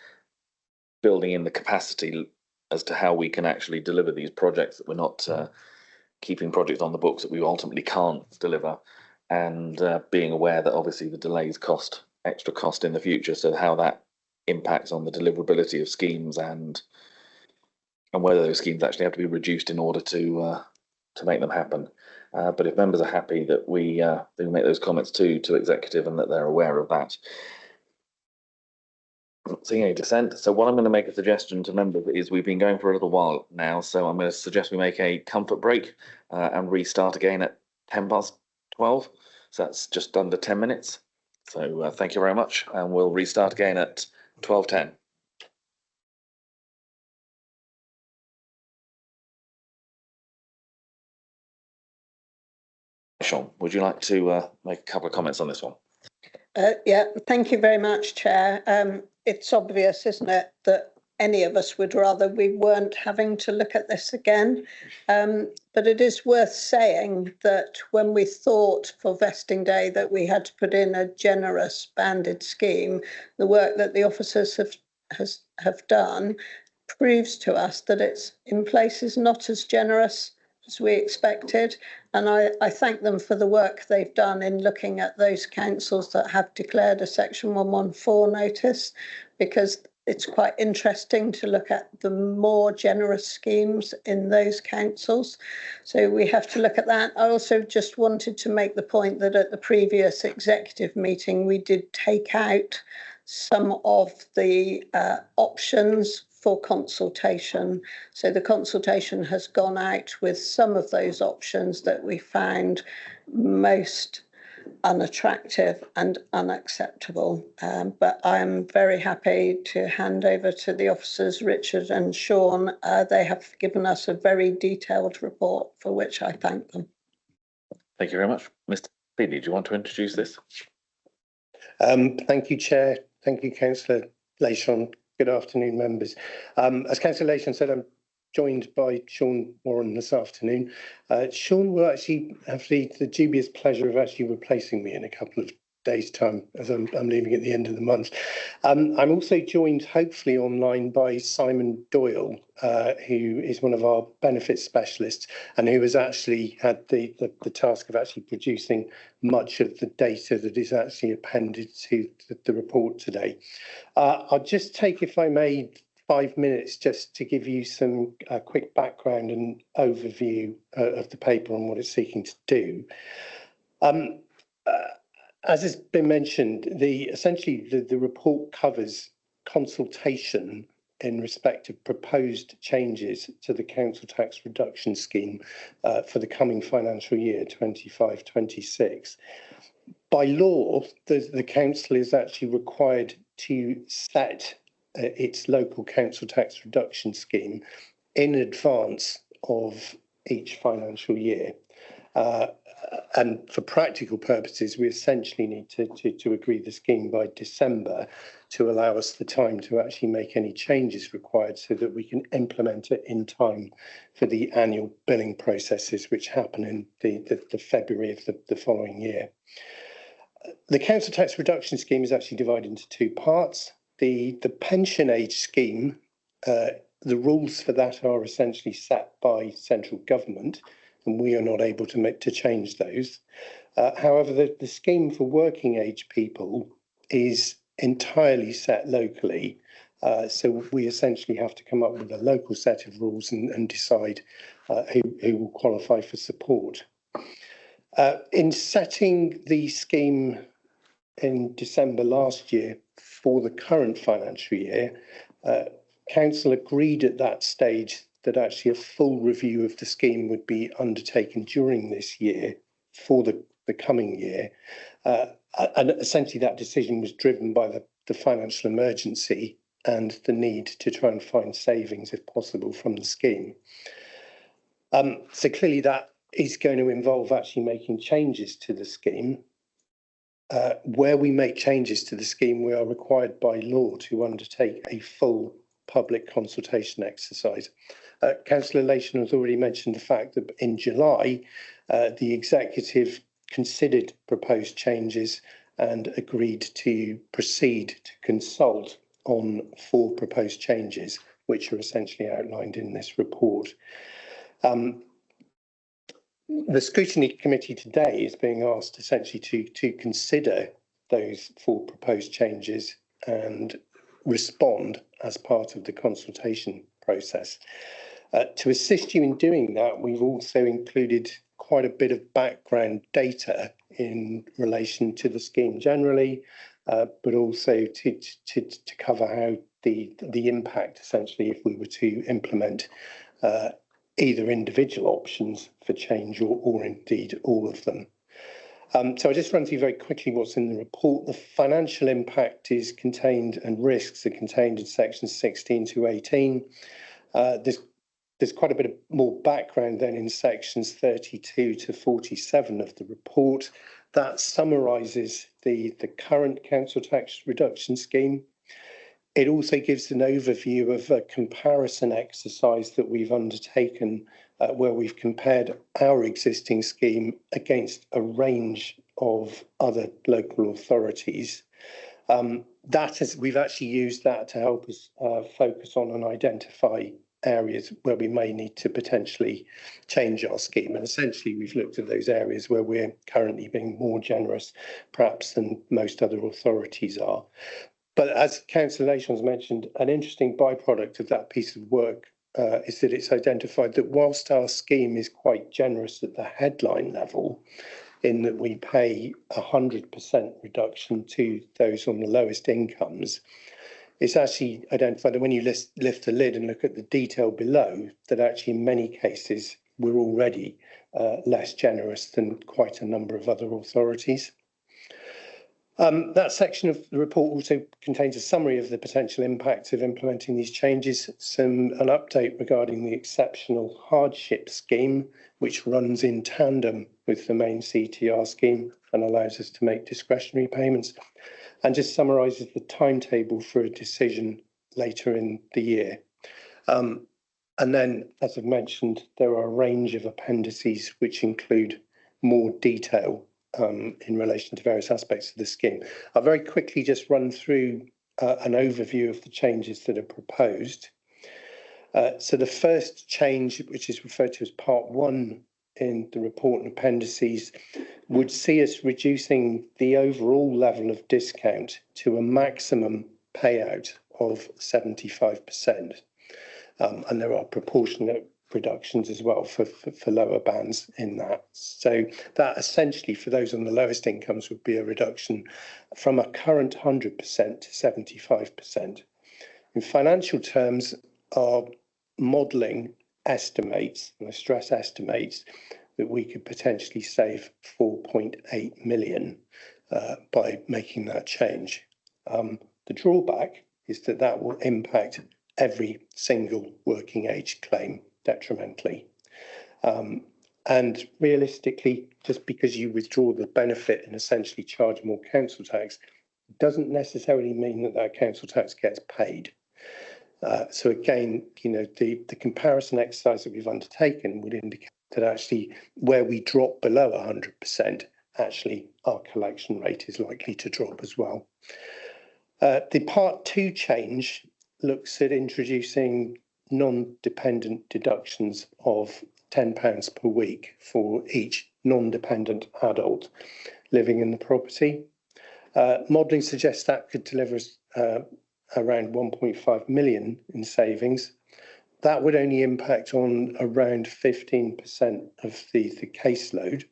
Building in the capacity as to how we can actually deliver these projects, that we're not keeping projects on the books that we ultimately can't deliver, and being aware that obviously the delays cost extra cost in the future. So how that impacts on the deliverability of schemes and whether those schemes actually have to be reduced in order to make them happen. But if members are happy that we make those comments to executive and that they're aware of that. Not seeing any dissent. So what I'm going to make a suggestion to members is we've been going for a little while now, so I'm going to suggest we make a comfort break and restart again at 12:10. So that's just under 10 minutes. So thank you very much, and we'll restart again at 12:10. Sean, would you like to make a couple of comments on this one? Yeah, thank you very much, Chair. It's obvious, isn't it, that any of us would rather we weren't having to look at this again. But it is worth saying that when we thought for vesting day that we had to put in a generous banded scheme, the work that the officers have done proves to us that it's in places not as generous as we expected. And I thank them for the work they've done in looking at those councils that have declared a Section 114 notice, because it's quite interesting to look at the more generous schemes in those councils. So we have to look at that. I also just wanted to make the point that at the previous executive meeting, we did take out some of the options for consultation. So the consultation has gone out with some of those options that we found most unattractive and unacceptable. But I'm very happy to hand over to the officers, Richard and Sean. They have given us a very detailed report, for which I thank them. Thank you very much. Mr. Beattie, do you want to introduce this? Thank you, Chair. Thank you, Councillor Leishon. Good afternoon, members. As Councillor Leishon said, I'm joined by Sean Warren this afternoon. Sean will actually have the dubious pleasure of actually replacing me in a couple of days' time, as I'm leaving at the end of the month. I'm also joined, hopefully online, by Simon Doyle, who is one of our benefits specialists and who has actually had the task of actually producing much of the data that is actually appended to the report today. I'll just take, if I may, 5 minutes just to give you some quick background and overview of the paper and what it's seeking to do. As has been mentioned, essentially the report covers consultation in respect of proposed changes to the council tax reduction scheme for the coming financial year 25-26. By law, the council is actually required to set its local council tax reduction scheme in advance of each financial year. And for practical purposes, we essentially need to agree the scheme by December to allow us the time to actually make any changes required so that we can implement it in time for the annual billing processes which happen in the February of the following year. The council tax reduction scheme is actually divided into two parts. The pension age scheme, the rules for that are essentially set by central government, and we are not able to change those. However, the scheme for working age people is entirely set locally. So we essentially have to come up with a local set of rules and decide who will qualify for support. In setting the scheme in December last year for the current financial year, Council agreed at that stage that actually a full review of the scheme would be undertaken during this year for the coming year. And essentially that decision was driven by the financial emergency and the need to try and find savings, if possible, from the scheme. So clearly that is going to involve actually making changes to the scheme. Where we make changes to the scheme, we are required by law to undertake a full public consultation exercise. Councillor Leishon has already mentioned the fact that in July, the executive considered proposed changes and agreed to proceed to consult on 4 proposed changes, which are essentially outlined in this report. The Scrutiny Committee today is being asked essentially to consider those 4 proposed changes and respond as part of the consultation process. To assist you in doing that, we've also included quite a bit of background data in relation to the scheme generally, but also to cover how the impact, essentially, if we were to implement either individual options for change or indeed all of them. So I'll just run through very quickly what's in the report. The financial impact is contained and risks are contained in sections 16 to 18. There's quite a bit of more background then in sections 32 to 47 of the report. That summarises the current council tax reduction scheme. It also gives an overview of a comparison exercise that we've undertaken where we've compared our existing scheme against a range of other local authorities. We've actually used that to help us focus on and identify areas where we may need to potentially change our scheme. And essentially, we've looked at those areas where we're currently being more generous, perhaps, than most other authorities are. But as Councillor Lation's mentioned, an interesting byproduct of that piece of work is that it's identified that whilst our scheme is quite generous at the headline level, in that we pay 100% reduction to those on the lowest incomes, it's actually identified that when you lift the lid and look at the detail below, that actually in many cases we're already less generous than quite a number of other authorities. That section of the report also contains a summary of the potential impact of implementing these changes, an update regarding the exceptional hardship scheme, which runs in tandem with the main CTR scheme and allows us to make discretionary payments, and just summarises the timetable for a decision later in the year. And then, as I've mentioned, there are a range of appendices which include more detail in relation to various aspects of the scheme. I'll very quickly just run through an overview of the changes that are proposed. So the first change, which is referred to as Part 1 in the report and appendices, would see us reducing the overall level of discount to a maximum payout of 75%. And there are proportionate reductions as well for lower bands in that. So that essentially for those on the lowest incomes would be a reduction from a current 100% to 75%. In financial terms, our modelling estimates, and I stress estimates, that we could potentially save 4.8 million by making that change. The drawback is that that will impact every single working age claim detrimentally. And realistically, just because you withdraw the benefit and essentially charge more council tax, doesn't necessarily mean that that council tax gets paid. So again, the comparison exercise that we've undertaken would indicate that actually where we drop below 100%, actually our collection rate is likely to drop as well. The Part 2 change looks at introducing non-dependent deductions of £10 per week for each non-dependent adult living in the property. Modelling suggests that could deliver us around 1.5 million in savings. That would only impact on around 15% of the caseload,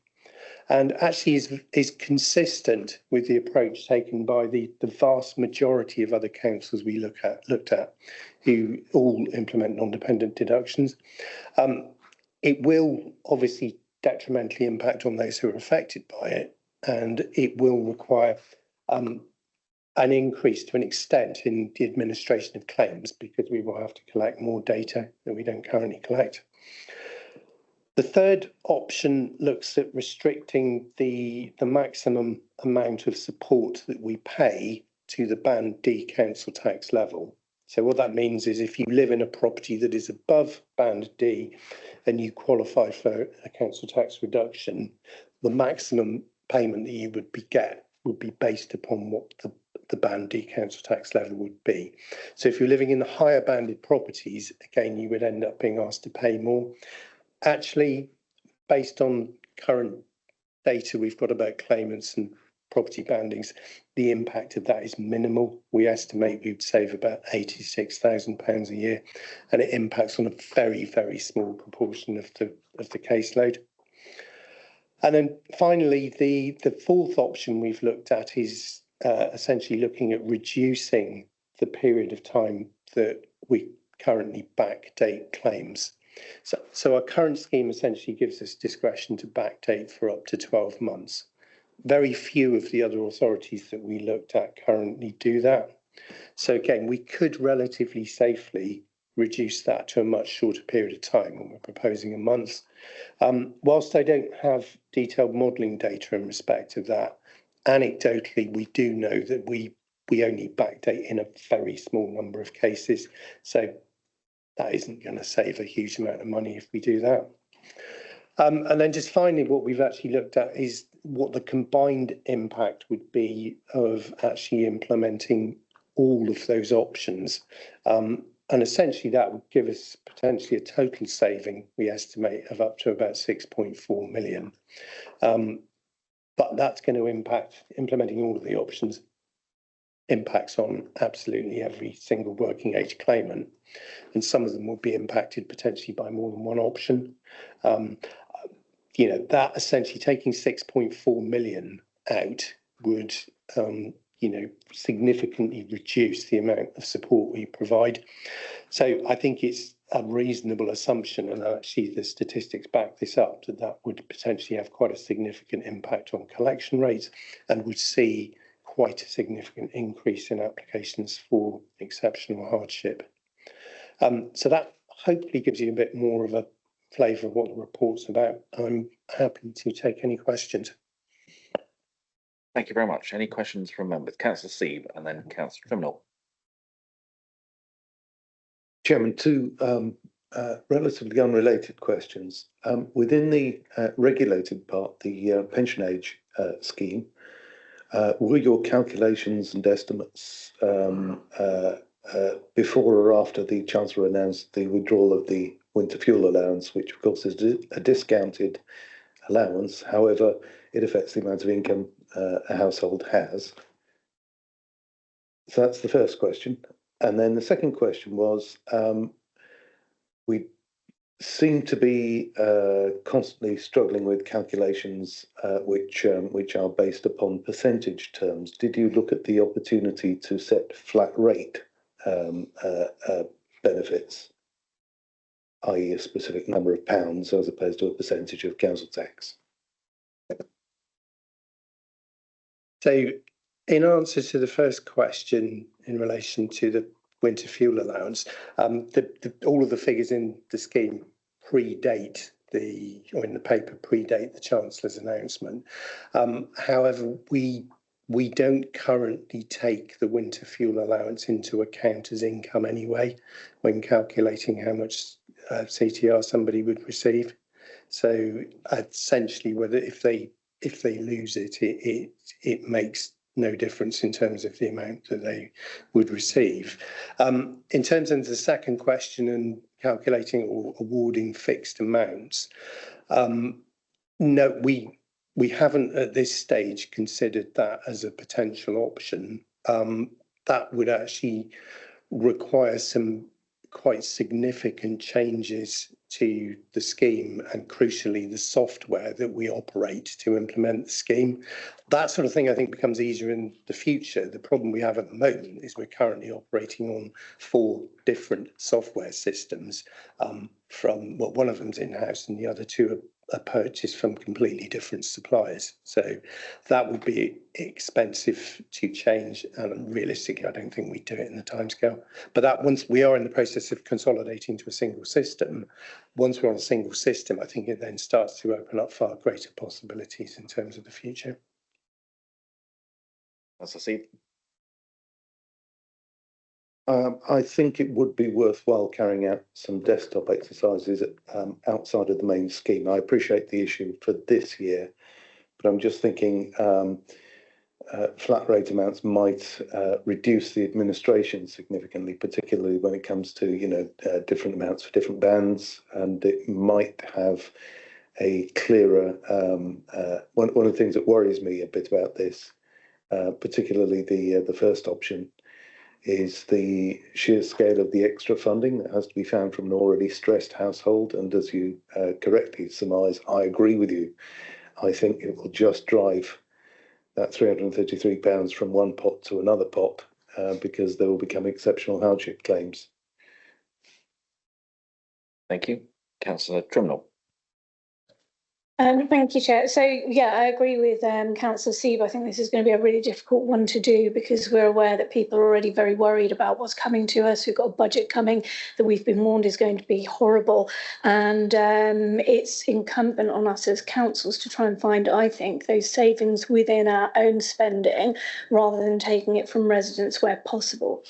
and actually is consistent with the approach taken by the vast majority of other councils we looked at, who all implement non-dependent deductions. It will obviously detrimentally impact on those who are affected by it, and it will require an increase to an extent in the administration of claims, because we will have to collect more data that we don't currently collect. The third option looks at restricting the maximum amount of support that we pay to the Band D council tax level. So what that means is if you live in a property that is above Band D and you qualify for a council tax reduction, the maximum payment that you would get would be based upon what the Band D council tax level would be. So if you're living in the higher banded properties, again, you would end up being asked to pay more. Actually, based on current data we've got about claimants and property bandings, the impact of that is minimal. We estimate we'd save about £86,000 a year, and it impacts on a very, very small proportion of the caseload. And then finally, the fourth option we've looked at is essentially looking at reducing the period of time that we currently backdate claims. So our current scheme essentially gives us discretion to backdate for up to 12 months. Very few of the other authorities that we looked at currently do that. So again, we could relatively safely reduce that to a much shorter period of time, and we're proposing a month. Whilst I don't have detailed modelling data in respect of that, anecdotally, we do know that we only backdate in a very small number of cases. So that isn't going to save a huge amount of money if we do that. And then just finally, what we've actually looked at is what the combined impact would be of actually implementing all of those options. And essentially that would give us potentially a total saving, we estimate, of up to about 6.4 million. But that's going to impact, implementing all of the options impacts on absolutely every single working age claimant. And some of them will be impacted potentially by more than one option. That essentially taking 6.4 million out would, significantly reduce the amount of support we provide. So I think it's a reasonable assumption, and actually the statistics back this up, that would potentially have quite a significant impact on collection rates and would see quite a significant increase in applications for exceptional hardship. So that hopefully gives you a bit more of a flavour of what the report's about. I'm happy to take any questions. Thank you very much. Any questions from members? Councillor Sieb and then Councillor Trimnell. Chairman, two relatively unrelated questions. Within the regulated part, the pension age scheme, were your calculations and estimates before or after the Chancellor announced the withdrawal of the winter fuel allowance, which of course is a discounted allowance, however, it affects the amount of income a household has? So that's the first question. And then the second question was, we seem to be constantly struggling with calculations which are based upon percentage terms. Did you look at the opportunity to set flat rate benefits, i.e. a specific number of pounds as opposed to a percentage of council tax? So in answer to the first question in relation to the winter fuel allowance, all of the figures in the scheme predate the Chancellor's announcement. However, we don't currently take the winter fuel allowance into account as income anyway when calculating how much CTR somebody would receive. So essentially, whether if they lose it, it makes no difference in terms of the amount that they would receive. In terms of the second question and calculating or awarding fixed amounts, no, we haven't at this stage considered that as a potential option. That would actually require some quite significant changes to the scheme and crucially the software that we operate to implement the scheme. That sort of thing I think becomes easier in the future. The problem we have at the moment is we're currently operating on 4 different software systems from, well, one of them's in-house and the other 2 are purchased from completely different suppliers. So that would be expensive to change, and realistically I don't think we'd do it in the timescale. But that, once we are in the process of consolidating to a single system, once we're on a single system, I think it then starts to open up far greater possibilities in terms of the future. That's a seat. I think it would be worthwhile carrying out some desktop exercises outside of the main scheme. I appreciate the issue for this year, but I'm just thinking flat rate amounts might reduce the administration significantly, particularly when it comes to different amounts for different bands, and it might have a clearer. One of the things that worries me a bit about this, particularly the first option, is the sheer scale of the extra funding that has to be found from an already stressed household. And as you correctly surmise, I agree with you. I think it will just drive that £333 from one pot to another pot because there will become exceptional hardship claims. Thank you. Councillor Trimnell. Thank you, Chair. So, yeah, I agree with Councillor Seeb. I think this is going to be a really difficult one to do because we're aware that people are already very worried about what's coming to us. We've got a budget coming that we've been warned is going to be horrible. And it's incumbent on us as councils to try and find, I think, those savings within our own spending rather than taking it from residents where possible.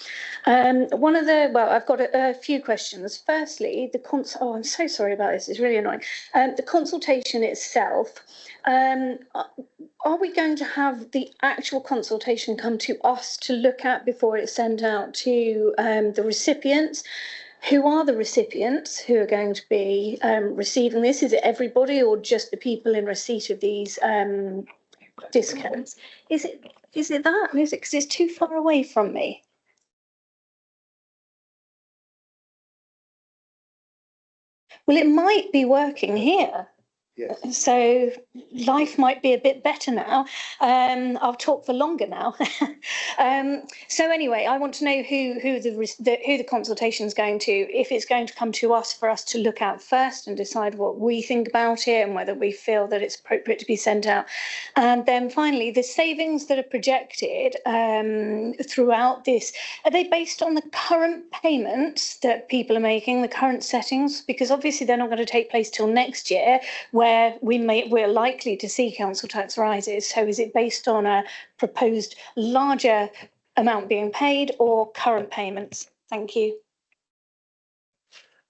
I've got a few questions. Firstly, I'm so sorry about this. It's really annoying. The consultation itself, are we going to have the actual consultation come to us to look at before it's sent out to the recipients? Who are the recipients who are going to be receiving this? Is it everybody or just the people in receipt of these discounts? Is it that? Is it because it's too far away from me? Well, it might be working here. Yes. So life might be a bit better now. I'll talk for longer now. So anyway, I want to know who the consultation is going to. If it's going to come to us for us to look at first and decide what we think about it and whether we feel that it's appropriate to be sent out. And then finally, the savings that are projected throughout this, are they based on the current payments that people are making, the current settings? Because obviously they're not going to take place till next year, where we're likely to see council tax rises. So is it based on a proposed larger amount being paid or current payments? Thank you.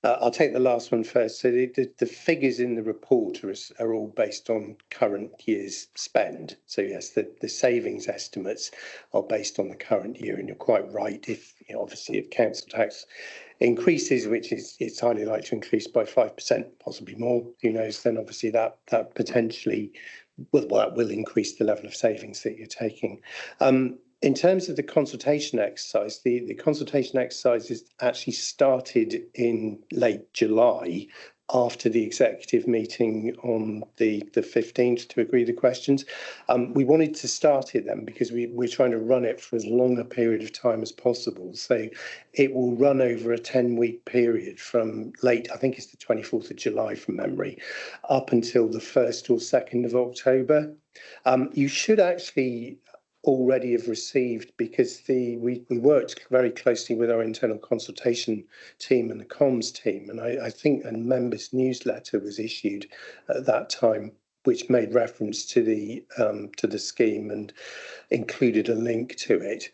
I'll take the last one first. So the figures in the report are all based on current year's spend. So yes, the savings estimates are based on the current year, and you're quite right. If obviously if council tax increases, which it's highly likely to increase by 5%, possibly more, who knows, then obviously that potentially will increase the level of savings that you're taking. In terms of the consultation exercise, the consultation exercise is actually started in late July after the executive meeting on the 15th to agree the questions. We wanted to start it then because we're trying to run it for as long a period of time as possible. So it will run over a 10-week period from late, I think it's the 24th of July from memory, up until the 1st or 2nd of October. You should actually already have received, because we worked very closely with our internal consultation team and the comms team, and I think a members newsletter was issued at that time which made reference to the scheme and included a link to it.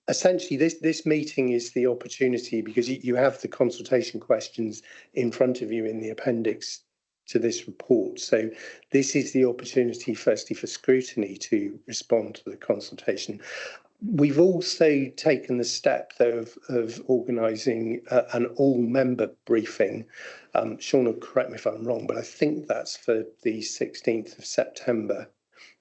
Essentially, this meeting is the opportunity, because you have the consultation questions in front of you in the appendix to this report. So this is the opportunity, firstly, for Scrutiny to respond to the consultation. We've also taken the step, though, of organising an all-member briefing. Sean will correct me if I'm wrong, but I think that's for the 16th of September.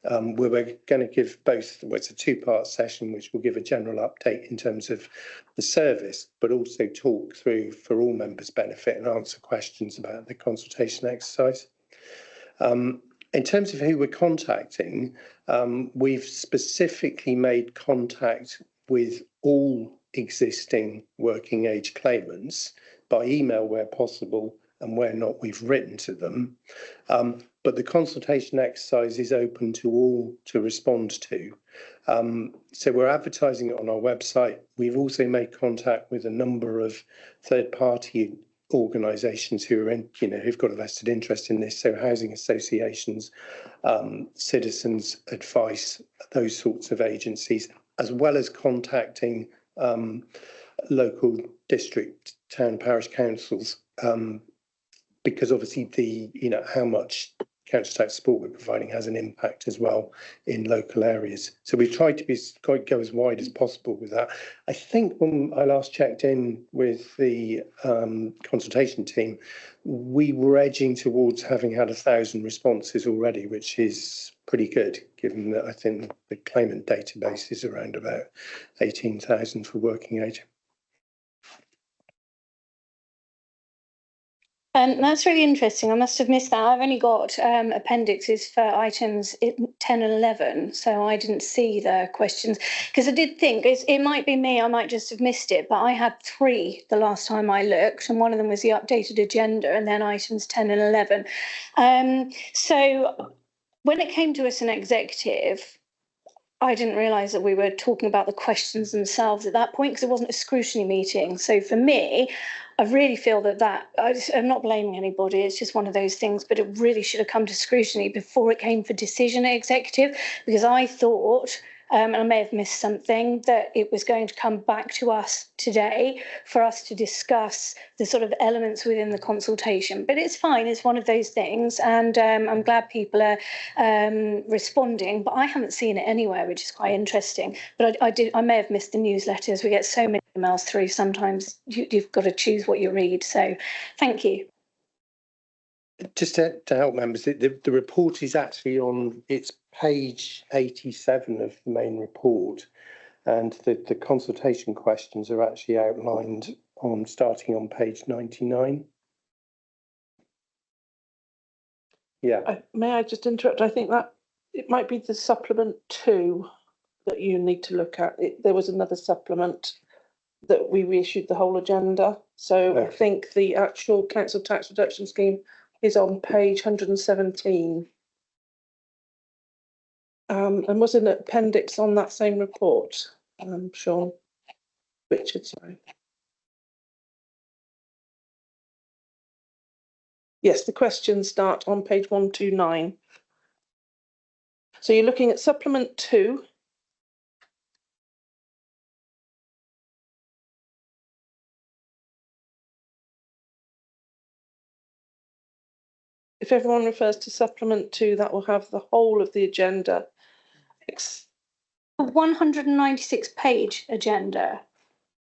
Where we're going to give both, well, it's a two-part session which will give a general update in terms of the service, but also talk through for all members' benefit and answer questions about the consultation exercise. In terms of who we're contacting, we've specifically made contact with all existing working age claimants by email where possible, and where not, we've written to them. But the consultation exercise is open to all to respond to. So we're advertising it on our website. We've also made contact with a number of third-party organisations who are who've got a vested interest in this. So housing associations, citizens advice, those sorts of agencies, as well as contacting local district, town, parish councils, because obviously how much council tax support we're providing has an impact as well in local areas. So we've tried to go as wide as possible with that. I think when I last checked in with the consultation team, we were edging towards having had 1,000 responses already, which is pretty good, given that I think the claimant database is around about 18,000 for working age. That's really interesting. I must have missed that. I've only got appendixes for items 10 and 11, so I didn't see the questions because I did think it might be me. I might just have missed it, but I had 3 the last time I looked, and one of them was the updated agenda, and then items 10 and 11. So when it came to us in executive, I didn't realise that we were talking about the questions themselves at that point because it wasn't a scrutiny meeting. So for me, I really feel that I'm not blaming anybody. It's just one of those things, but it really should have come to scrutiny before it came for decision at executive, because I thought, and I may have missed something, that it was going to come back to us today for us to discuss the sort of elements within the consultation. But it's fine. It's one of those things. And I'm glad people are responding, but I haven't seen it anywhere, which is quite interesting. But I may have missed the newsletters. We get so many emails through. Sometimes you've got to choose what you read. So thank you. Just to help members, the report is actually on its page 87 of the main report, and the consultation questions are actually outlined on starting on page 99. Yeah. May I just interrupt? I think that it might be the supplement 2 that you need to look at. There was another supplement that we reissued the whole agenda. So okay. I think the actual council tax reduction scheme is on page 117. And was an appendix on that same report, Sean Richard, sorry. Yes, the questions start on page 129. So you're looking at supplement 2. If everyone refers to supplement 2, that will have the whole of the agenda. A 196-page agenda.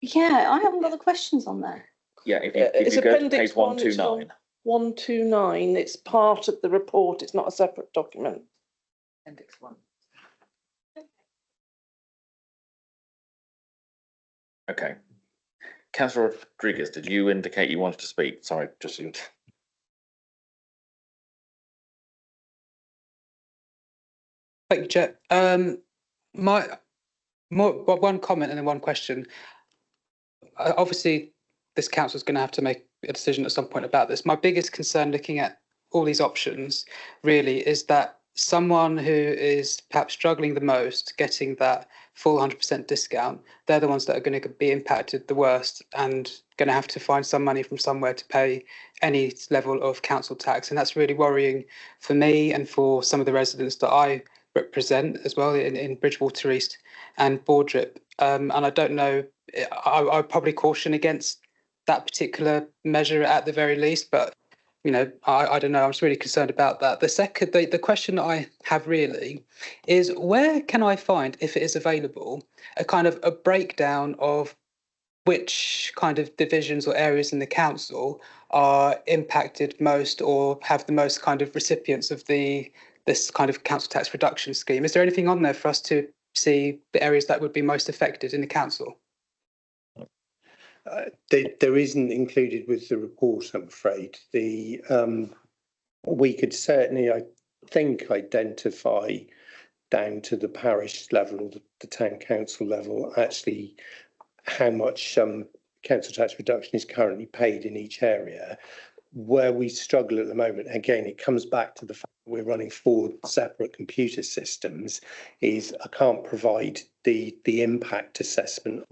Yeah, I haven't got the questions on there. Yeah, if you go to page 129. 129, it's part of the report. It's not a separate document. Appendix 1. Okay. Councillor Rodriguez, did you indicate you wanted to speak? Sorry, just you. Thank you, Chair. One comment and then one question. Obviously, this council is going to have to make a decision at some point about this. My biggest concern looking at all these options really is that someone who is perhaps struggling the most, getting that full 100% discount, they're the ones that are going to be impacted the worst and going to have to find some money from somewhere to pay any level of council tax. And that's really worrying for me and for some of the residents that I represent as well in Bridgewater East and Bordrip. And I don't know, I'd probably caution against that particular measure at the very least, but you know, I don't know. I'm just really concerned about that. The question that I have really is, where can I find, if it is available, a kind of a breakdown of which kind of divisions or areas in the council are impacted most or have the most kind of recipients of this kind of council tax reduction scheme? Is there anything on there for us to see the areas that would be most affected in the council? There isn't included with the report, I'm afraid. We could certainly, I think, identify down to the parish level, the town council level, actually how much council tax reduction is currently paid in each area. Where we struggle at the moment, again, it comes back to the fact that we're running 4 separate computer systems, is I can't provide the impact assessment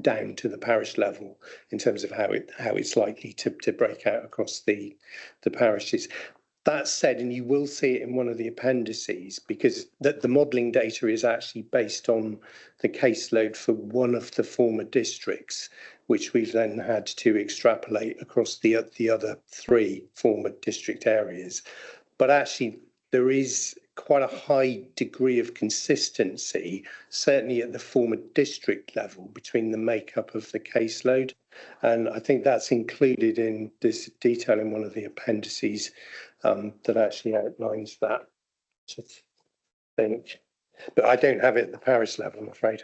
down to the parish level in terms of how it's likely to break out across the parishes. That said, and you will see it in one of the appendices, because the modelling data is actually based on the caseload for one of the former districts, which we've then had to extrapolate across the other 3 former district areas. But actually, there is quite a high degree of consistency, certainly at the former district level, between the makeup of the caseload. And I think that's included in this detail in one of the appendices that actually outlines that, I think. But I don't have it at the parish level, I'm afraid.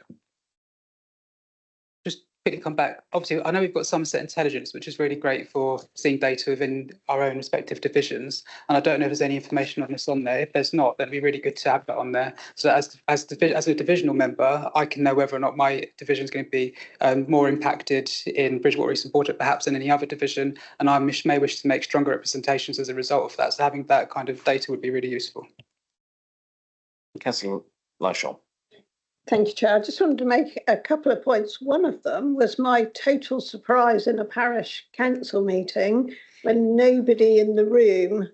quickly come back. Obviously, I know we've got Somerset Intelligence, which is really great for seeing data within our own respective divisions. And I don't know if there's any information on this on there. If there's not, then it'd be really good to have that on there. So that as a divisional member, I can know whether or not my division is going to be more impacted in Bridgewater East and Portrait perhaps than any other division. And I may wish to make stronger representations as a result of that. So having that kind of data would be really useful. Councillor Lyshaw. Thank you, Chair. I just wanted to make a couple of points. One of them was my total surprise in a parish council meeting when nobody in the room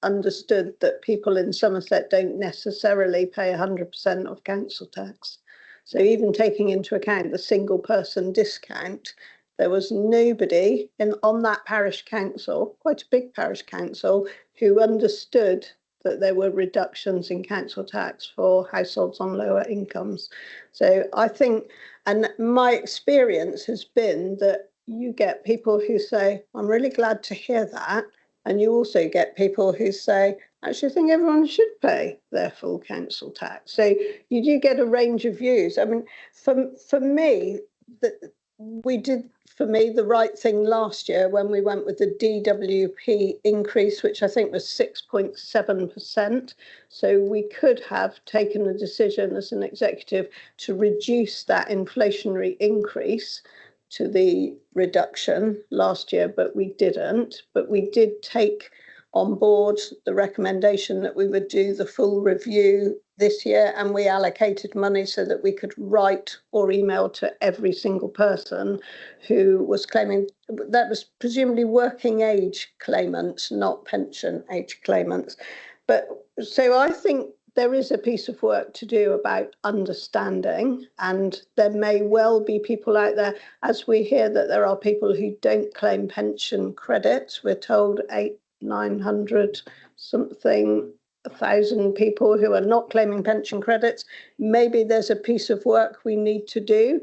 understood that people in Somerset don't necessarily pay 100% of council tax. So even taking into account the single person discount, there was nobody on that parish council, quite a big parish council, who understood that there were reductions in council tax for households on lower incomes. So I think, and my experience has been that you get people who say, I'm really glad to hear that. And you also get people who say, actually, I think everyone should pay their full council tax. So you do get a range of views. I mean, for me, we did, for me, the right thing last year when we went with the DWP increase, which I think was 6.7%. So we could have taken a decision as an executive to reduce that inflationary increase to the reduction last year, but we didn't. But we did take on board the recommendation that we would do the full review this year, and we allocated money so that we could write or email to every single person who was claiming. That was presumably working age claimants, not pension age claimants. But so I think there is a piece of work to do about understanding, and there may well be people out there, as we hear that there are people who don't claim pension credits. We're told 900 something 1,000 people who are not claiming pension credits. Maybe there's a piece of work we need to do.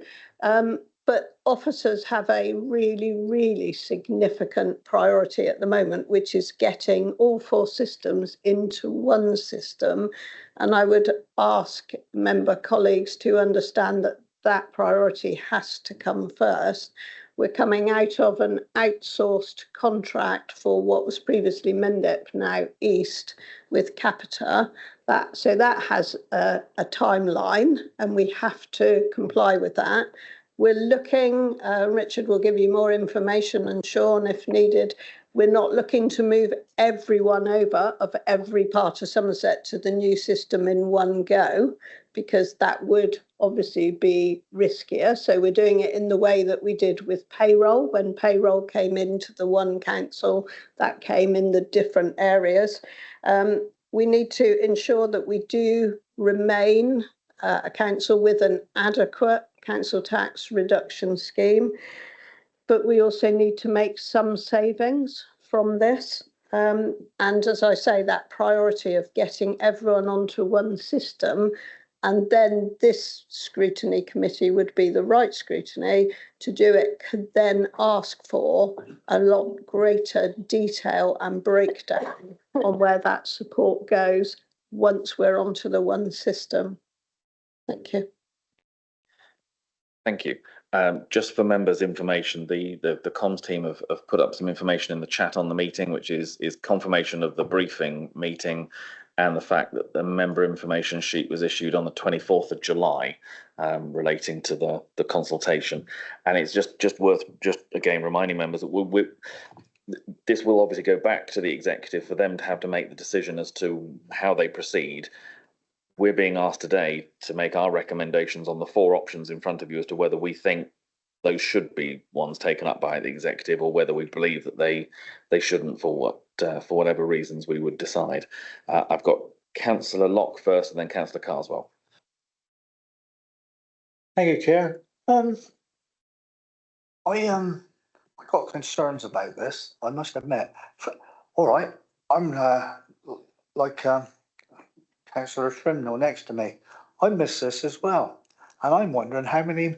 But officers have a really, really significant priority at the moment, which is getting all 4 systems into one system. And I would ask member colleagues to understand that that priority has to come first. We're coming out of an outsourced contract for what was previously Mendip, now East, with Capita. So that has a timeline, and we have to comply with that. We're looking, Richard will give you more information, and Sean, if needed. We're not looking to move everyone over of every part of Somerset to the new system in one go, because that would obviously be riskier. So we're doing it in the way that we did with payroll. When payroll came into the one council, that came in the different areas. We need to ensure that we do remain a council with an adequate council tax reduction scheme. But we also need to make some savings from this. And as I say, that priority of getting everyone onto one system, and then this scrutiny committee would be the right scrutiny to do it, could then ask for a lot greater detail and breakdown on where that support goes once we're onto the one system. Thank you. Thank you. Just for members' information, the comms team have put up some information in the chat on the meeting, which is confirmation of the briefing meeting and the fact that the member information sheet was issued on the 24th of July relating to the consultation. And it's just worth again reminding members that this will obviously go back to the executive for them to have to make the decision as to how they proceed. We're being asked today to make our recommendations on the 4 options in front of you as to whether we think those should be ones taken up by the executive, or whether we believe that they shouldn't for whatever reasons we would decide. I've got Councillor Locke first, and then Councillor Carswell. Thank you, Chair. I got concerns about this, I must admit. All right, I'm like Councillor Shrimnall next to me. I missed this as well, and I'm wondering how many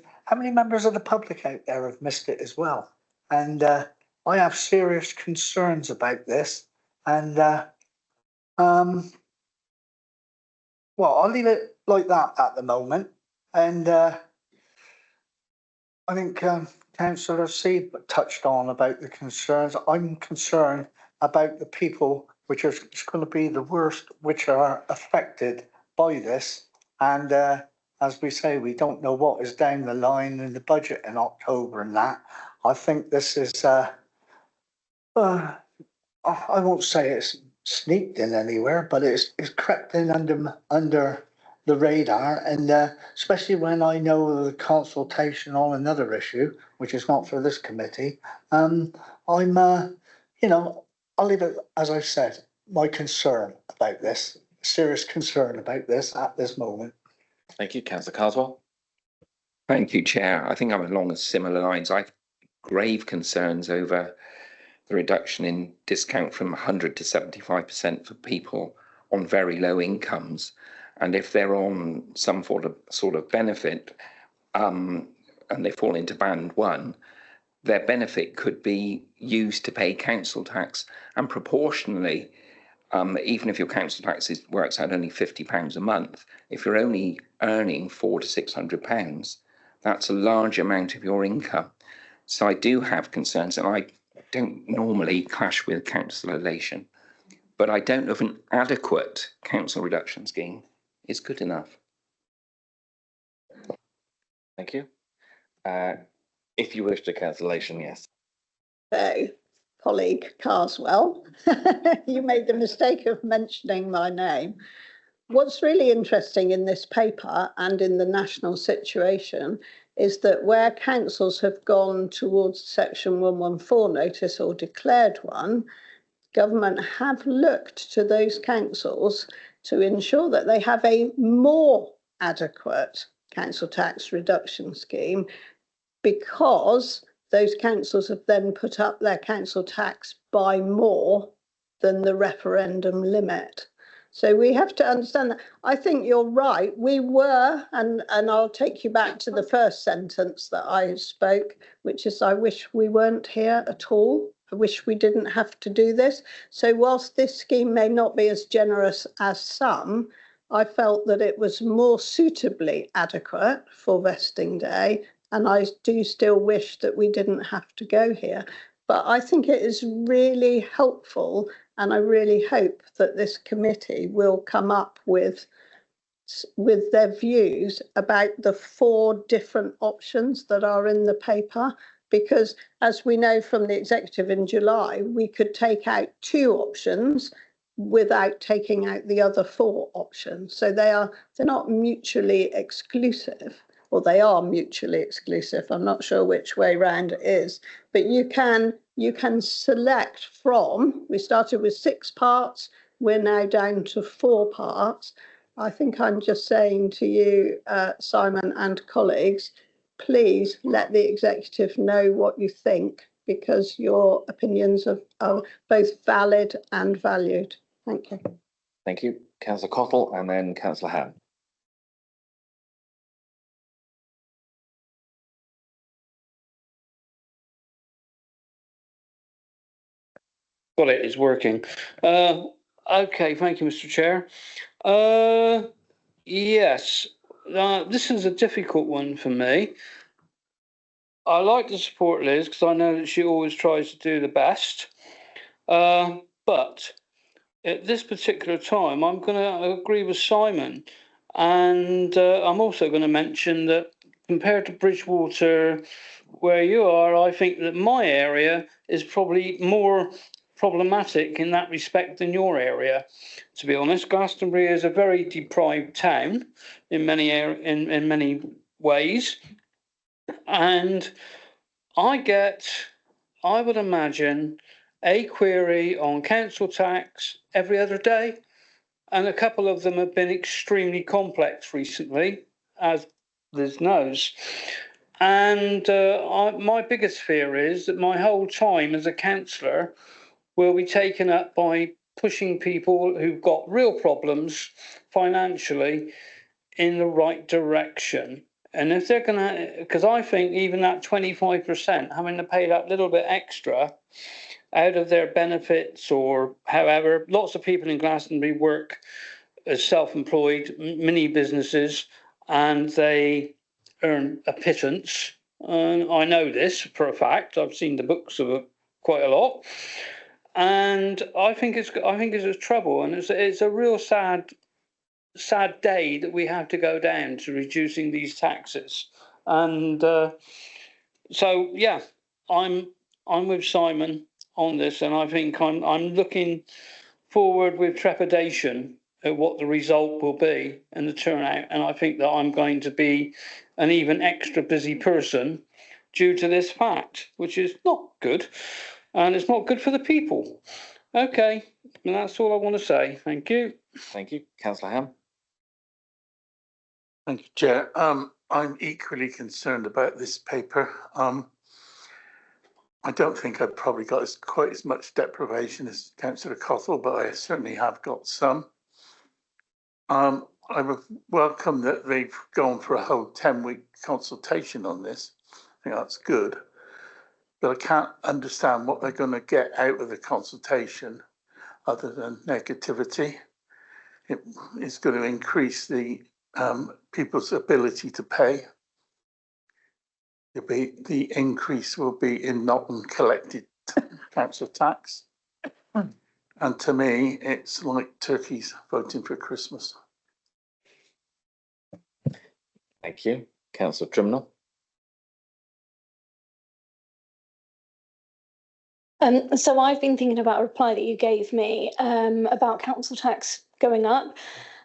members of the public out there have missed it as well. And I have serious concerns about this. And well, I'll leave it like that at the moment. And I think Councillor C touched on about the concerns. I'm concerned about the people which are going to be the worst, which are affected by this. And as we say, we don't know what is down the line in the budget in October and that. I think this is, I won't say it's sneaked in anywhere, but it's crept in under the radar, and especially when I know the consultation on another issue, which is not for this committee. I'm, you know, I'll leave it as I've said. My concern about this, serious concern about this at this moment. Thank you, Councillor Carswell. Thank you, Chair. I think I'm along similar lines. I've grave concerns over the reduction in discount from 100 to 75% for people on very low incomes. And if they're on some sort of benefit and they fall into band 1, their benefit could be used to pay council tax. And proportionally, even if your council tax works out only £50 a month, if you're only earning £400 to £600, that's a large amount of your income. So I do have concerns, and I don't normally clash with Councillor Lation, but I don't know if an adequate council reduction scheme is good enough. Thank you. If you wish to cancellation, yes. So, colleague Carswell, you made the mistake of mentioning my name. What's really interesting in this paper and in the national situation is that where councils have gone towards Section 114 notice or declared one, government have looked to those councils to ensure that they have a more adequate council tax reduction scheme, because those councils have then put up their council tax by more than the referendum limit. So we have to understand that. I think you're right. We were, and I'll take you back to the first sentence that I spoke, which is, I wish we weren't here at all. I wish we didn't have to do this. So whilst this scheme may not be as generous as some, I felt that it was more suitably adequate for vesting day. And I do still wish that we didn't have to go here. But I think it is really helpful, and I really hope that this committee will come up with their views about the 4 different options that are in the paper. Because as we know from the executive in July, we could take out 2 options without taking out the other 4 options. So they're not mutually exclusive. Or they are mutually exclusive. I'm not sure which way round it is, but you can select from. We started with 6 parts. We're now down to 4 parts. I think I'm just saying to you, Simon and colleagues, please let the executive know what you think, because your opinions are both valid and valued. Thank you. Thank you, Councillor Cottle, and then Councillor Ham. Got it, it's working. Okay, thank you, Mr. Chair. Yes, this is a difficult one for me. I like to support Liz because I know that she always tries to do the best. But at this particular time, I'm going to agree with Simon. And I'm also going to mention that compared to Bridgewater, where you are, I think that my area is probably more problematic in that respect than your area. To be honest, Glastonbury is a very deprived town in many ways, and I would imagine a query on council tax every other day, and a couple of them have been extremely complex recently, as Liz knows. And my biggest fear is that my whole time as a councillor will be taken up by pushing people who've got real problems financially in the right direction. And if they're going to, because I think even that 25%, having to pay that little bit extra out of their benefits or however, lots of people in Glastonbury work as self-employed mini businesses, and they earn a pittance and I know this for a fact. I've seen the books of it quite a lot, and I think it's a trouble, and it's a real sad day that we have to go down to reducing these taxes. And so yeah, I'm with Simon on this, and I think I'm looking forward with trepidation at what the result will be and the turnout. And I think that I'm going to be an even extra busy person due to this fact, which is not good, and it's not good for the people. Okay, and that's all I want to say. Thank you. Thank you, Councillor Ham. Thank you, Chair. I'm equally concerned about this paper. I don't think I've probably got quite as much deprivation as Councillor Cothell, but I certainly have got some. I welcome that they've gone for a whole 10-week consultation on this. I think that's good. But I can't understand what they're going to get out of the consultation other than negativity. It is going to increase the people's ability to pay. The increase will be in not collected council tax. And to me, it's like turkeys voting for Christmas. Thank you. Councillor Trimnell. So I've been thinking about a reply that you gave me about council tax going up,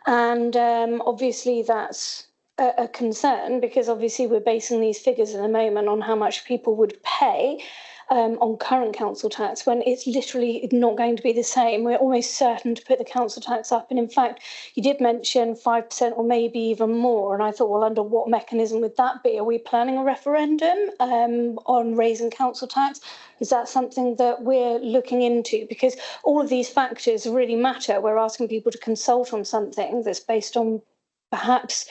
and obviously that's a concern, because obviously we're basing these figures at the moment on how much people would pay on current council tax, when it's literally not going to be the same. We're almost certain to put the council tax up. And in fact, you did mention 5% or maybe even more. And I thought, well, under what mechanism would that be? Are we planning a referendum on raising council tax? Is that something that we're looking into? Because all of these factors really matter. We're asking people to consult on something that's based on perhaps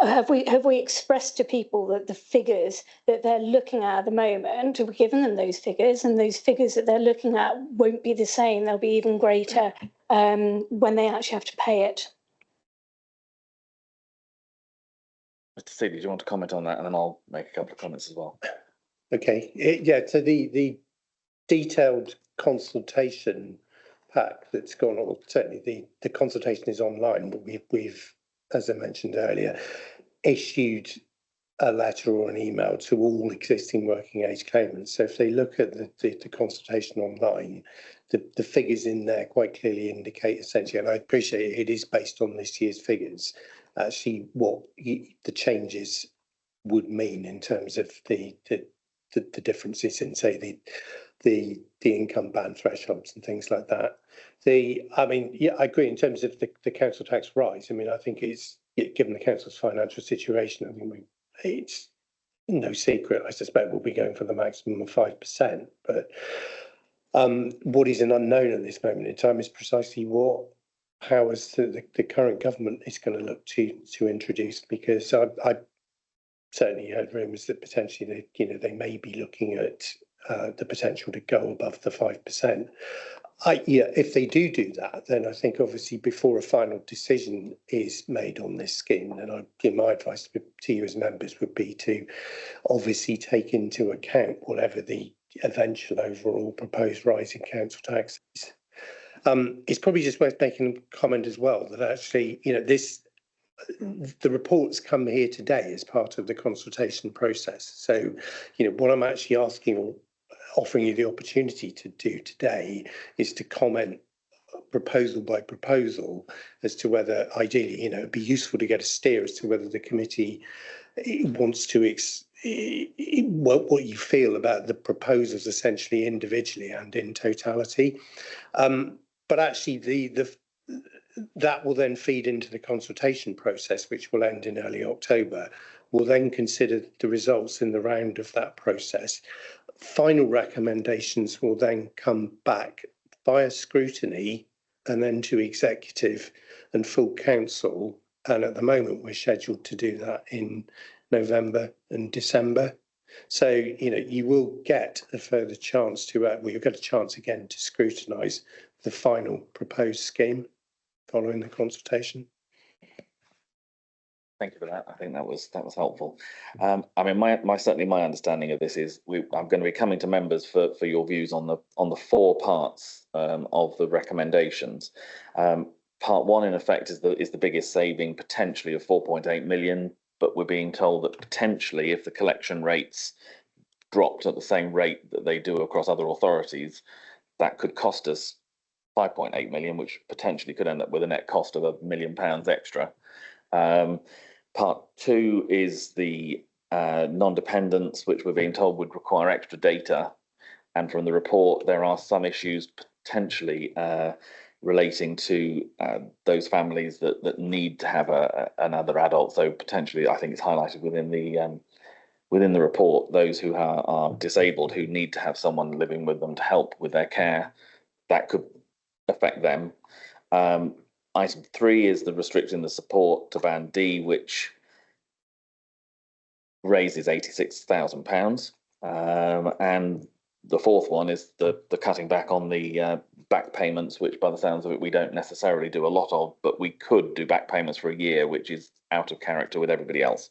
have we expressed to people that the figures that they're looking at the moment, have we given them those figures, and those figures that they're looking at won't be the same, they'll be even greater when they actually have to pay it? Mr. Seeley, do you want to comment on that, and then I'll make a couple of comments as well. Okay, yeah, so the detailed consultation pack that's gone on, certainly the consultation is online, but we've, as I mentioned earlier, issued a letter or an email to all existing working age claimants. So if they look at the consultation online, the figures in there quite clearly indicate essentially, and I appreciate it is based on this year's figures, actually what the changes would mean in terms of the differences in, say, the income band thresholds and things like that. I mean, yeah, I agree in terms of the council tax rise. I mean, I think it's, given the council's financial situation, I think it's no secret, I suspect we'll be going for the maximum of 5%. But what is an unknown at this moment in time is precisely what powers the current government is going to look to introduce, because I certainly heard rumours that potentially they may be looking at the potential to go above the 5%. If they do that, then I think obviously before a final decision is made on this scheme, then my advice to you as members would be to obviously take into account whatever the eventual overall proposed rise in council tax is. It's probably just worth making a comment as well that actually, the reports come here today as part of the consultation process. So, what I'm actually asking or offering you the opportunity to do today is to comment proposal by proposal as to whether, ideally, it'd be useful to get a steer as to whether the committee wants to what you feel about the proposals essentially individually and in totality. But actually that will then feed into the consultation process, which will end in early October. We'll then consider the results in the round of that process. Final recommendations will then come back via scrutiny and then to executive and full council. And at the moment, we're scheduled to do that in November and December. So, you will get a further chance to, you'll get a chance again to scrutinise the final proposed scheme following the consultation. Thank you for that. I think that was helpful. I mean, certainly my understanding of this is I'm going to be coming to members for your views on the four parts of the recommendations. Part one, in effect, is the biggest saving potentially of 4.8 million, but we're being told that potentially if the collection rates dropped at the same rate that they do across other authorities, that could cost us 5.8 million, which potentially could end up with a net cost of £1 million extra. Part two is the non-dependence, which we're being told would require extra data. And from the report, there are some issues potentially relating to those families that need to have another adult. So potentially, I think it's highlighted within the report, those who are disabled, who need to have someone living with them to help with their care, that could affect them. Item 3 is the restricting the support to band D, which raises £86,000. And the fourth one is the cutting back on the back payments, which by the sounds of it, we don't necessarily do a lot of, but we could do back payments for a year, which is out of character with everybody else.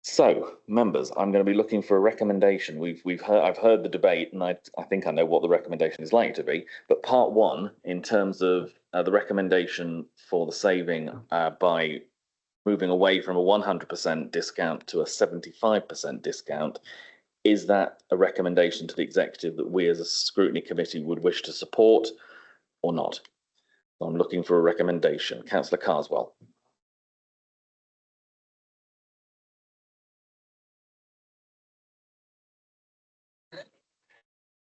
So, members, I'm going to be looking for a recommendation. I've heard the debate, and I think I know what the recommendation is likely to be. But part one, in terms of the recommendation for the saving by moving away from a 100% discount to a 75% discount, is that a recommendation to the executive that we as a scrutiny committee would wish to support or not? So I'm looking for a recommendation. Councillor Carswell.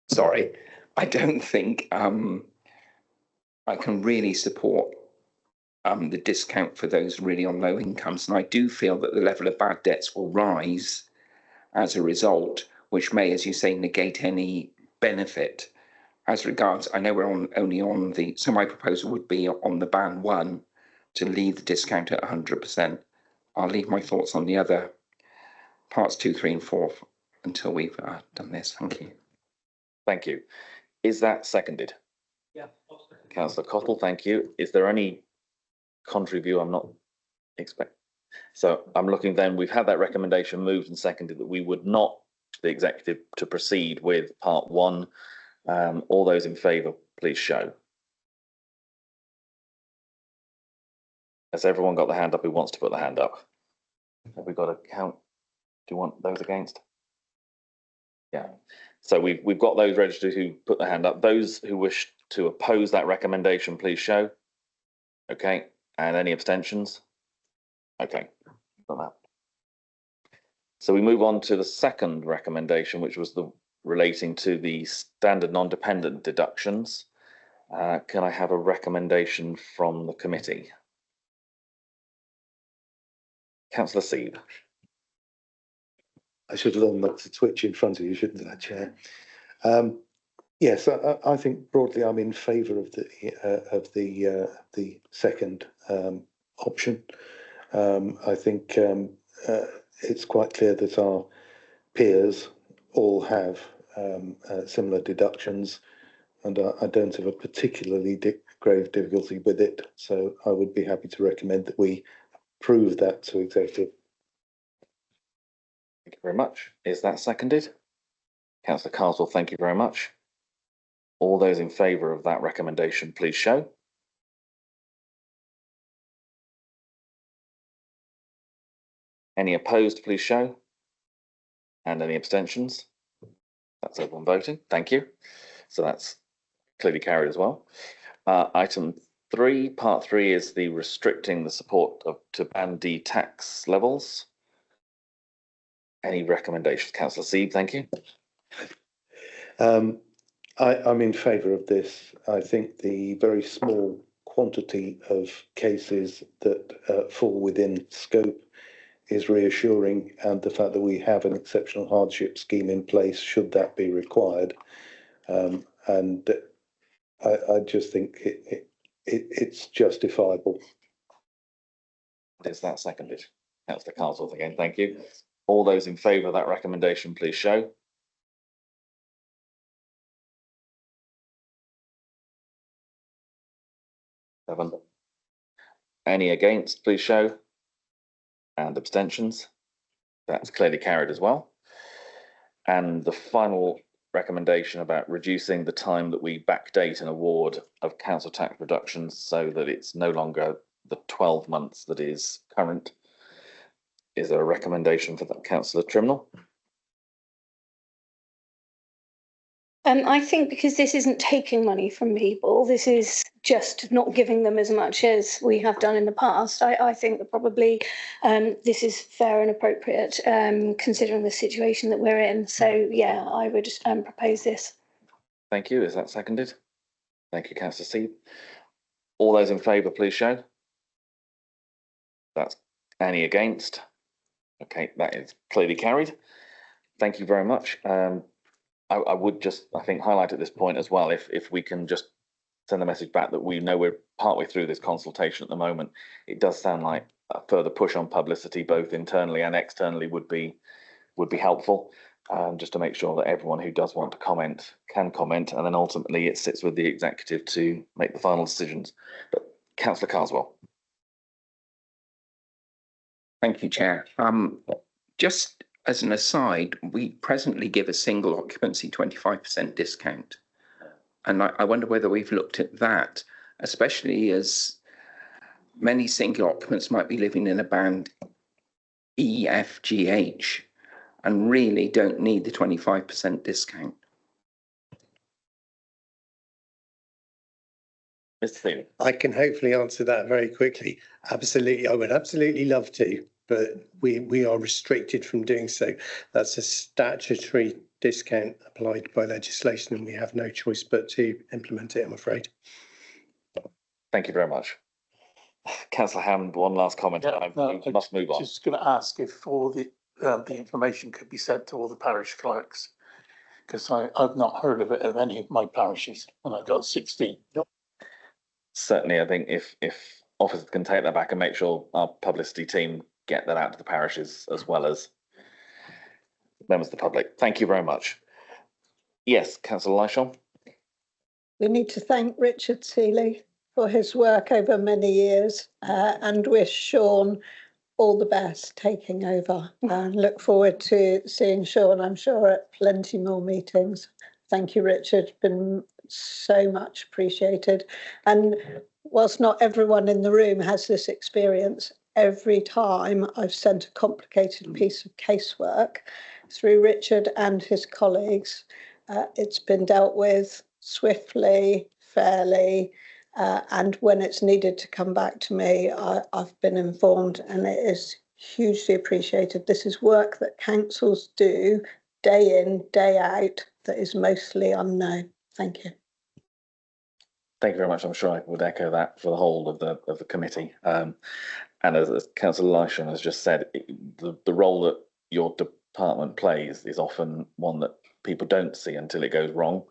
Sorry, I don't think I can really support the discount for those really on low incomes. And I do feel that the level of bad debts will rise as a result, which may, as you say, negate any benefit. As regards, I know we're only on so my proposal would be on the band 1 to leave the discount at 100%. I'll leave my thoughts on the other parts 2, 3 and 4 until we've done this. Thank you. Thank you. Is that seconded? Yeah. Councillor Cottle, thank you. Is there any contrary view? I'm not expecting. So I'm looking then, we've had that recommendation moved and seconded that we would not, the executive, to proceed with part 1. All those in favour, please show. Has everyone got the hand up who wants to put the hand up? Have we got a count? Do you want those against? Yeah. So we've got those registered who put their hand up. Those who wish to oppose that recommendation, please show. Okay. And any abstentions? Okay. Got that. So we move on to the second recommendation, which was relating to the standard non-dependent deductions. Can I have a recommendation from the committee? Councillor Seed. I should have done that to twitch in front of you, shouldn't I, Chair? Yes, I think broadly I'm in favour of the second option. I think it's quite clear that our peers all have similar deductions, and I don't have a particularly grave difficulty with it. So I would be happy to recommend that we approve that to executive. Thank you very much. Is that seconded? Councillor Carswell, thank you very much. All those in favour of that recommendation, please show. Any opposed, please show. And any abstentions? That's everyone voting. Thank you. So that's clearly carried as well. Item 3, part 3 is the restricting the support to band D tax levels. Any recommendations? Councillor Seed, thank you. I'm in favour of this. I think the very small quantity of cases that fall within scope is reassuring, and the fact that we have an exceptional hardship scheme in place should that be required. And I just think it's justifiable. Is that seconded? Councillor Carswell again, thank you. All those in favour of that recommendation, please show. Seven. Any against, please show. And abstentions? That's clearly carried as well. And the final recommendation about reducing the time that we backdate an award of council tax reductions so that it's no longer the 12 months that is current. Is there a recommendation for that, Councillor Trimnell? I think because this isn't taking money from people, this is just not giving them as much as we have done in the past. I think that probably this is fair and appropriate considering the situation that we're in. So yeah, I would propose this. Thank you. Is that seconded? Thank you, Councillor Seed. All those in favour, please show. That's any against. Okay, that is clearly carried. Thank you very much. I would just, I think, highlight at this point as well, if we can just send a message back that we know we're partway through this consultation at the moment. It does sound like a further push on publicity, both internally and externally, would be helpful, just to make sure that everyone who does want to comment can comment, and then ultimately it sits with the executive to make the final decisions. But Councillor Carswell. Thank you, Chair. Just as an aside, we presently give a single occupancy 25% discount. And I wonder whether we've looked at that, especially as many single occupants might be living in a band E, F, G, H, and really don't need the 25% discount. Mr. Thiel. I can hopefully answer that very quickly. Absolutely, I would absolutely love to, but we are restricted from doing so. That's a statutory discount applied by legislation, and we have no choice but to implement it, I'm afraid. Thank you very much. Councillor Hammond, one last comment. Yeah, I must move on. Just going to ask if all the information could be sent to all the parish clerks, because I've not heard of it of any of my parishes, and I've got 16. Certainly, I think if officers can take that back and make sure our publicity team get that out to the parishes as well as members of the public. Thank you very much. Yes, Councillor Lysholm. We need to thank Richard Seeley for his work over many years and wish Sean all the best taking over. And look forward to seeing Sean, I'm sure, at plenty more meetings. Thank you, Richard. Been so much appreciated. And whilst not everyone in the room has this experience, every time I've sent a complicated piece of casework through Richard and his colleagues, it's been dealt with swiftly, fairly, and when it's needed to come back to me, I've been informed, and it is hugely appreciated. This is work that councils do day in, day out, that is mostly unknown. Thank you. Thank you very much. I'm sure I would echo that for the whole of the committee. And as Councillor Lysholm has just said, the role that your department plays is often one that people don't see until it goes wrong.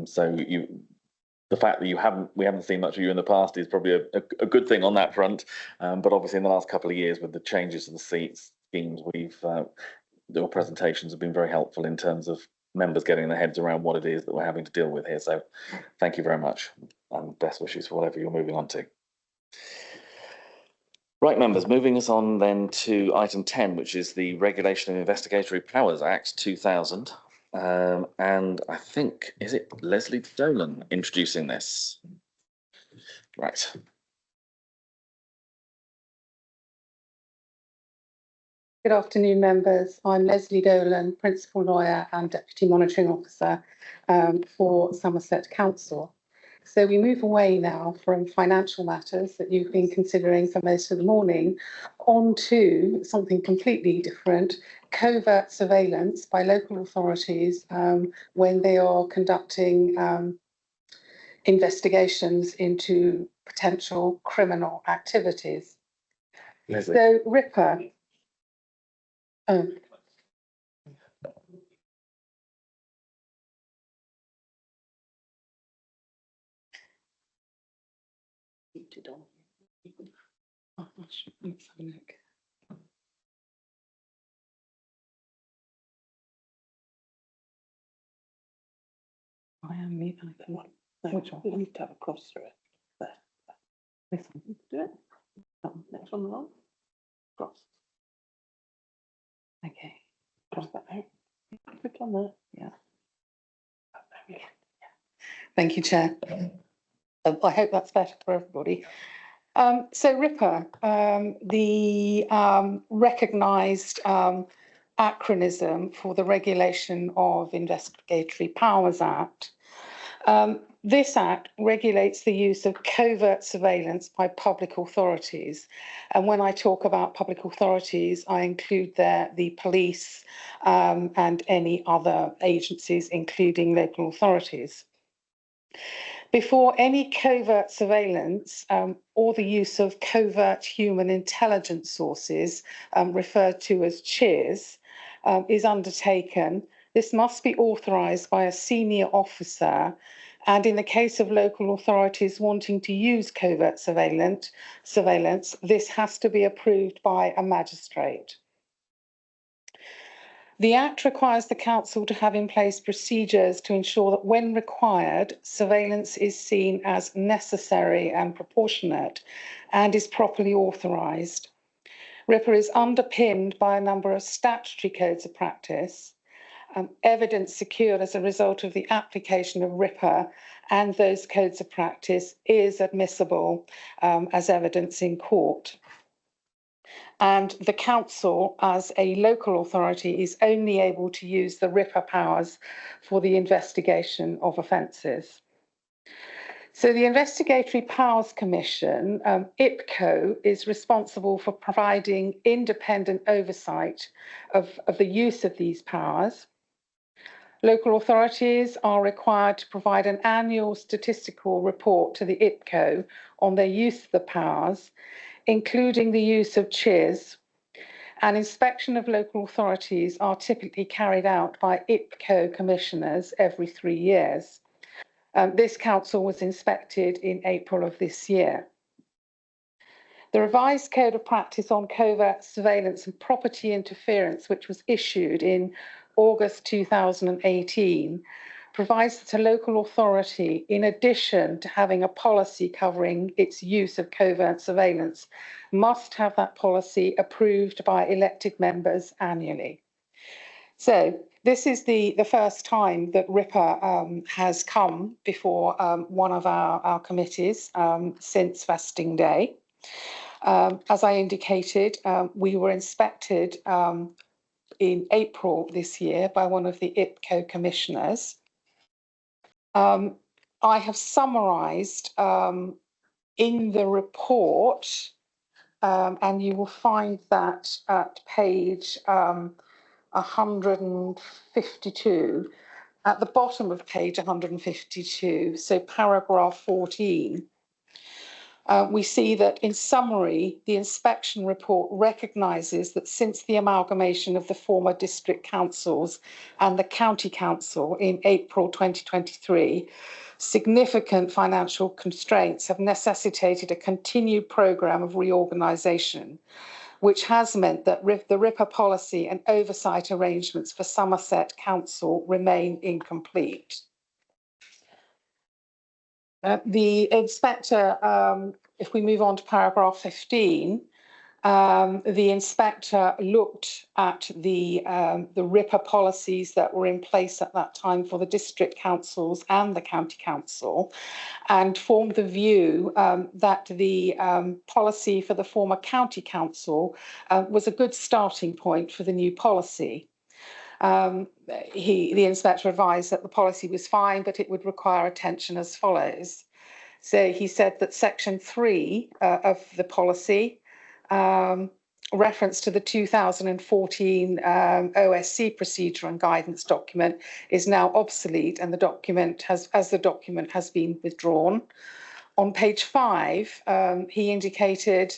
So the fact that we haven't seen much of you in the past is probably a good thing on that front. But obviously in the last couple of years with the changes to the seats schemes, your presentations have been very helpful in terms of members getting their heads around what it is that we're having to deal with here. So thank you very much, and best wishes for whatever you're moving on to. Right, members, moving us on then to item 10, which is the Regulation of Investigatory Powers Act 2000. And I think, is it Leslie Dolan introducing this? Right. Good afternoon, members. I'm Leslie Dolan, Principal Lawyer and Deputy Monitoring Officer for Somerset Council. So we move away now from financial matters that you've been considering for most of the morning onto something completely different, covert surveillance by local authorities when they are conducting investigations into potential criminal activities. Leslie. So, Ripper. Oh. Oh, let's have a look. I am leaving. Which one? You need to have a cross through it. There. This one. Do it. Next one along. Cross. Okay. Cross that out. Click on that. Yeah. Thank you, Chair. I hope that's better for everybody. So RIPA, the recognised acronym for the Regulation of Investigatory Powers Act. This Act regulates the use of covert surveillance by public authorities. And when I talk about public authorities, I include there the police and any other agencies, including local authorities. Before any covert surveillance or the use of covert human intelligence sources, referred to as CHIS, is undertaken, this must be authorised by a senior officer, and in the case of local authorities wanting to use covert surveillance, this has to be approved by a magistrate. The Act requires the Council to have in place procedures to ensure that when required, surveillance is seen as necessary and proportionate and is properly authorised. RIPA is underpinned by a number of statutory codes of practice. Evidence secured as a result of the application of RIPA and those codes of practice is admissible as evidence in court. And the Council, as a local authority, is only able to use the RIPA powers for the investigation of offences. So the Investigatory Powers Commission, IPCO, is responsible for providing independent oversight of the use of these powers. Local authorities are required to provide an annual statistical report to the IPCO on their use of the powers, including the use of CHIS, and inspection of local authorities are typically carried out by IPCO commissioners every 3 years. This council was inspected in April of this year. The revised Code of Practice on Covert Surveillance and Property Interference, which was issued in August 2018, provides that a local authority, in addition to having a policy covering its use of covert surveillance, must have that policy approved by elected members annually. So this is the first time that RIPA has come before one of our committees since vesting day. As I indicated, we were inspected in April this year by one of the IPCO commissioners. I have summarised in the report, and you will find that at page 152, at the bottom of page 152, so paragraph 14. We see that, in summary, the inspection report recognises that since the amalgamation of the former district councils and the county council in April 2023, significant financial constraints have necessitated a continued programme of reorganisation, which has meant that the RIPA policy and oversight arrangements for Somerset Council remain incomplete. The inspector, if we move on to paragraph 15, the inspector looked at the RIPA policies that were in place at that time for the district councils and the county council, and formed the view that the policy for the former county council was a good starting point for the new policy. The inspector advised that the policy was fine, but it would require attention as follows. So he said that section 3 of the policy, reference to the 2014 OSC procedure and guidance document, is now obsolete, and the document has been withdrawn. On page 5, he indicated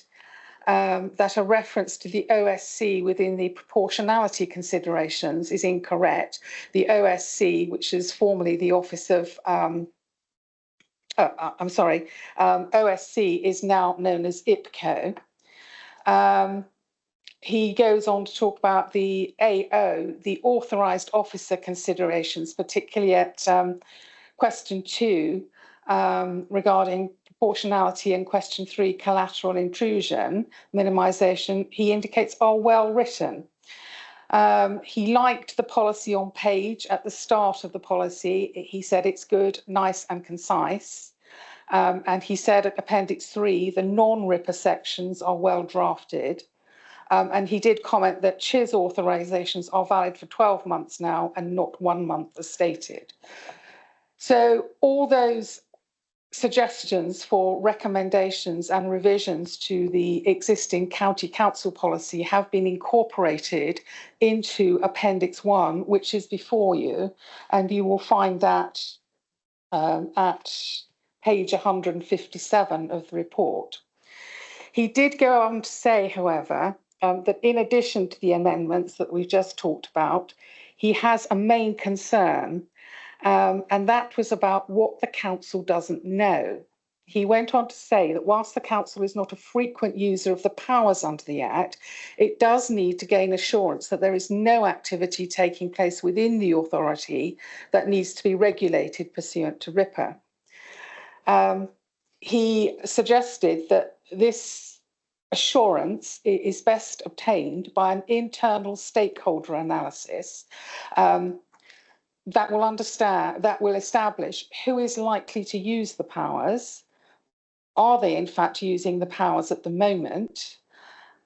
that a reference to the OSC within the proportionality considerations is incorrect. The OSC, which is formerly the Office of, OSC is now known as IPCO. He goes on to talk about the AO, the authorised officer considerations, particularly at question 2 regarding proportionality, and question 3, collateral intrusion, minimisation, he indicates are well written. He liked the policy on page at the start of the policy. He said it's good, nice and concise. And he said at Appendix 3, the non-RIPA sections are well drafted. And he did comment that CHIS authorisations are valid for 12 months now and not 1 month as stated. So all those suggestions for recommendations and revisions to the existing county council policy have been incorporated into Appendix 1, which is before you, and you will find that at page 157 of the report. He did go on to say, however, that in addition to the amendments that we've just talked about, he has a main concern, and that was about what the council doesn't know. He went on to say that whilst the council is not a frequent user of the powers under the Act, it does need to gain assurance that there is no activity taking place within the authority that needs to be regulated pursuant to RIPA. He suggested that this assurance is best obtained by an internal stakeholder analysis that will establish who is likely to use the powers. Are they in fact using the powers at the moment?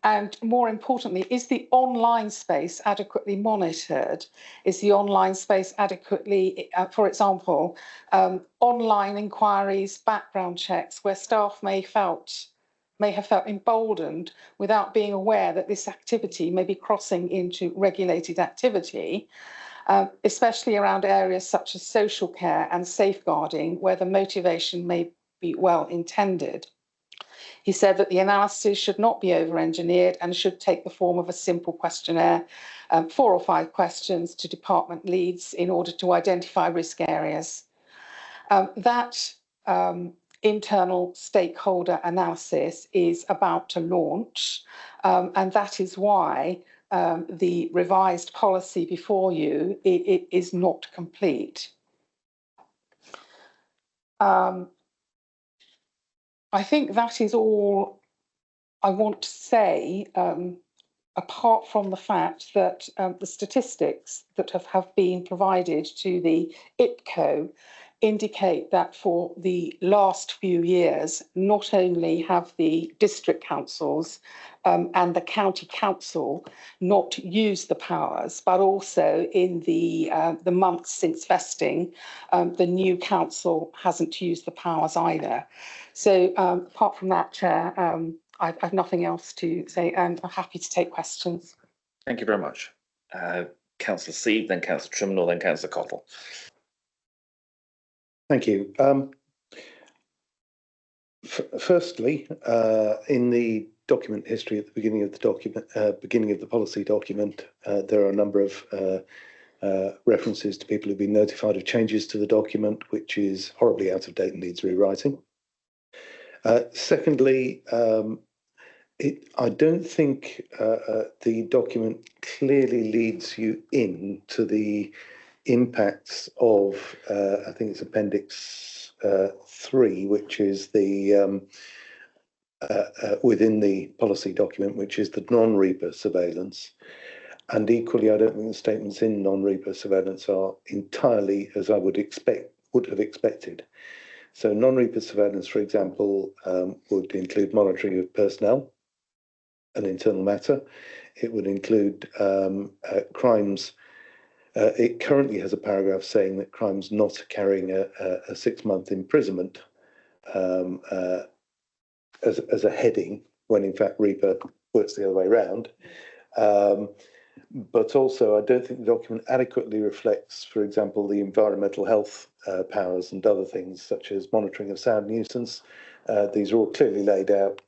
And more importantly, is the online space adequately monitored? Is the online space adequately, for example, online inquiries, background checks, where staff may have felt emboldened without being aware that this activity may be crossing into regulated activity, especially around areas such as social care and safeguarding, where the motivation may be well intended. He said that the analysis should not be over-engineered and should take the form of a simple questionnaire, 4 or 5 questions to department leads in order to identify risk areas. That internal stakeholder analysis is about to launch, and that is why the revised policy before you it is not complete. I think that is all I want to say, apart from the fact that the statistics that have been provided to the IPCO indicate that for the last few years, not only have the district councils and the county council not used the powers, but also in the months since vesting, the new council hasn't used the powers either. So apart from that, Chair, I've nothing else to say, and I'm happy to take questions. Thank you very much. Councillor Sieve, then Councillor Triminall, then Councillor Cottle. Thank you. Firstly, in the document history at the beginning of the document, beginning of the policy document, there are a number of references to people who've been notified of changes to the document, which is horribly out of date and needs rewriting. Secondly, I don't think the document clearly leads you into the impacts of, I think it's Appendix 3, which is the within the policy document, which is the non-RIPA surveillance. And equally, I don't think the statements in non-RIPA surveillance are entirely as I would have expected. So non-RIPA surveillance, for example, would include monitoring of personnel, an internal matter. It would include crimes. It currently has a paragraph saying that crimes not carrying a 6-month imprisonment as a heading, when in fact RIPA works the other way around. But also, I don't think the document adequately reflects, for example, the environmental health powers and other things, such as monitoring of sound nuisance. These are all clearly laid out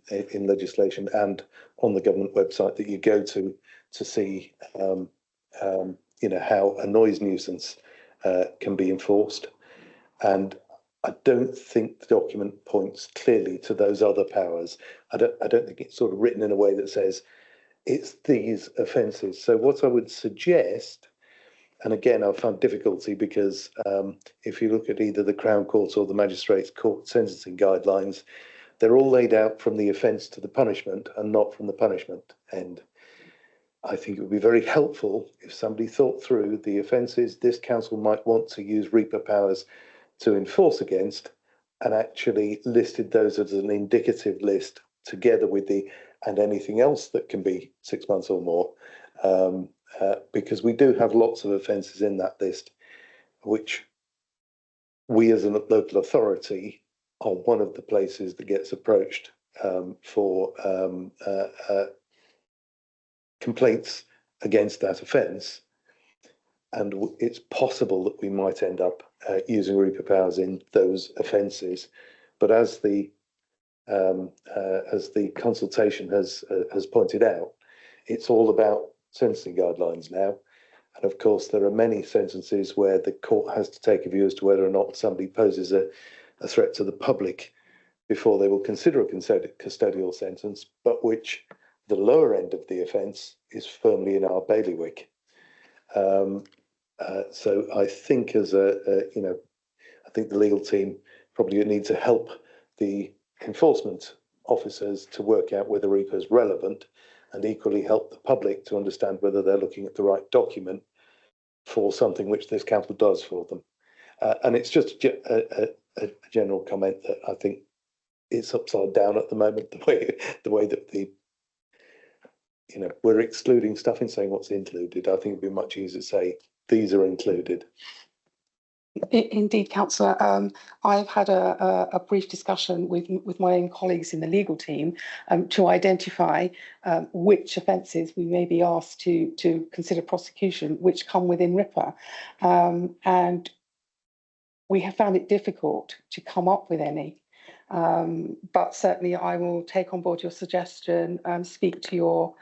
in legislation and on the government website that you go to see, how a noise nuisance can be enforced. And I don't think the document points clearly to those other powers. I don't think it's sort of written in a way that says it's these offences. So what I would suggest, and again, I've found difficulty because if you look at either the Crown Court or the Magistrates Court sentencing guidelines, they're all laid out from the offence to the punishment and not from the punishment end. I think it would be very helpful if somebody thought through the offences this council might want to use REPA powers to enforce against, and actually listed those as an indicative list together with and anything else that can be 6 months or more, because we do have lots of offences in that list, which we as a local authority are one of the places that gets approached for complaints against that offence. And it's possible that we might end up using REPA powers in those offences. But as the consultation has pointed out, it's all about sentencing guidelines now. And of course, there are many sentences where the court has to take a view as to whether or not somebody poses a threat to the public before they will consider a custodial sentence, but which the lower end of the offence is firmly in our bailiwick. So I think I think the legal team probably need to help the enforcement officers to work out whether REPA is relevant, and equally help the public to understand whether they're looking at the right document for something which this council does for them. And it's just a general comment that I think it's upside down at the moment, the way that we're excluding stuff and saying what's included. I think it'd be much easier to say these are included. Indeed, Councillor. I've had a brief discussion with my own colleagues in the legal team to identify which offences we may be asked to consider prosecution, which come within RIPA. And we have found it difficult to come up with any. But certainly I will take on board your suggestion, speak to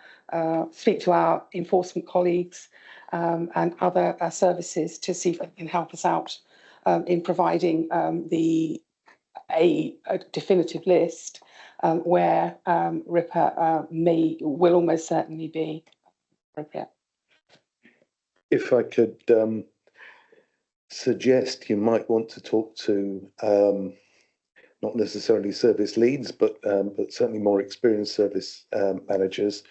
our enforcement colleagues and other services to see if they can help us out in providing a definitive list where RIPA will almost certainly be appropriate. If I could suggest, you might want to talk to not necessarily service leads, but certainly more experienced service managers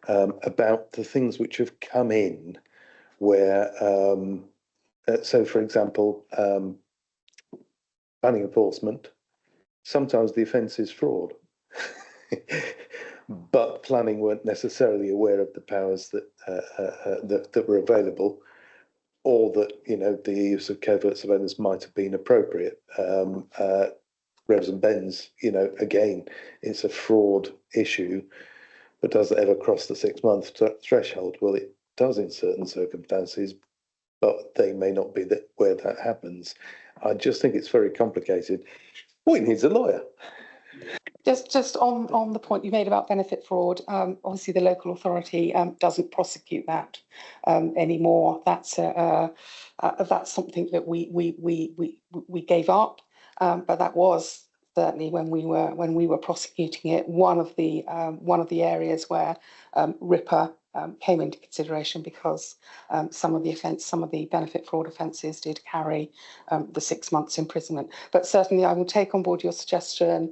about the things which have come in where, so for example, planning enforcement, sometimes the offence is fraud, but planning weren't necessarily aware of the powers that were available, or that the use of covert surveillance might have been appropriate. Revs and bends, again, it's a fraud issue, but does it ever cross the 6 month threshold? Well, it does in certain circumstances, but they may not be where that happens. I just think it's very complicated. Well, it needs a lawyer. Just on the point you made about benefit fraud, obviously the local authority doesn't prosecute that anymore. That's something that we gave up, but that was certainly when we were prosecuting it one of the areas where RIPA came into consideration, because some of the benefit fraud offences did carry the 6 months imprisonment. But certainly I will take on board your suggestion,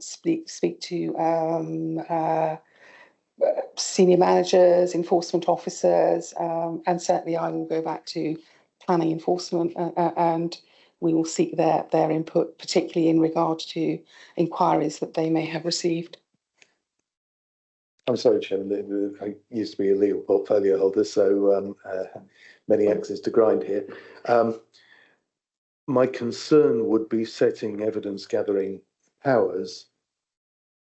speak to senior managers, enforcement officers, and certainly I will go back to planning enforcement and we will seek their input, particularly in regard to inquiries that they may have received. I'm sorry, Chairman, I used to be a legal portfolio holder, so many axes to grind here. My concern would be setting evidence gathering powers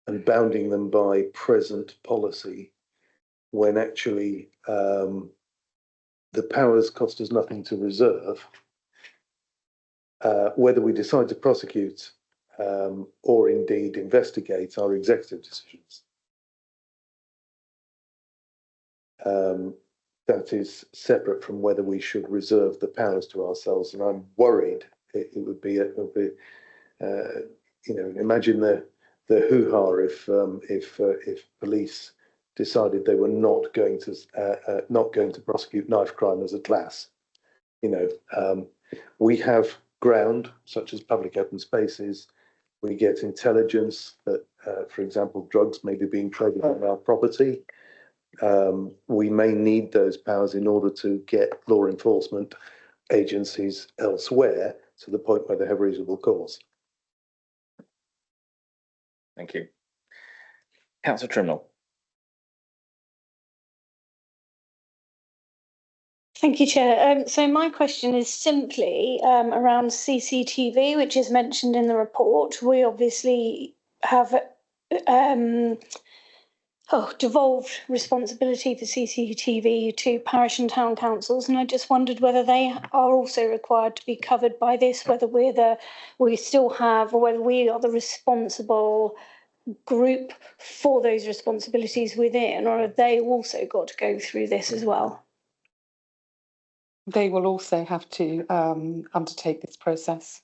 and bounding them by present policy, when actually the powers cost us nothing to reserve. Whether we decide to prosecute or indeed investigate are executive decisions. That is separate from whether we should reserve the powers to ourselves, and I'm worried it would be imagine the hoo-ha if police decided they were not going to prosecute knife crime as a class. We have ground such as public open spaces. We get intelligence that, for example, drugs may be being traded on our property. we may need those powers in order to get law enforcement agencies elsewhere to the point where they have reasonable cause. Thank you. Councillor Trimnell. Thank you, Chair. So my question is simply around CCTV, which is mentioned in the report. We obviously have devolved responsibility for CCTV to parish and town councils, and I just wondered whether they are also required to be covered by this, whether we still have, or whether we are the responsible group for those responsibilities within, or have they also got to go through this as well? They will also have to undertake this process.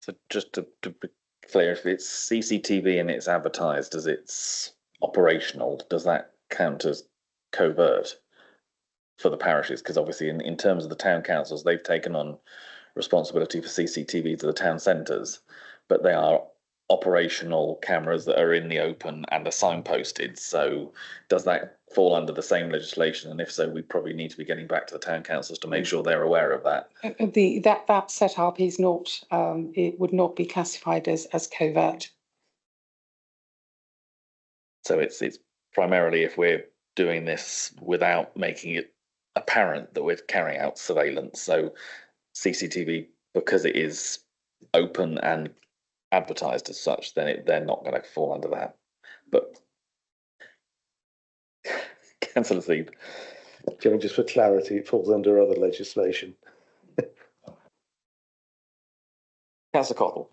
So just to be clear, if it's CCTV and it's advertised as it's operational, does that count as covert for the parishes? Because obviously in terms of the town councils, they've taken on responsibility for CCTV to the town centres, but they are operational cameras that are in the open and are signposted. So does that fall under the same legislation? And if so, we probably need to be getting back to the town councils to make sure they're aware of that. That setup is not, it would not be classified as covert. So it's primarily if we're doing this without making it apparent that we're carrying out surveillance. So CCTV, because it is open and advertised as such, then they're not going to fall under that. But Councillor Seed. Jeremy, just for clarity, it falls under other legislation. Councillor Cottle.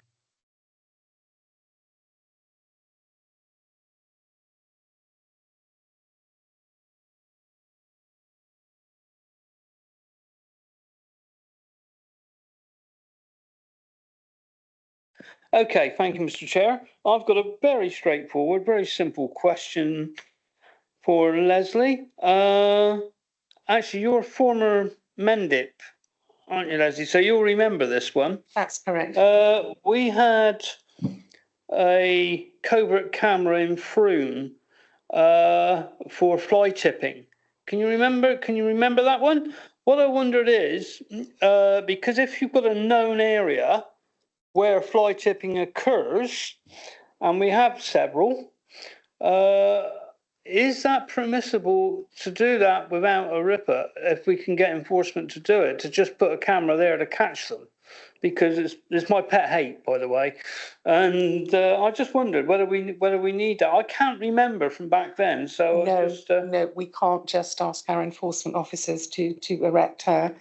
Okay, thank you, Mr. Chair. I've got a very straightforward, very simple question for Leslie. Actually, you're a former Mendip, aren't you, Leslie? So you'll remember this one. That's correct. We had a covert camera in Froome for fly tipping. Can you remember that one? What I wondered is, because if you've got a known area where fly tipping occurs, and we have several, is that permissible to do that without a ripper if we can get enforcement to do it, to just put a camera there to catch them? Because it's my pet hate, by the way, and I just wondered whether we need that. I can't remember from back then, so no, we can't just ask our enforcement officers to erect a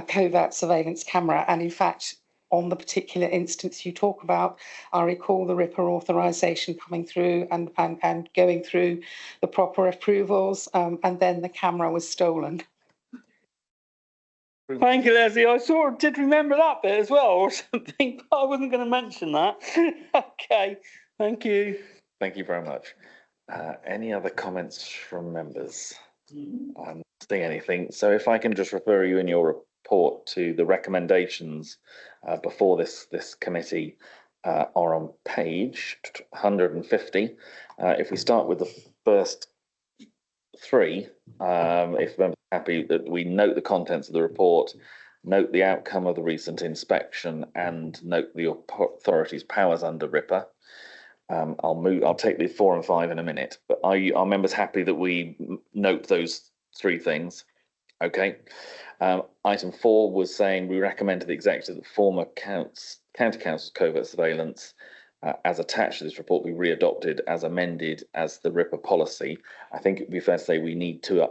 covert surveillance camera. And in fact, on the particular instance you talk about, I recall the ripper authorisation coming through and going through the proper approvals, and then the camera was stolen. Thank you, Leslie. I sort of did remember that bit as well, or something, but I wasn't going to mention that. Okay, thank you. Thank you very much. Any other comments from members? I'm not seeing anything. So if I can just refer you in your report to the recommendations before this committee are on page 150. If we start with the first three, if members are happy, that we note the contents of the report, note the outcome of the recent inspection, and note the authority's powers under RIPA. I'll take the 4 and 5 in a minute, but are members happy that we note those three things? Okay. Item 4 was saying we recommend to the executive that former county council's covert surveillance as attached to this report be readopted as amended as the RIPA policy. I think it would be fair to say we need to,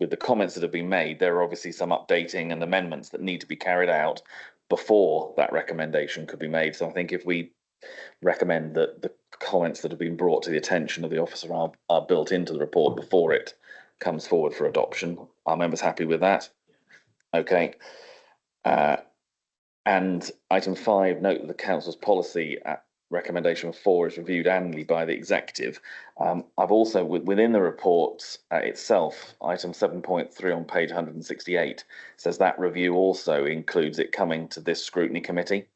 with the comments that have been made, there are obviously some updating and amendments that need to be carried out before that recommendation could be made. So I think if we recommend that the comments that have been brought to the attention of the officer are built into the report before it comes forward for adoption. Are members happy with that? Okay. And item 5, note that the council's policy at recommendation 4 is reviewed annually by the executive. I've also, within the report itself, item 7.3 on page 168 says that review also includes it coming to this scrutiny committee.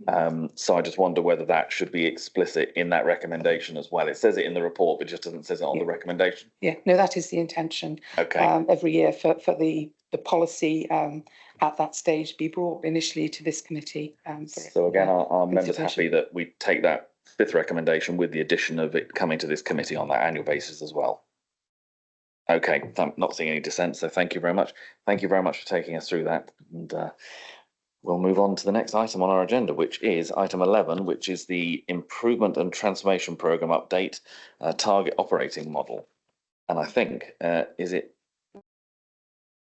So I just wonder whether that should be explicit in that recommendation as well. It says it in the report, but just doesn't say it on the recommendation. Yeah, no, that is the intention. Okay. Every year for the policy at that stage be brought initially to this committee. So again, are members happy that we take that 5th recommendation with the addition of it coming to this committee on that annual basis as well? Okay, I'm not seeing any dissent, so thank you very much. Thank you very much for taking us through that. And we'll move on to the next item on our agenda, which is item 11, which is the Improvement and Transformation Programme Update Target Operating Model. And I think, is it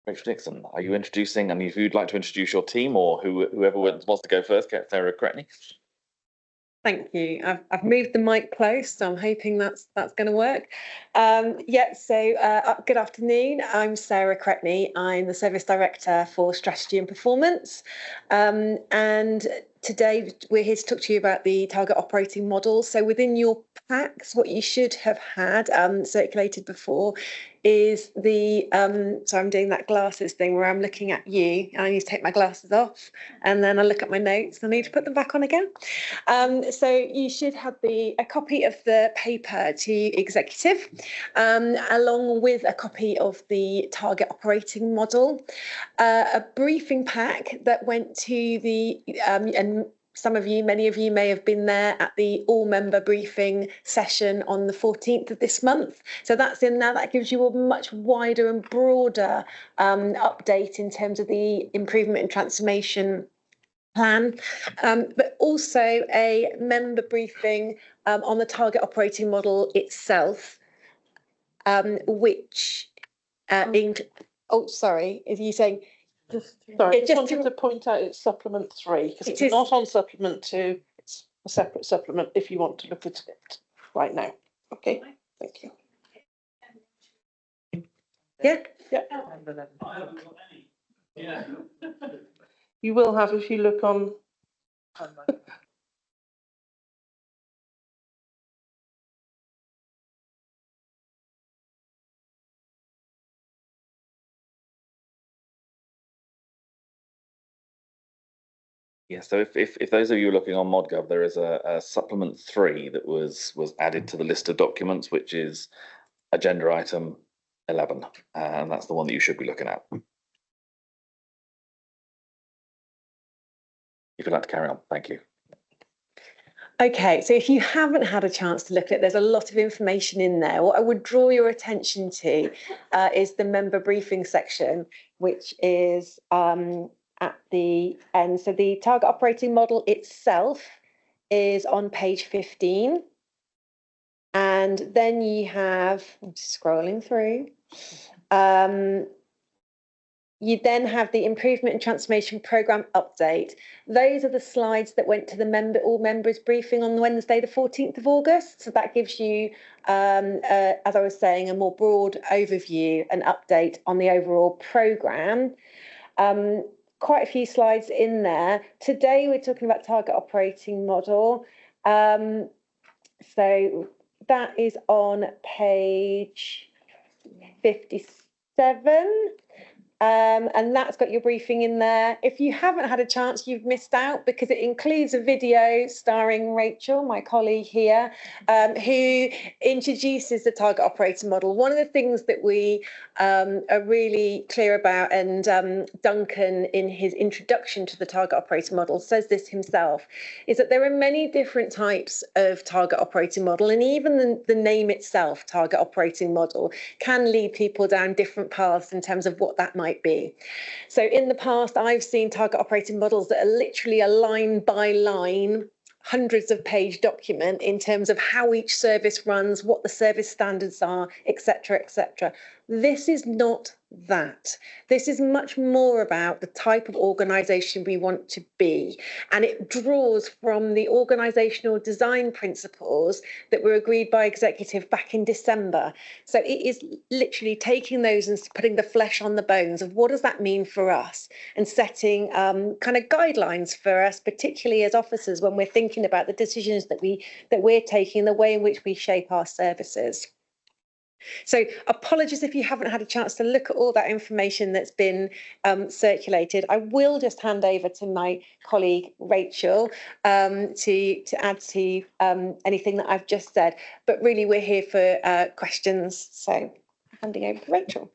Rachel Dixon? Are you introducing, and if you'd like to introduce your team or whoever wants to go first, get Sarah Scrutiny. Thank you. I've moved the mic close, so I'm hoping that's going to work. Good afternoon. I'm Sarah Scrutiny. I'm the Service Director for Strategy and Performance. And today we're here to talk to you about the target operating model. So within your packs, what you should have had circulated before is the, so I'm doing that glasses thing where I'm looking at you and I need to take my glasses off and then I look at my notes and I need to put them back on again. So you should have a copy of the paper to executive, along with a copy of the target operating model, a briefing pack that went to the, and some of you, many of you may have been there at the all-member briefing session on the 14th of this month. So that's in there. That gives you a much wider and broader update in terms of the improvement and transformation plan, but also a member briefing on the target operating model itself, which, oh, sorry, is you saying, Sorry, I just wanted to point out it's supplement 3 because it's not on supplement 2. It's a separate supplement if you want to look at it right now. Okay, thank you. Yeah. You will have if you look on. Yeah, so if those of you looking on ModGov, there is a supplement 3 that was added to the list of documents, which is agenda item 11, and that's the one that you should be looking at. If you'd like to carry on, thank you. Okay, so if you haven't had a chance to look at it, there's a lot of information in there. What I would draw your attention to is the member briefing section, which is at the end. So the target operating model itself is on page 15. And then you have, I'm just scrolling through, you then have the Improvement and Transformation Programme update. Those are the slides that went to the all members briefing on Wednesday, the 14th of August. So that gives you, as I was saying, a more broad overview and update on the overall programme. Quite a few slides in there. Today we're talking about target operating model. So that is on page 57. And that's got your briefing in there. If you haven't had a chance, you've missed out because it includes a video starring Rachel, my colleague here, who introduces the target operating model. One of the things that we are really clear about, and Duncan in his introduction to the target operating model says this himself, is that there are many different types of target operating model, and even the name itself, target operating model, can lead people down different paths in terms of what that might be. So in the past, I've seen target operating models that are literally a line by line, hundreds of page document in terms of how each service runs, what the service standards are, etc., etc. This is not that. This is much more about the type of organisation we want to be, and it draws from the organisational design principles that were agreed by executive back in December. So it is literally taking those and putting the flesh on the bones of what does that mean for us, and setting kind of guidelines for us, particularly as officers when we're thinking about the decisions that we're taking, the way in which we shape our services. So apologies if you haven't had a chance to look at all that information that's been circulated. I will just hand over to my colleague Rachel to add to anything that I've just said. But really, we're here for questions. So handing over to Rachel.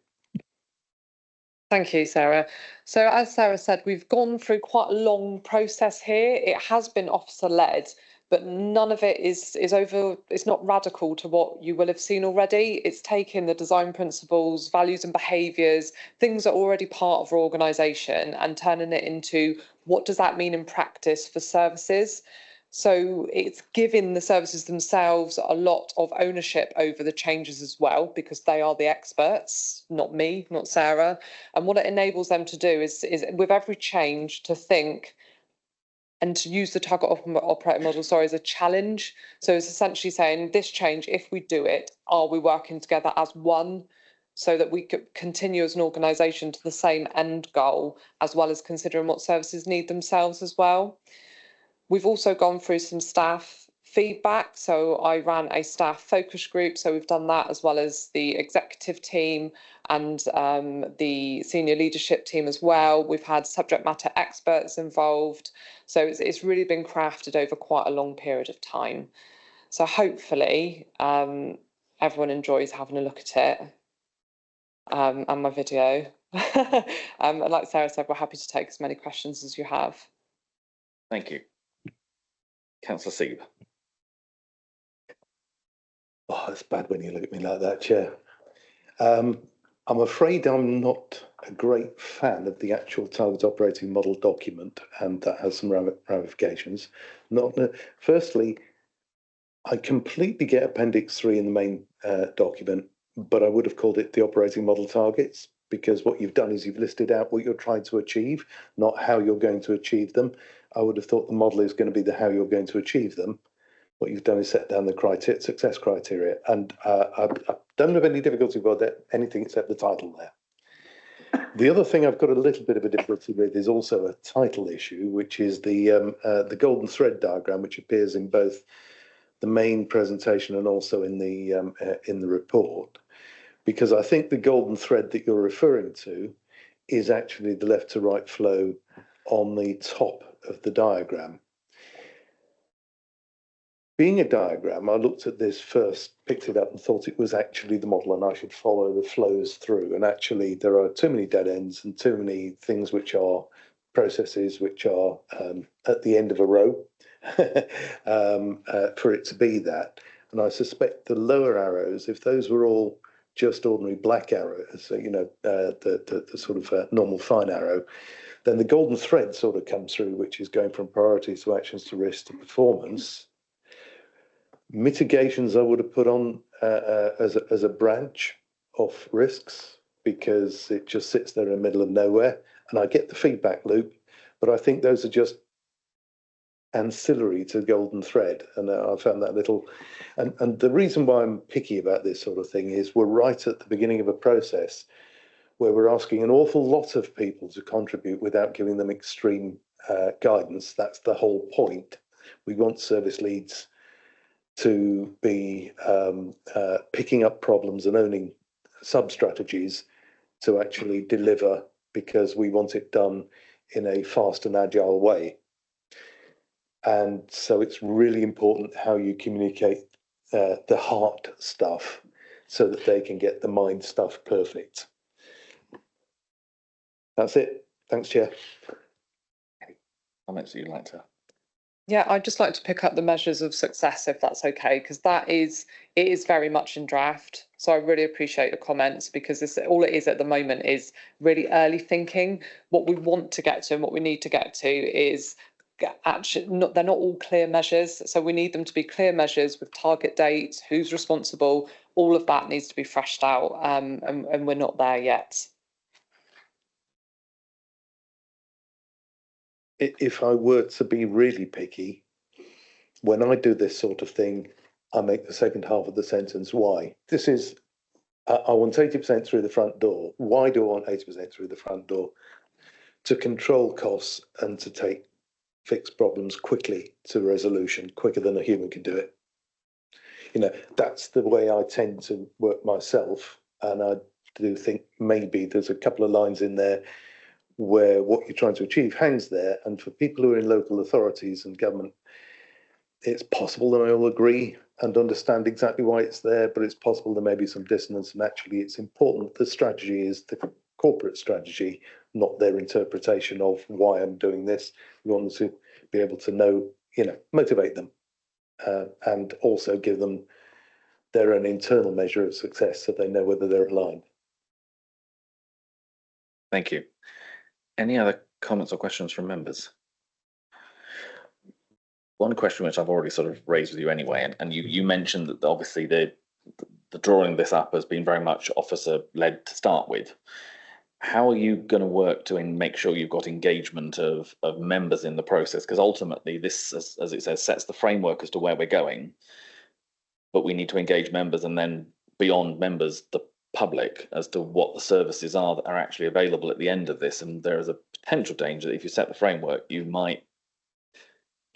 Thank you, Sarah. So as Sarah said, we've gone through quite a long process here. It has been officer-led, but none of it is over. It's not radical to what you will have seen already. It's taking the design principles, values and behaviours, things that are already part of our organisation, and turning it into what does that mean in practice for services. So it's giving the services themselves a lot of ownership over the changes as well, because they are the experts, not me, not Sarah. And what it enables them to do is with every change to think and to use the target operating model, as a challenge. So it's essentially saying this change, if we do it, are we working together as one, so that we could continue as an organisation to the same end goal, as well as considering what services need themselves as well. We've also gone through some staff feedback. So I ran a staff focus group. So we've done that, as well as the executive team and the senior leadership team as well. We've had subject matter experts involved. So it's really been crafted over quite a long period of time. So hopefully everyone enjoys having a look at it and my video. And like Sarah said, we're happy to take as many questions as you have. Thank you. Councillor Seeb. Oh, it's bad when you look at me like that, Chair. I'm afraid I'm not a great fan of the actual target operating model document, and that has some ramifications. Firstly, I completely get Appendix 3 in the main document, but I would have called it the operating model targets, because what you've done is you've listed out what you're trying to achieve, not how you're going to achieve them. I would have thought the model is going to be the how you're going to achieve them. What you've done is set down the success criteria, and I don't have any difficulty with anything except the title there. The other thing I've got a little bit of a difficulty with is also a title issue, which is the golden thread diagram, which appears in both the main presentation and also in the report, because I think the golden thread that you're referring to is actually the left to right flow on the top of the diagram. Being a diagram, I looked at this first, picked it up and thought it was actually the model and I should follow the flows through. And actually there are too many dead ends and too many things which are processes which are at the end of a row for it to be that. And I suspect the lower arrows, if those were all just ordinary black arrows, the sort of normal fine arrow, then the golden thread sort of comes through, which is going from priorities to actions to risk to performance. Mitigations I would have put on as a branch of risks, because it just sits there in the middle of nowhere. And I get the feedback loop, but I think those are just ancillary to golden thread. And I found that little, and the reason why I'm picky about this sort of thing is we're right at the beginning of a process where we're asking an awful lot of people to contribute without giving them extreme guidance. That's the whole point. We want service leads to be picking up problems and owning sub-strategies to actually deliver, because we want it done in a fast and agile way. And so it's really important how you communicate the heart stuff so that they can get the mind stuff perfect. That's it. Thanks, Chair. Comments you'd like to? Yeah, I'd just like to pick up the measures of success, if that's okay, because it is very much in draft. So I really appreciate your comments, because all it is at the moment is really early thinking. What we want to get to and what we need to get to is actually they're not all clear measures. So we need them to be clear measures with target dates, who's responsible. All of that needs to be freshed out, and we're not there yet. If I were to be really picky, when I do this sort of thing, I make the second half of the sentence why. This is, I want 80% through the front door. Why do I want 80% through the front door? To control costs and to fix problems quickly to resolution, quicker than a human can do it. that's the way I tend to work myself. And I do think maybe there's a couple of lines in there where what you're trying to achieve hangs there. And for people who are in local authorities and government, it's possible they may all agree and understand exactly why it's there, but it's possible there may be some dissonance. And actually, it's important the strategy is the corporate strategy, not their interpretation of why I'm doing this. We want them to be able to know, motivate them, and also give them their own internal measure of success so they know whether they're aligned. Thank you. Any other comments or questions from members? One question which I've already sort of raised with you anyway, and you mentioned that obviously the drawing this up has been very much officer led to start with. How are you going to work to make sure you've got engagement of members in the process? Because ultimately this, as it says, sets the framework as to where we're going, but we need to engage members, and then beyond members, the public, as to what the services are that are actually available at the end of this. And there is a potential danger that if you set the framework, you might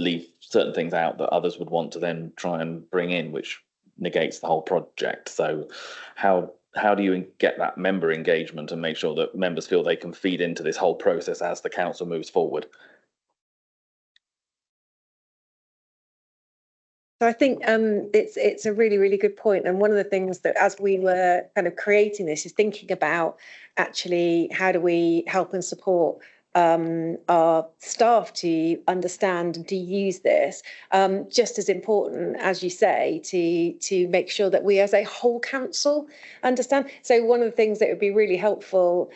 leave certain things out that others would want to then try and bring in, which negates the whole project. So how do you get that member engagement and make sure that members feel they can feed into this whole process as the council moves forward? So I think it's a really, really good point. And one of the things that as we were kind of creating this is thinking about actually how do we help and support our staff to understand and to use this, just as important, as you say, to make sure that we as a whole council understand. So one of the things that would be really helpful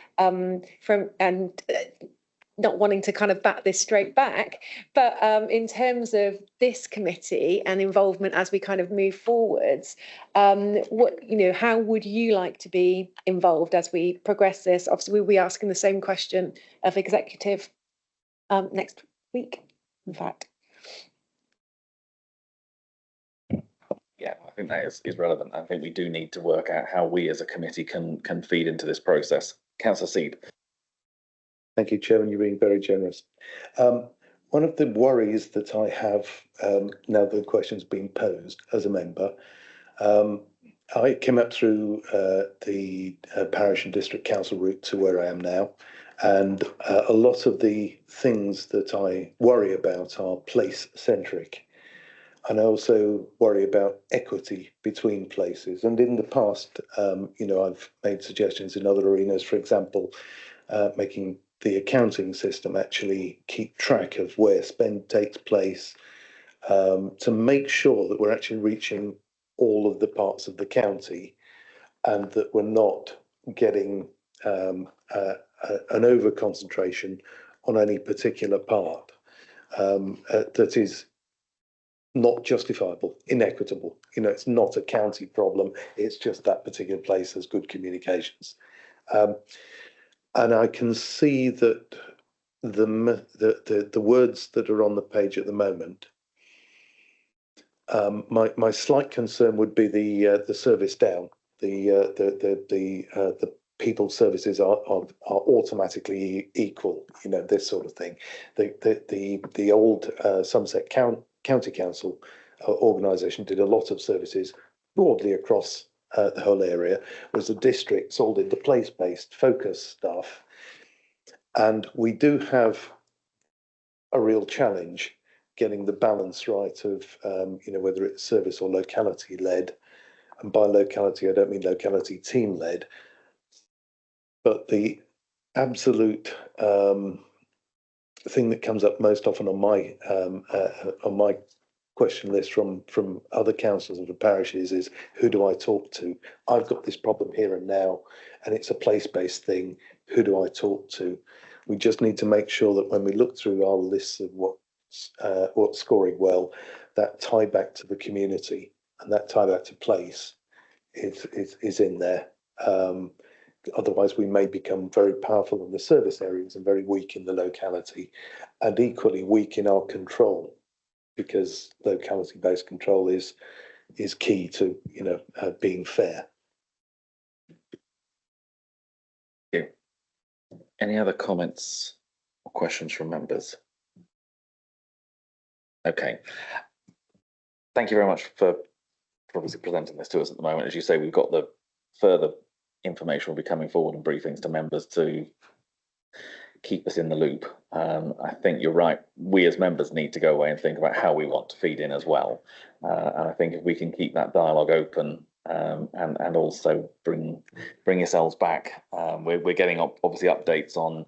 not wanting to kind of bat this straight back, but in terms of this committee and involvement as we kind of move forwards, how would you like to be involved as we progress this? Obviously, we'll be asking the same question of executive next week, in fact. Yeah, I think that is relevant. I think we do need to work out how we as a committee can feed into this process. Councillor Seed. Thank you, Chairman. You're being very generous. One of the worries that I have now the question's been posed as a member, I came up through the parish and district council route to where I am now, and a lot of the things that I worry about are place-centric. And I also worry about equity between places. And in the past, I've made suggestions in other arenas, for example, making the accounting system actually keep track of where spend takes place, to make sure that we're actually reaching all of the parts of the county and that we're not getting an over concentration on any particular part that is not justifiable, inequitable. It's not a county problem, it's just that particular place has good communications. And I can see that the words that are on the page at the moment, my slight concern would be the service down. The people services are automatically equal. This sort of thing. The old Somerset County Council organisation did a lot of services broadly across the whole area, whereas the districts all did the place-based focus stuff. And we do have a real challenge getting the balance right of, whether it's service or locality led. And by locality, I don't mean locality team led, but the absolute thing that comes up most often on my question list from other councils of the parishes is, who do I talk to? I've got this problem here and now, and it's a place-based thing. Who do I talk to? We just need to make sure that when we look through our lists of what's scoring well, that tie back to the community and that tie back to place is in there. Otherwise, we may become very powerful in the service areas and very weak in the locality, and equally weak in our control, because locality-based control is key to being fair. Thank you. Any other comments or questions from members? Okay. Thank you very much for obviously presenting this to us at the moment. As you say, we've got the further information will be coming forward and briefings to members to keep us in the loop. I think you're right. We as members need to go away and think about how we want to feed in as well. And I think if we can keep that dialogue open and also bring yourselves back, we're getting obviously updates on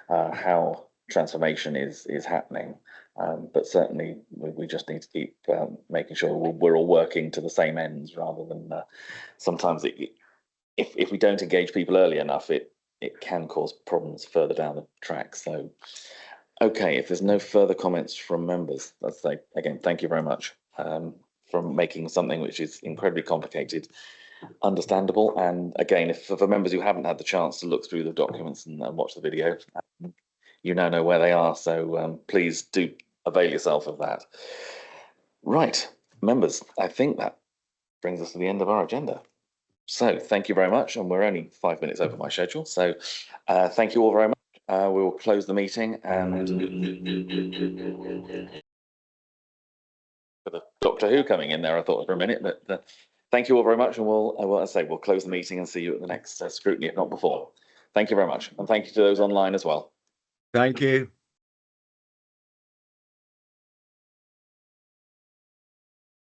how transformation is happening. But certainly we just need to keep making sure we're all working to the same ends, rather than sometimes if we don't engage people early enough, it can cause problems further down the track. So, okay, if there's no further comments from members, let's say again, thank you very much from making something which is incredibly complicated understandable. And again, if for members who haven't had the chance to look through the documents and watch the video, you now know where they are. So please do avail yourself of that. Right, members, I think that brings us to the end of our agenda. So thank you very much, and we're only 5 minutes over my schedule. So thank you all very much. We will close the meeting, and for the Doctor Who coming in there, I thought for a minute, but thank you all very much, and we'll close the meeting and see you at the next scrutiny, if not before. Thank you very much, and thank you to those online as well. Thank you.